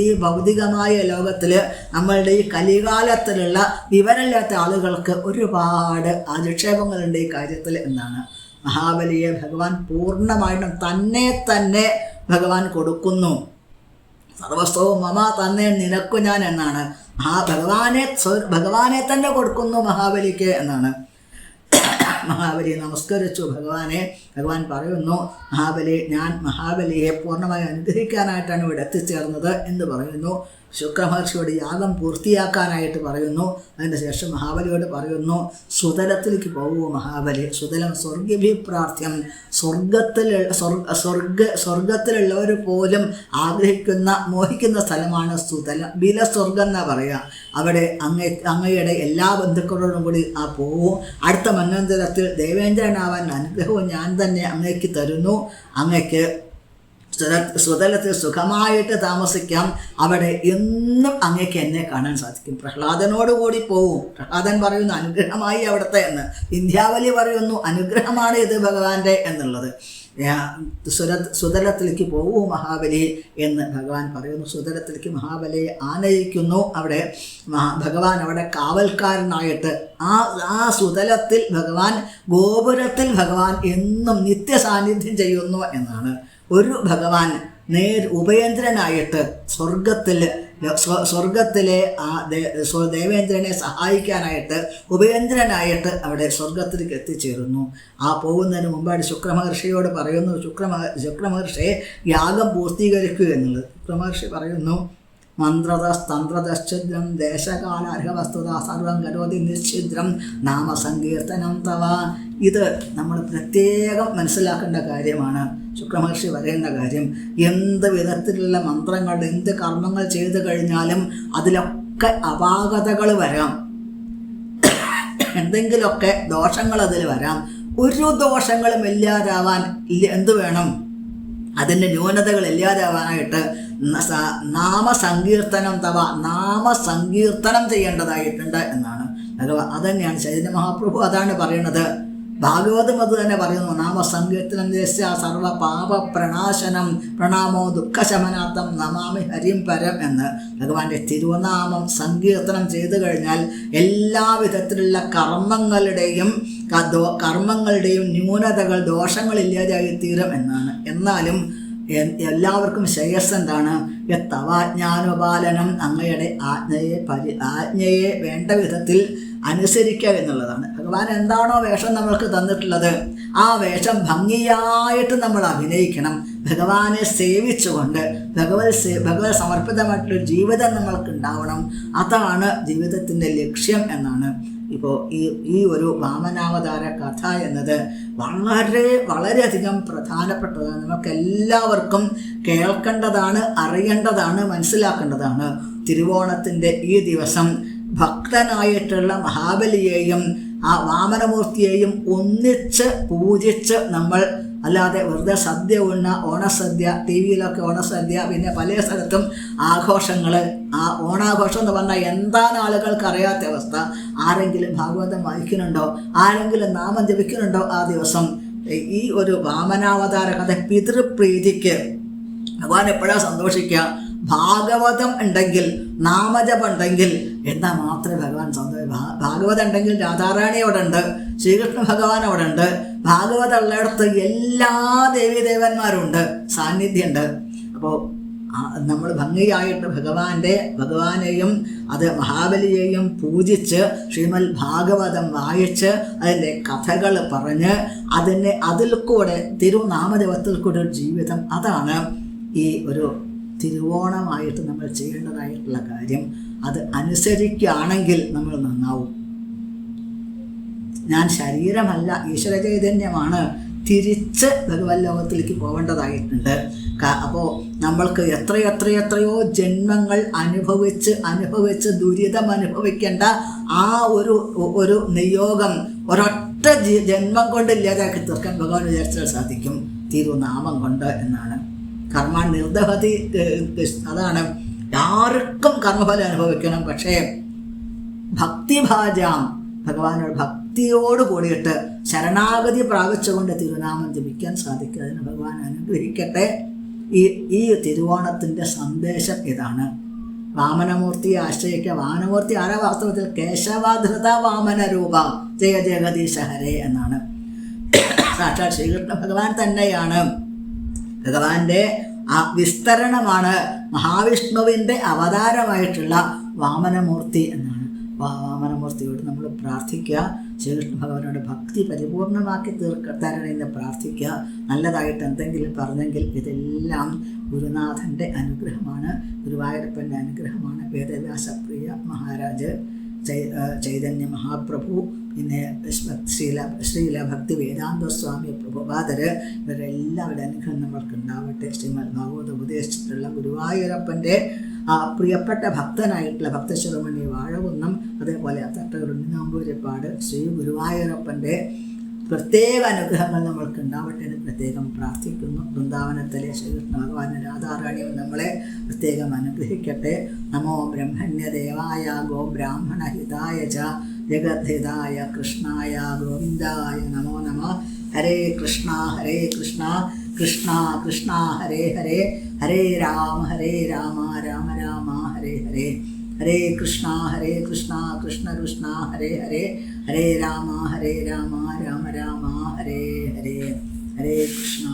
ഈ ഭൗതികമായ ലോകത്തിൽ നമ്മളുടെ ഈ കലികാലത്തിലുള്ള വിവരമില്ലാത്ത ആളുകൾക്ക് ഒരുപാട് ആക്ഷേപങ്ങളുണ്ട് ഈ കാര്യത്തിൽ. എന്നാണ് മഹാബലിയെ ഭഗവാൻ പൂർണ്ണമായിട്ടും തന്നെ ഭഗവാൻ കൊടുക്കുന്നു. സർവസ്വവും മമ തന്നെ നിനക്കു ഞാൻ എന്നാണ്. ഭഗവാനെ തന്നെ കൊടുക്കുന്നു മഹാബലിക്ക് എന്നാണ്. മഹാബലി നമസ്കരിച്ചു ഭഗവാനെ. ഭഗവാൻ പറയുന്നു, ഞാൻ മഹാബലിയെ പൂർണ്ണമായി അനുഗ്രഹിക്കാനായിട്ടാണ് ഇവിടെ എത്തിച്ചേർന്നത് എന്ന് പറയുന്നു. ശുക്രമഹർഷിയോട് യാഗം പൂർത്തിയാക്കാനായിട്ട് പറയുന്നു. അതിന് ശേഷം മഹാബലിയോട് പറയുന്നു, സുതലത്തിലേക്ക് പോകൂ മഹാബലി. സുതലം സ്വർഗഭിപ്രാർത്ഥ്യം, സ്വർഗത്തിലുള്ളവർ പോലും മോഹിക്കുന്ന സ്ഥലമാണ് സുതലം. ബിലസ്വർഗം എന്നാണ് പറയുക. അവിടെ അങ്ങയുടെ എല്ലാ ബന്ധുക്കളോടും കൂടി പോവും. അടുത്ത മന്വന്തരത്തിൽ ദേവേന്ദ്രനാവാൻ അനുഗ്രഹവും ഞാൻ തന്നെ അങ്ങേക്ക് തരുന്നു. അങ്ങയ്ക്ക് സുതലത്തിൽ സുഖമായിട്ട് താമസിക്കാം, അവിടെ എന്നും അങ്ങേക്ക് എന്നെ കാണാൻ സാധിക്കും. പ്രഹ്ലാദനോടുകൂടി പോവും. പ്രഹ്ലാദൻ പറയുന്നു അനുഗ്രഹമായി അവിടുത്തെ എന്ന്. വിന്ധ്യാവലി പറയുന്നു അനുഗ്രഹമാണ് ഇത് ഭഗവാന്റെ എന്നുള്ളത്. സുതലത്തിലേക്ക് പോവൂ മഹാബലി എന്ന് ഭഗവാൻ പറയുന്നു. സുതലത്തിലേക്ക് മഹാബലിയെ ആനയിക്കുന്നു. അവിടെ ഭഗവാൻ അവിടെ കാവൽക്കാരനായിട്ട് ആ സുതലത്തിൽ ഭഗവാൻ, ഗോപുരത്തിൽ ഭഗവാൻ എന്നും നിത്യസാന്നിധ്യം ചെയ്യുന്നു എന്നാണ്. ഒരു ഭഗവാൻ ഉപേന്ദ്രനായിട്ട് സ്വർഗത്തിലെ ആ ദേവേന്ദ്രനെ സഹായിക്കാനായിട്ട് ഉപേന്ദ്രനായിട്ട് അവിടെ സ്വർഗത്തിലേക്ക് എത്തിച്ചേരുന്നു. ആ പോകുന്നതിന് മുമ്പായിട്ട് ശുക്രമഹർഷിയോട് പറയുന്നു, ശുക്രമഹർഷിയെ യാഗം പൂർത്തീകരിക്കുക എന്നുള്ളത്. ശുക്രമഹർഷി പറയുന്നു, മന്ത്രതസ്തന്ത്രതശ്ചിദ്രം ദേശകാലാർഹവസ്തുത സർവം കരോതി നിശ്ചിദ്രം നാമസങ്കീർത്തനം തവ. ഇത് നമ്മൾ പ്രത്യേകം മനസ്സിലാക്കേണ്ട കാര്യമാണ്. ശുക്രമഹർഷി പറയുന്ന കാര്യം, എന്ത് വിധത്തിലുള്ള മന്ത്രങ്ങൾ, എന്ത് കർമ്മങ്ങൾ ചെയ്തു കഴിഞ്ഞാലും അതിലൊക്കെ അപാകതകൾ വരാം, എന്തെങ്കിലുമൊക്കെ ദോഷങ്ങൾ അതിൽ വരാം. ഒരു ദോഷങ്ങളും ഇല്ലാതാവാൻ എന്ത് വേണം? അതിൻ്റെ ന്യൂനതകൾ ഇല്ലാതാവാനായിട്ട് നാമസങ്കീർത്തനം തവ, നാമസങ്കീർത്തനം ചെയ്യേണ്ടതായിട്ടുണ്ട് എന്നാണ് ഭഗവാൻ. അതുതന്നെയാണ് ചൈതന്യ മഹാപ്രഭു അതാണ് പറയുന്നത്. ഭാഗവതം അത് തന്നെ പറയുന്നു, നാമസങ്കീർത്തനം ദേശ സർവ പാപ പ്രണാശനം പ്രണാമോ ദുഃഖശമനാർത്ഥം നമാമി ഹരിം പരം എന്ന്. ഭഗവാന്റെ തിരുവനാമം സങ്കീർത്തനം ചെയ്തു കഴിഞ്ഞാൽ എല്ലാവിധത്തിലുള്ള കർമ്മങ്ങളുടെയും ന്യൂനതകൾ, ദോഷങ്ങളില്ലാതായി തീരും എന്നാണ്. എന്നാലും എല്ലാവർക്കും ശ്രേയസ് എന്താണ്? യത്തവാജ്ഞാനുപാലനം, അങ്ങയുടെ ആജ്ഞയെ വേണ്ട വിധത്തിൽ അനുസരിക്കുക എന്നുള്ളതാണ്. ഭഗവാൻ എന്താണോ വേഷം നമ്മൾക്ക് തന്നിട്ടുള്ളത് ആ വേഷം ഭംഗിയായിട്ട് നമ്മൾ അഭിനയിക്കണം. ഭഗവാനെ സേവിച്ചുകൊണ്ട് ഭഗവത് സമർപ്പിതമായിട്ടുള്ള ജീവിതം നമ്മൾക്ക് ഉണ്ടാവണം. അതാണ് ജീവിതത്തിൻ്റെ ലക്ഷ്യം എന്നാണ്. ഇപ്പോൾ ഈ ഒരു വാമനാവതാര കഥ എന്നത് വളരെയധികം പ്രധാനപ്പെട്ടതാണ്. നമുക്കെല്ലാവർക്കും കേൾക്കേണ്ടതാണ്, അറിയേണ്ടതാണ്, മനസ്സിലാക്കേണ്ടതാണ്. തിരുവോണത്തിൻ്റെ ഈ ദിവസം ഭക്തനായിട്ടുള്ള മഹാബലിയെയും ആ വാമനമൂർത്തിയെയും ഒന്നിച്ച് പൂജിച്ച് നമ്മൾ, അല്ലാതെ വെറുതെ സദ്യ ഓണസദ്യ, ടി വിയിലൊക്കെ ഓണസദ്യ, പിന്നെ പല സ്ഥലത്തും ആഘോഷങ്ങൾ, ആ ഓണാഘോഷം എന്ന് പറഞ്ഞാൽ എന്താണ് ആളുകൾക്ക് അറിയാത്ത അവസ്ഥ. ആരെങ്കിലും ഭാഗവതം വായിക്കുന്നുണ്ടോ? ആരെങ്കിലും നാമം ജപിക്കുന്നുണ്ടോ ആ ദിവസം? ഈ ഒരു വാമനാവതാര കഥ പിതൃപ്രീതിക്ക് ഭഗവാൻ എപ്പോഴാണ് സന്തോഷിക്കുക? ഭാഗവതം ഉണ്ടെങ്കിൽ, നാമജപം ഉണ്ടെങ്കിൽ എന്നാൽ മാത്രമേ ഭഗവാൻ ഭാഗവതം ഉണ്ടെങ്കിൽ രാധാറാണി അവിടെ ഉണ്ട്, ശ്രീകൃഷ്ണ ഭഗവാൻ അവിടെ ഉണ്ട്. ഭാഗവതം ഉള്ളിടത്ത് എല്ലാ ദേവീദേവന്മാരും ഉണ്ട്, സാന്നിധ്യമുണ്ട്. അപ്പോൾ നമ്മൾ ഭംഗിയായിട്ട് ഭഗവാനെയും അത് മഹാബലിയെയും പൂജിച്ച് ശ്രീമദ് ഭാഗവതം വായിച്ച് അതിൻ്റെ കഥകൾ പറഞ്ഞ് അതിൽ കൂടെ തിരുനാമജപത്തിൽ കൂടെ ഒരു ജീവിതം, അതാണ് ഈ ഒരു തിരുവോണമായിട്ട് നമ്മൾ ചെയ്യേണ്ടതായിട്ടുള്ള കാര്യം. അത് അനുസരിക്കുകയാണെങ്കിൽ നമ്മൾ നന്നാവും. ഞാൻ ശരീരമല്ല, ഈശ്വര ചൈതന്യമാണ്, തിരിച്ച് ഭഗവത് ലോകത്തിലേക്ക് പോകേണ്ടതായിട്ടുണ്ട്. അപ്പോൾ നമ്മൾക്ക് എത്രയോ ജന്മങ്ങൾ അനുഭവിച്ച് ദുരിതം അനുഭവിക്കേണ്ട ആ ഒരു നിയോഗം ഒരൊറ്റ ജന്മം കൊണ്ട് ഇല്ലാതാക്കി തീർക്കാൻ ഭഗവാൻ വിചാരിച്ചാൽ സാധിക്കും, തിരുനാമം കൊണ്ട് എന്നാണ്. കർമ്മ നിർദഹതി, അതാണ് ആർക്കും കർമ്മഫലം അനുഭവിക്കണം. പക്ഷേ ഭക്തിഭാജാം, ഭഗവാനോട് ഭക്തിയോട് കൂടിയിട്ട് ശരണാഗതി പ്രാപിച്ചുകൊണ്ട് തിരുനാമം ജപിക്കാൻ സാധിക്കുക. അതിന് ഭഗവാൻ അനുഗ്രഹിക്കട്ടെ. ഈ തിരുവോണത്തിൻ്റെ സന്ദേശം ഇതാണ്. വാമനമൂർത്തിയെ ആശ്രയിക്കുക. വാമനമൂർത്തി ആരാ? വാസ്തവത്തിൽ കേശവാധൃത വാമന രൂപ ജയ ജഗദീശ ഹരേ എന്നാണ്. സാക്ഷാൽ ശ്രീകൃഷ്ണ ഭഗവാൻ തന്നെയാണ്. ഭഗവാന്റെ ആ വിസ്തരണമാണ് മഹാവിഷ്ണുവിൻ്റെ അവതാരമായിട്ടുള്ള വാമനമൂർത്തി എന്നാണ്. വാമനമൂർത്തിയോട് നമ്മൾ പ്രാർത്ഥിക്കുക, ശ്രീകൃഷ്ണ ഭഗവാനോട് ഭക്തി പരിപൂർണമാക്കി തരണമെന്ന് പ്രാർത്ഥിക്കുക. നല്ലതായിട്ട് എന്തെങ്കിലും പറഞ്ഞെങ്കിൽ ഇതെല്ലാം ഗുരുനാഥൻ്റെ അനുഗ്രഹമാണ്, ഗുരുവായൂരപ്പൻ്റെ അനുഗ്രഹമാണ്. വേദവ്യാസപ്രിയ മഹാരാജ്, ചൈതന്യ മഹാപ്രഭു, പിന്നെ ശ്രീല ഭക്തി വേദാന്ത സ്വാമി പ്രഭുപാദര്, ഇവരെല്ലാവരുടെ അനുഗ്രഹം നമ്മൾക്ക് ഉണ്ടാവട്ടെ. ശ്രീമദ് ഭാഗവത ഉപദേശിച്ചിട്ടുള്ള ഗുരുവായൂരപ്പൻ്റെ പ്രിയപ്പെട്ട ഭക്തനായിട്ടുള്ള ഭക്തശിരോമണി വാഴകുന്നം, അതേപോലെ തട്ടകളുണ്ണിനാമ്പൂരിപ്പാട് ശ്രീ ഗുരുവായൂരപ്പൻ്റെ പ്രത്യേക അനുഗ്രഹങ്ങൾ നമ്മൾക്ക് ഉണ്ടാവട്ടെ എന്ന് പ്രത്യേകം പ്രാർത്ഥിക്കുന്നു. വൃന്ദാവനത്തിലെ ശ്രീകൃഷ്ണ ഭഗവാനും രാധാറാണിയും നമ്മളെ പ്രത്യേകം അനുഗ്രഹിക്കട്ടെ. നമോ ബ്രഹ്മണ്യദേവായ ഗോ ബ്രാഹ്മണഹിതായ ച ജഗദ്ധിതായ കൃഷ്ണായ ഗോവിന്ദായ നമോ നമഃ. ഹരേ കൃഷ്ണ കൃഷ്ണ കൃഷ്ണ ഹരേ ഹരേ, ഹരേ രാമ രാമ രാമ ഹരേ ഹരേ. ഹരേ കൃഷ്ണ കൃഷ്ണ കൃഷ്ണ ഹരേ ഹരേ, ഹരേ രാമ രാമ രാമ രാമ ഹരേ ഹരേ. ഹരേ കൃഷ്ണ.